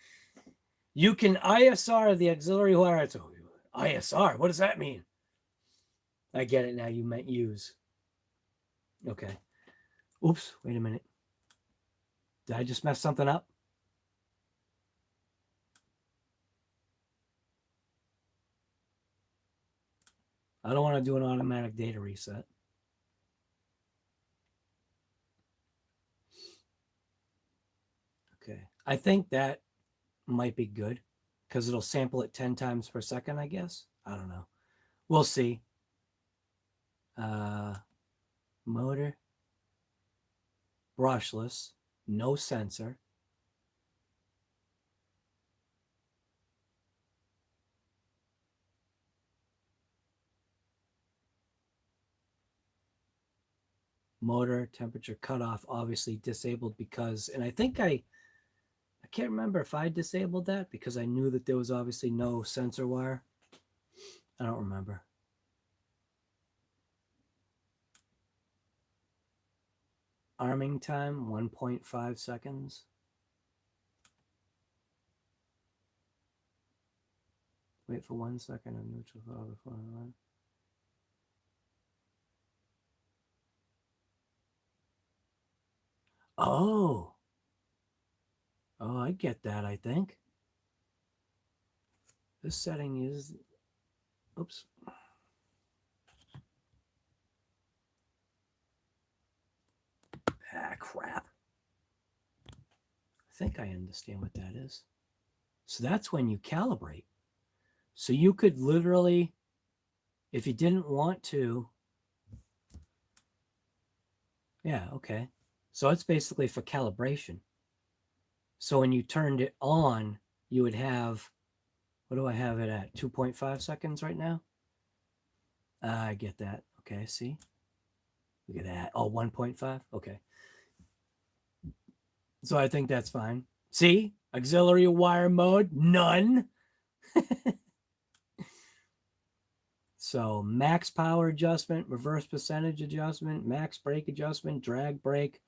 You can ISR the auxiliary wire. ISR, what does that mean? I get it now. You meant use. Okay. Oops, wait a minute. Did I just mess something up? I don't want to do an automatic data reset. Okay. I think that might be good because it'll sample it 10 times per second, I guess. I don't know. We'll see. Motor. Brushless. No sensor. Motor temperature cutoff obviously disabled because, and I think I can't remember if I disabled that because I knew that there was obviously no sensor wire. I don't remember. Arming time 1.5 seconds. Wait for 1 second of neutral power before I run. Oh, I get that, I think. This setting is, oops. Ah, crap. I think I understand what that is. So that's when you calibrate. So you could literally, if you didn't want to, yeah, okay. So it's basically for calibration. So when you turned it on, you would have, what do I have it at? 2.5 seconds right now? I get that. Okay, see? Look at that. Oh, 1.5? Okay. So I think that's fine. See? Auxiliary wire mode, none. So max power adjustment, reverse percentage adjustment, max brake adjustment, drag brake,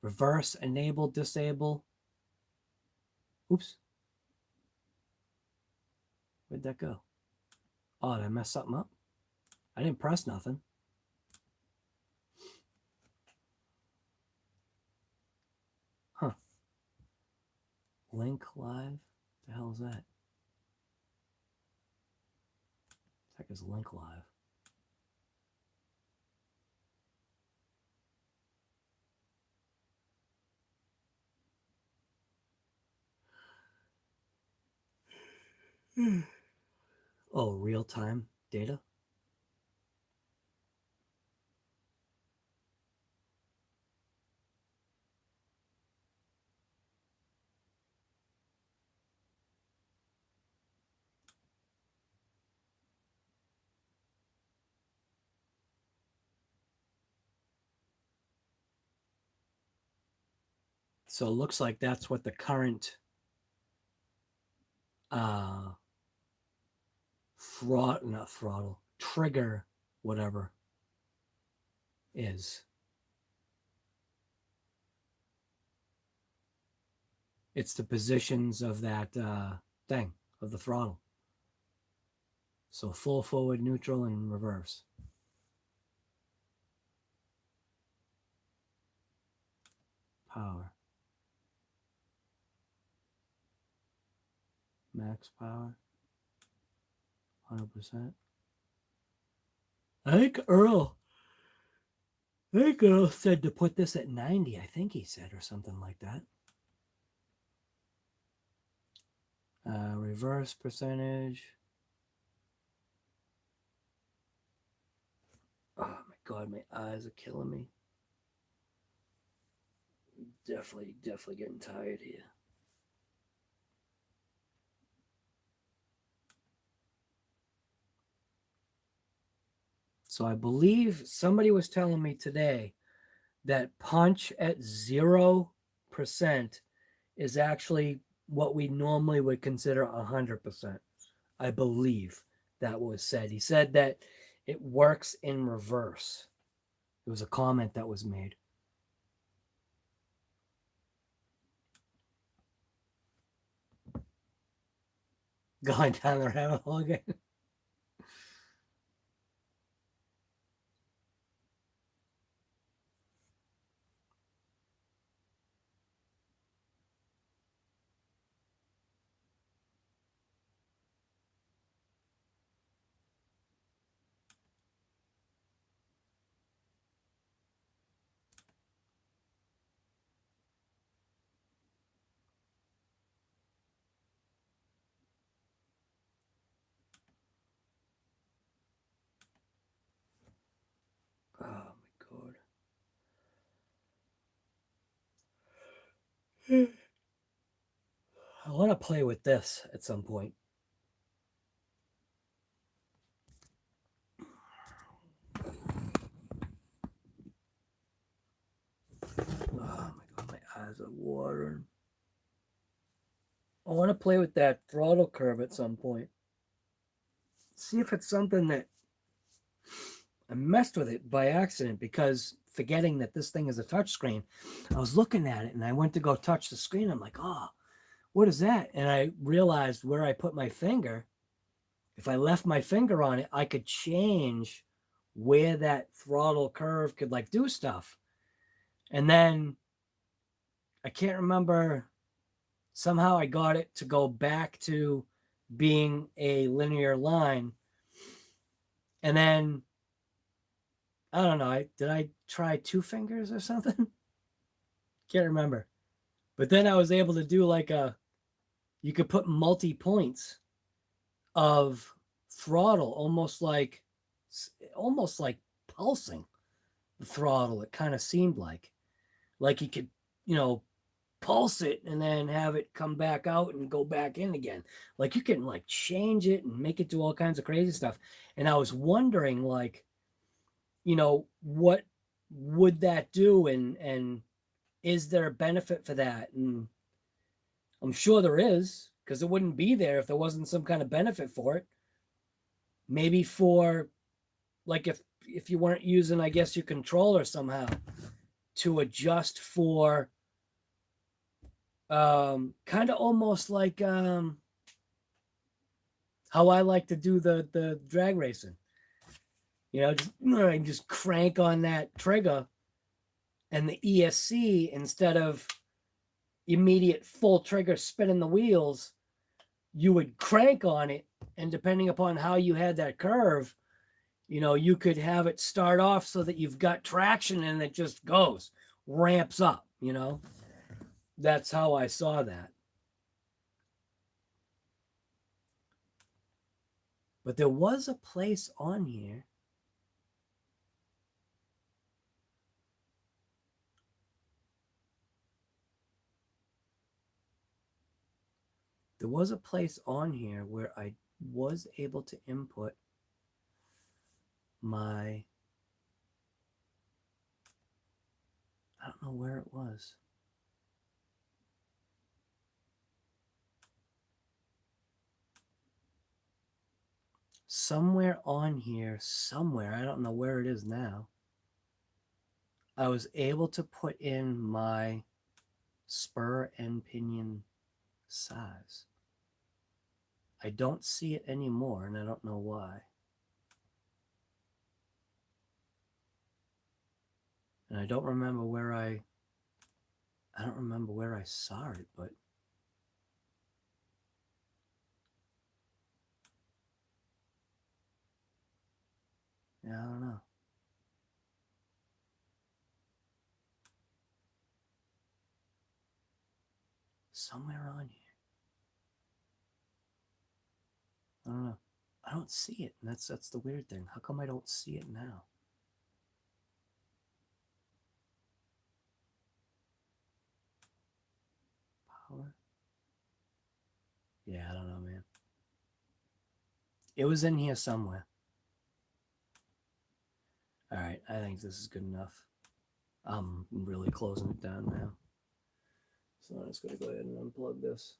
reverse enable, disable. Oops. Where'd that go? Oh, did I mess something up? I didn't press nothing. Huh. Link live? What the hell is that? What the heck is link live? Oh, real-time data? So it looks like that's what the current trigger, whatever, is. It's the positions of that thing, of the throttle. So full, forward, neutral, and reverse. Power. Max power. 100%. I think Earl said to put this at 90, I think he said, or something like that. Reverse percentage. Oh my God, my eyes are killing me. Definitely getting tired here. So I believe somebody was telling me today that punch at 0% is actually what we normally would consider 100%. I believe that was said. He said that it works in reverse. It was a comment that was made. Going down the rabbit hole again. Oh my God. I want to play with this at some point. Oh my God, my eyes are watering. I want to play with that throttle curve at some point. See if it's something that I messed with it by accident, because forgetting that this thing is a touchscreen, I was looking at it and I went to go touch the screen. I'm like, oh, what is that? And I realized where I put my finger. If I left my finger on it, I could change where that throttle curve could like do stuff. And then I can't remember, somehow I got it to go back to being a linear line. And then I don't know, did I try 2 fingers or something? Can't remember. But then I was able to do like you could put multi points of throttle, almost like pulsing the throttle. It kind of seemed like you could, pulse it and then have it come back out and go back in again. Like you can like change it and make it do all kinds of crazy stuff. And I was wondering, like, what would that do, and is there a benefit for that? And I'm sure there is, because it wouldn't be there if there wasn't some kind of benefit for it. Maybe for, like, if you weren't using, I guess, your controller somehow to adjust for kind of almost like how I like to do the drag racing. Just crank on that trigger, and the ESC, instead of immediate full trigger spinning the wheels, you would crank on it, and depending upon how you had that curve, you could have it start off so that you've got traction and it just goes, ramps up, That's how I saw that. But there was a place on here. There was a place on here where I was able to input my, I don't know where it was. Somewhere on here, I don't know where it is now, I was able to put in my spur and pinion size. I don't see it anymore, and I don't know why. And I don't remember where I don't remember where I saw it, but yeah, I don't know. Somewhere on here. I don't know. I don't see it, and that's the weird thing. How come I don't see it now? Power? Yeah, I don't know, man. It was in here somewhere. All right, I think this is good enough. I'm really closing it down now. So I'm just going to go ahead and unplug this.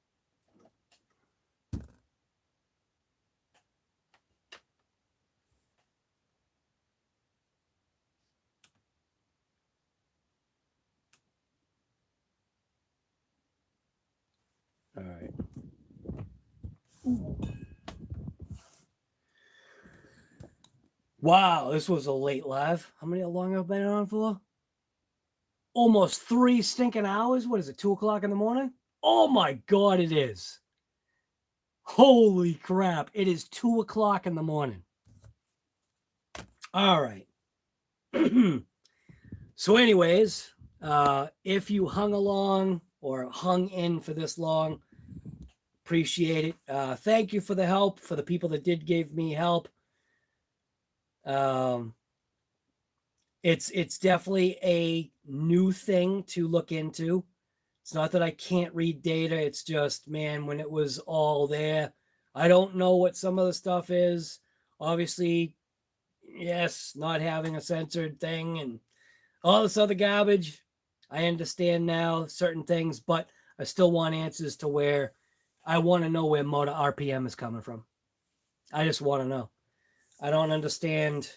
All right. Ooh. Wow, this was a late live. How long have I been on for? Almost 3 stinking hours. What is it, 2 o'clock in the morning? Oh my God, it is. Holy crap. It is 2 o'clock in the morning. All right. So anyways, if you hung along or hung in for this long, appreciate it. Thank you for the help, for the people that did give me help. It's definitely a new thing to look into. It's not that I can't read data. It's just, man, when it was all there, I don't know what some of the stuff is. Obviously, yes, not having a censored thing and all this other garbage. I understand now certain things, but I still want answers to where I want to know where motor RPM is coming from. I just want to know. I don't understand.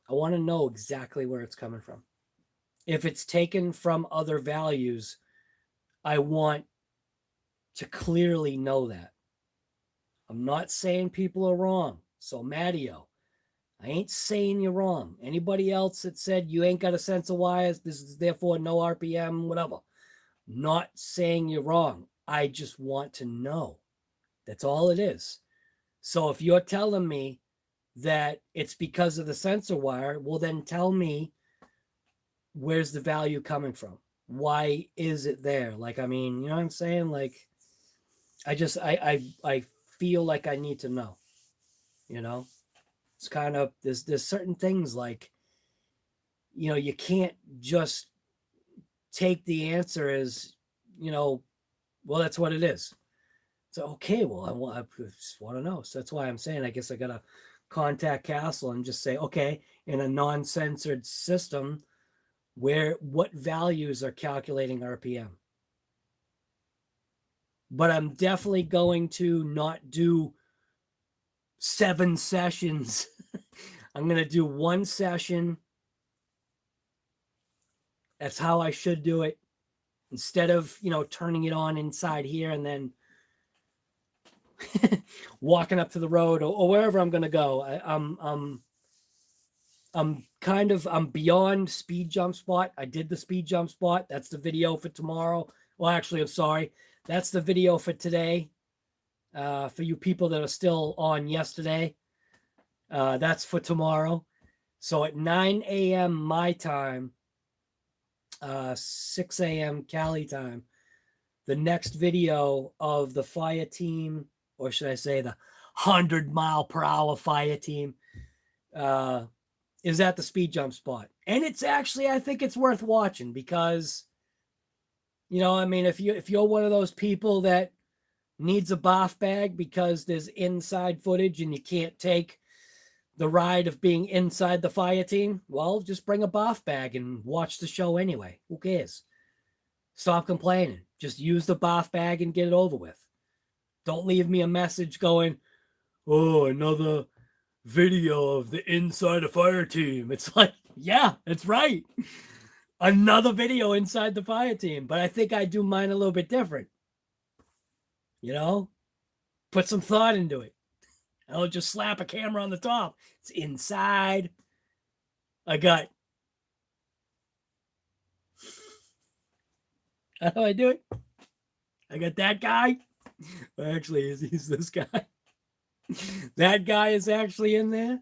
I want to know exactly where it's coming from. If it's taken from other values, I want to clearly know that. I'm not saying people are wrong. So, Matteo, I ain't saying you're wrong. Anybody else that said you ain't got a sense of wires, this is therefore no RPM, whatever. Not saying you're wrong. I just want to know. That's all it is. So if you're telling me that it's because of the sensor wire, well, then tell me, where's the value coming from? Why is it there? Like, I mean, you know what I'm saying? Like, I feel like I need to know, you know? It's kind of, there's certain things like, you know, you can't just take the answer as, you know, well, that's what it is. So, okay, well, I just want to know. So that's why I'm saying, I guess I got to contact Castle and just say, okay, in a non-censored system, what values are calculating RPM? But I'm definitely going to not do 7 sessions. I'm going to do 1 session. That's how I should do it. Instead of, you know, turning it on inside here and then walking up to the road or wherever I'm going to go. I'm beyond speed jump spot. I did the speed jump spot. That's the video for tomorrow. Well, actually, I'm sorry. That's the video for today. For you people that are still on yesterday, that's for tomorrow. So at 9 a.m. my time, 6 a.m. Cali time, the next video of the fire team, or should I say the 100-mile-per-hour fire team, is at the speed jump spot. And it's actually, I think it's worth watching because, you know, I mean, if you're one of those people that needs a bath bag because there's inside footage and you can't take the ride of being inside the fire team, well, just bring a bath bag and watch the show anyway. Who cares? Stop complaining. Just use the bath bag and get it over with. Don't leave me a message going, oh, another video of the inside a fire team. It's like, yeah, that's right. Another video inside the fire team. But I think I do mine a little bit different. You know? Put some thought into it. I don't just slap a camera on the top. It's inside. I got... How do I do it? I got that guy. Actually, he's this guy. That guy is actually in there.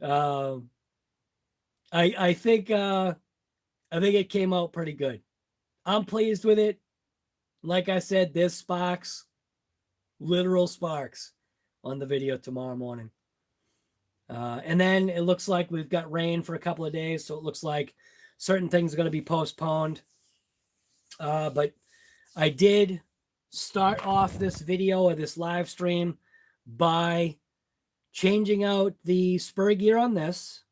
I think it came out pretty good. I'm pleased with it. Like I said, there's sparks, literal sparks on the video tomorrow morning. And then it looks like we've got rain for a couple of days, so it looks like certain things are going to be postponed. But I did start off this video or this live stream by changing out the spur gear on this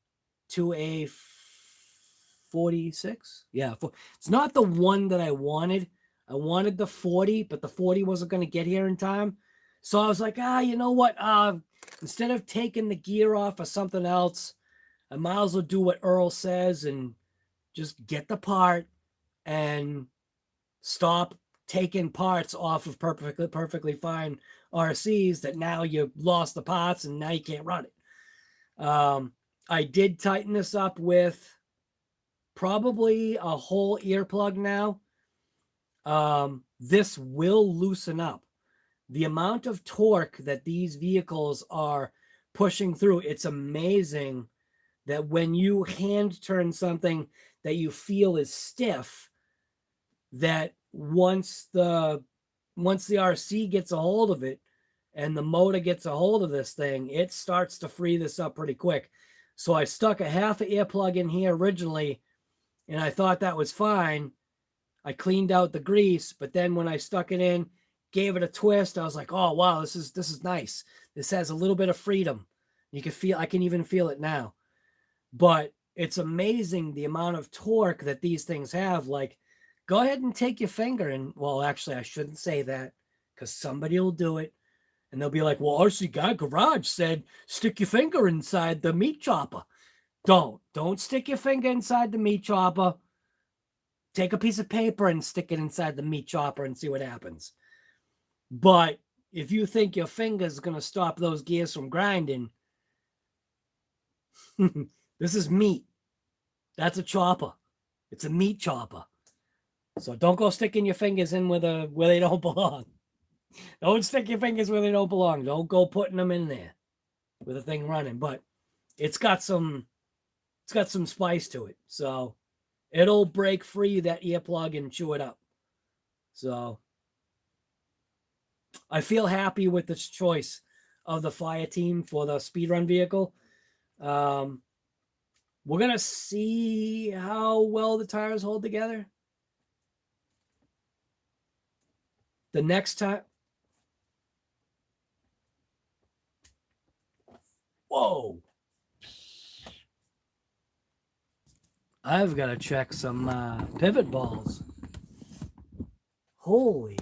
to a 46. Yeah, it's not the one that I wanted. I wanted the 40, but the 40 wasn't going to get here in time. So I was like, you know what? Instead of taking the gear off or something else, I might as well do what Earl says and just get the part and stop taking parts off of perfectly fine RCs that now you lost the parts and now you can't run it. I did tighten this up with probably a whole earplug now. This will loosen up. The amount of torque that these vehicles are pushing through, it's amazing that when you hand turn something that you feel is stiff, that once the RC gets a hold of it and the motor gets a hold of this thing, it starts to free this up pretty quick. So I stuck a half an earplug in here originally, and I thought that was fine. I cleaned out the grease, but then when I stuck it in, gave it a twist, I was like, oh wow, this is nice. This has a little bit of freedom. You can feel, I can even feel it now. But it's amazing the amount of torque that these things have. Like, go ahead and take your finger and, well, actually, I shouldn't say that because somebody will do it. And they'll be like, well, RC Guy Garage said, stick your finger inside the meat chopper. Don't stick your finger inside the meat chopper. Take a piece of paper and stick it inside the meat chopper and see what happens. But if you think your finger's going to stop those gears from grinding, this is meat. That's a chopper. It's a meat chopper. So don't go sticking your fingers in where they don't belong. Don't stick your fingers where they don't belong. Don't go putting them in there with the thing running. But it's got some spice to it. So it'll break free that earplug and chew it up. So I feel happy with this choice of the fire team for the speedrun vehicle. We're going to see how well the tires hold together. The next time. Whoa. I've got to check some pivot balls. Holy.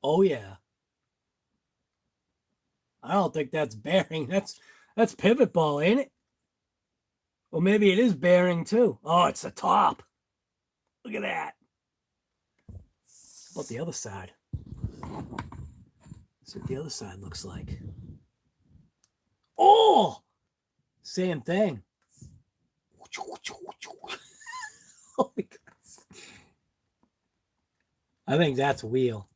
Oh yeah. I don't think that's bearing. That's pivot ball, ain't it? Or maybe it is bearing too. Oh, it's the top. Look at that. How about the other side? Let's see what the other side looks like. Oh! Same thing. Oh my God. I think that's wheel.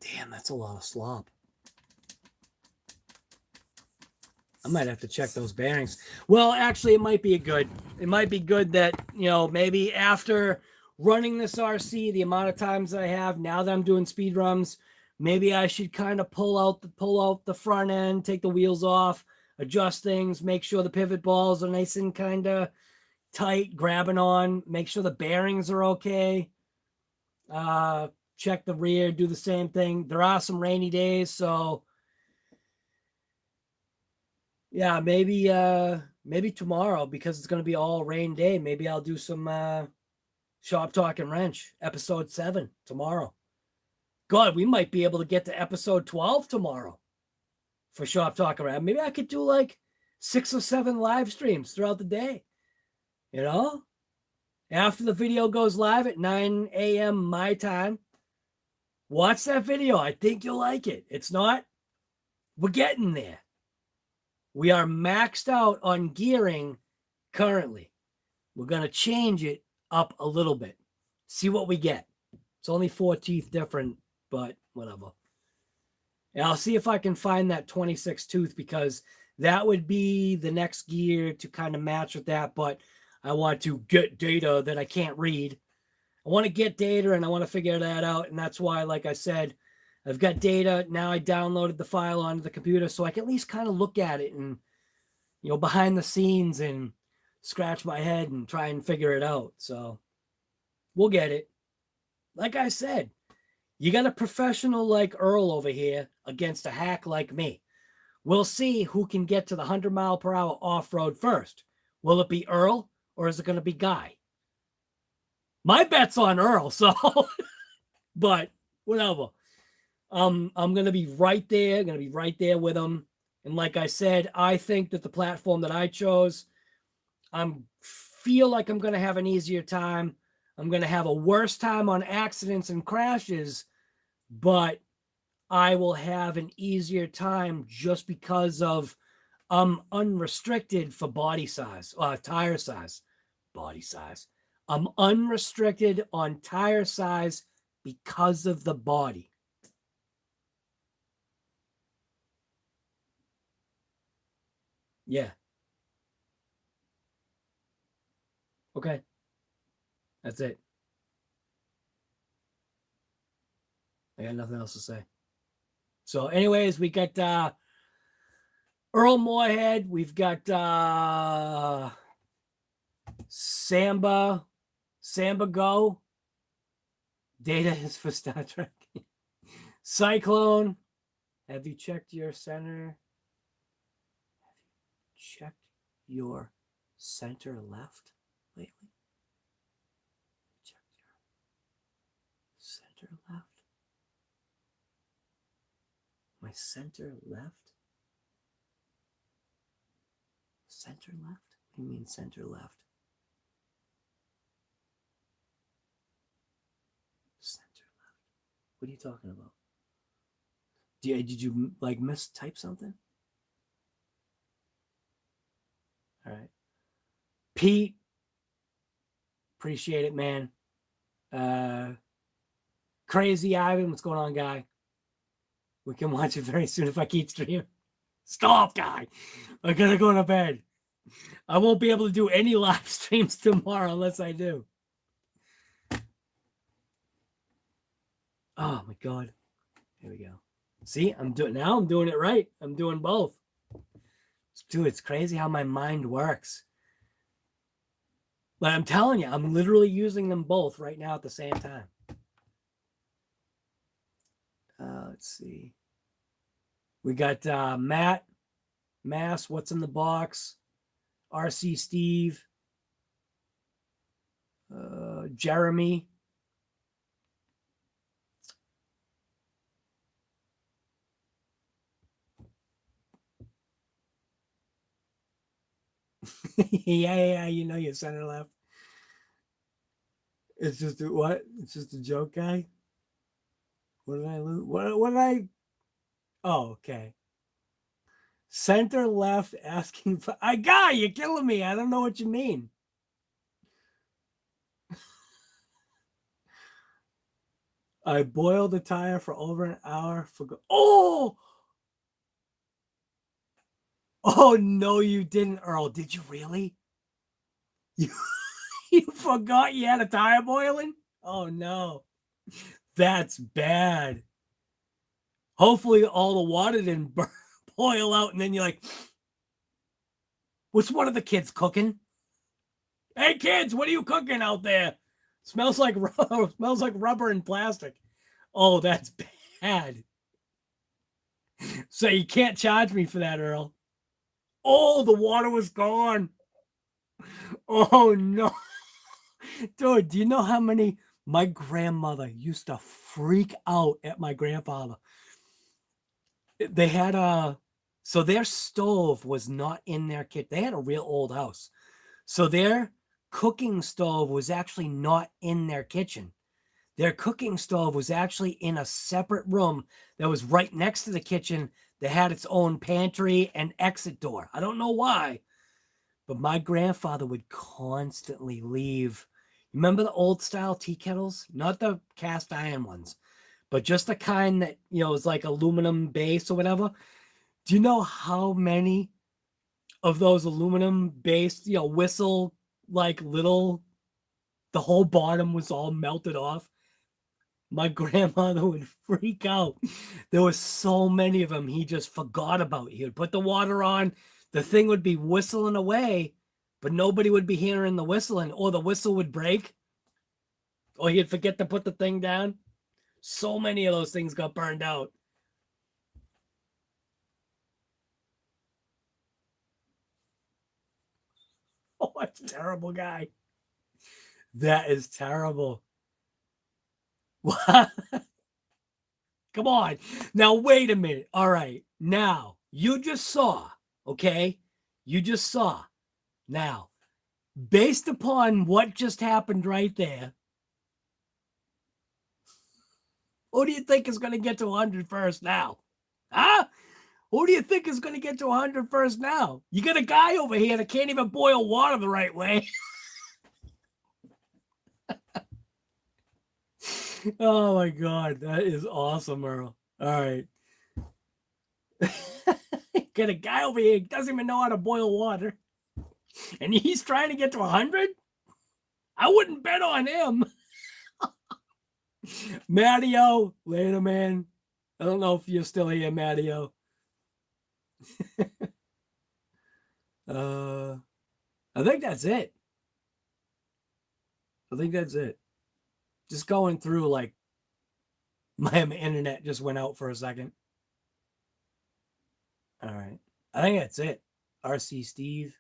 Damn, that's a lot of slop. I might have to check those bearings. Well, actually, it might be good that, you know, maybe after running this RC, the amount of times that I have now that I'm doing speed runs, maybe I should kind of pull out the front end, take the wheels off, adjust things, make sure the pivot balls are nice and kind of tight, grabbing on, make sure the bearings are okay. Check the rear, do the same thing. There are some rainy days, so yeah, maybe maybe tomorrow, because it's going to be all rain day. Maybe I'll do some Shop Talk and Wrench, episode 7 tomorrow. God, we might be able to get to episode 12 tomorrow for Shop Talk and Wrench. Maybe I could do like 6 or 7 live streams throughout the day. You know? After the video goes live at 9 a.m. my time, watch that video. I think you'll like it. It's not, we're getting there. We are maxed out on gearing currently. We're going to change it up a little bit. See what we get. It's only 4 teeth different, but whatever. And I'll see if I can find that 26 tooth, because that would be the next gear to kind of match with that. But I want to get data that I can't read. I want to get data and I want to figure that out. And that's why, like I said, I've got data. Now I downloaded the file onto the computer so I can at least kind of look at it and, you know, behind the scenes and scratch my head and try and figure it out. So we'll get it. Like I said, you got a professional like Earl over here against a hack like me. We'll see who can get to the 100-mile-per-hour off-road first. Will it be Earl or is it going to be Guy? My bet's on Earl, so, but whatever. I'm going to be right there. Going to be right there with him. And like I said, I think that the platform that I chose, feel like I'm going to have an easier time. I'm going to have a worse time on accidents and crashes, but I will have an easier time just because of I'm unrestricted for body size, tire size, body size. I'm unrestricted on tire size because of the body. Yeah. Okay. That's it. I got nothing else to say. So anyways, we got Earl Moorhead. We've got Samba Go. Data is for Star Trek. Cyclone. Have you checked your center? Checked your center left lately? Check your center left. My center left? Center left? What do you mean center left? Center left. What are you talking about? Did you like mistype something? All right. Pete, appreciate it, man. Crazy Ivan, what's going on, guy? We can watch it very soon if I keep streaming. Stop, guy. I gotta go to bed. I won't be able to do any live streams tomorrow unless I do. Oh my God. Here we go. See, I'm doing it right. I'm doing both. Dude, it's crazy how my mind works. But I'm telling you, I'm literally using them both right now at the same time. Let's see. We got Matt, Mass, What's in the Box, RC Steve, Jeremy. yeah, you know your center left. It's just a, what? It's just a joke, guy. What did I lose? What did I? Oh, okay. Center left asking for. You're killing me. I don't know what you mean. I boiled the tire for over an hour for. Oh no, you didn't, Earl. Did you really? You forgot you had a tire boiling? Oh no. That's bad. Hopefully all the water didn't boil out and then you're like, what's one of the kids cooking? Hey kids, what are you cooking out there? Smells like rubber and plastic. Oh, that's bad. So you can't charge me for that, Earl. Oh, the water was gone. Oh, no. Dude, do you know how many... My grandmother used to freak out at my grandfather. They had a... So their stove was not in their kitchen. They had a real old house. So their cooking stove was actually not in their kitchen. Their cooking stove was actually in a separate room that was right next to the kitchen that had its own pantry and exit door. I don't know why, but my grandfather would constantly leave. Remember the old style tea kettles? Not the cast iron ones, but just the kind that, is like aluminum base or whatever. Do you know how many of those aluminum based, whistle like little, the whole bottom was all melted off? My grandmother would freak out. There was so many of them he just forgot about. He would put the water on, the thing would be whistling away, but nobody would be hearing the whistling, or the whistle would break, or he'd forget to put the thing down. So many of those things got burned out. Oh, that's a terrible guy. That is terrible. What? Come on. Now, wait a minute. All right. Now, you just saw, okay? You just saw. Now, based upon what just happened right there, who do you think is going to get to 100 first now? Huh? Who do you think is going to get to 100 first now? You got a guy over here that can't even boil water the right way. Oh, my God. That is awesome, Earl. All right. Got a guy over here who doesn't even know how to boil water. And he's trying to get to 100? I wouldn't bet on him. Mattio, later, man. I don't know if you're still here, Mattio. I think that's it. Just going through, like, my internet just went out for a second. All right. I think that's it. RC Steve.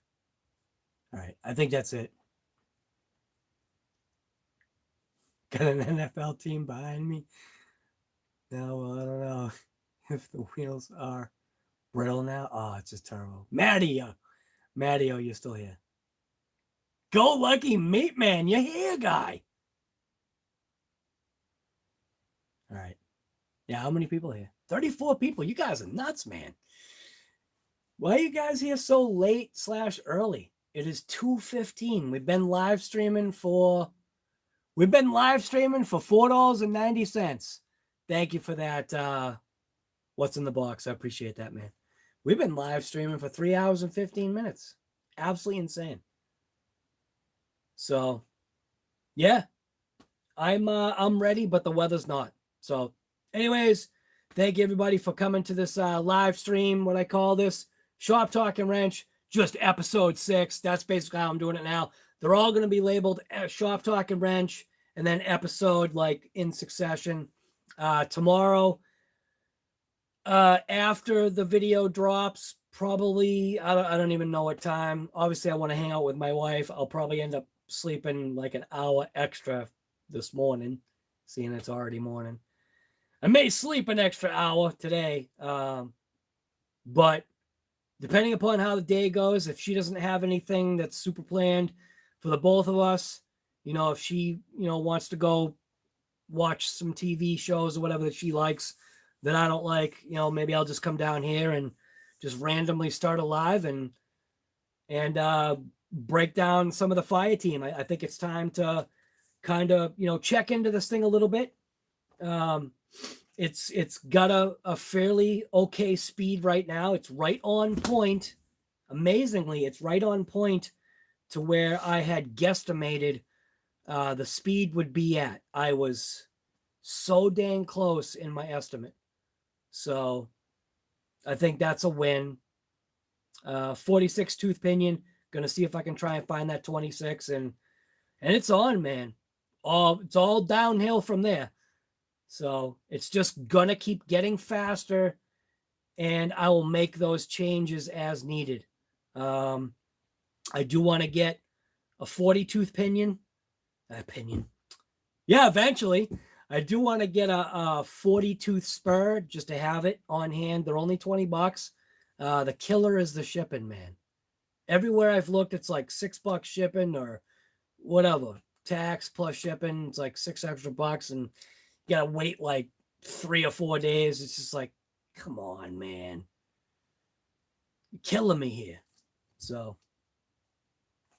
All right. I think that's it. Got an NFL team behind me. No, well, I don't know if the wheels are brittle now. Oh, it's just terrible. Mattio, you're still here. Go Lucky Meat Man, you're here, guy. All right. Yeah, how many people here? 34 people. You guys are nuts, man. Why are you guys here so late/early? It is 2:15. We've been live streaming for $4.90. Thank you for that. What's in the box? I appreciate that, man. We've been live streaming for 3 hours and 15 minutes. Absolutely insane. So, yeah, I'm ready, but the weather's not. So, anyways, thank you everybody for coming to this live stream. What I call this, Shop Talk and Wrench, just episode 6. That's basically how I'm doing it now. They're all going to be labeled Shop Talk and Wrench, and then episode like in succession. Tomorrow, after the video drops, probably I don't even know what time. Obviously, I want to hang out with my wife. I'll probably end up sleeping like an hour extra this morning, seeing it's already morning. I may sleep an extra hour today, but depending upon how the day goes, if she doesn't have anything that's super planned for the both of us, if she, wants to go watch some TV shows or whatever that she likes that I don't like, maybe I'll just come down here and just randomly start a live and break down some of the fire team. I think it's time to kind of, check into this thing a little bit. It's got a fairly okay speed right now. It's right on point. Amazingly, it's right on point to where I had guesstimated the speed would be at. I was so dang close in my estimate. So I think that's a win. 46 tooth pinion. Gonna see if I can try and find that 26, and it's on, man. It's all downhill from there. So it's just gonna keep getting faster, and I will make those changes as needed. I do want to get a 40 tooth pinion. Yeah, eventually. I do want to get a 40 tooth spur just to have it on hand. They're only $20. The killer is the shipping, man. Everywhere I've looked, it's like $6 shipping or whatever. Tax plus shipping, it's like $6 extra, and you gotta wait like 3 or 4 days. It's just like, come on, man. You're killing me here. So,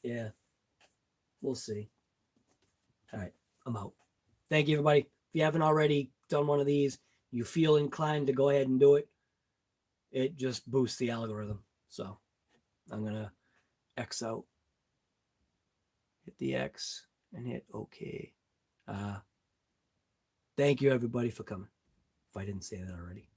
yeah, we'll see. All right, I'm out. Thank you, everybody. If you haven't already done one of these, you feel inclined to go ahead and do it. It just boosts the algorithm. So I'm going to X out, hit the X, and hit OK. Thank you, everybody, for coming, if I didn't say that already.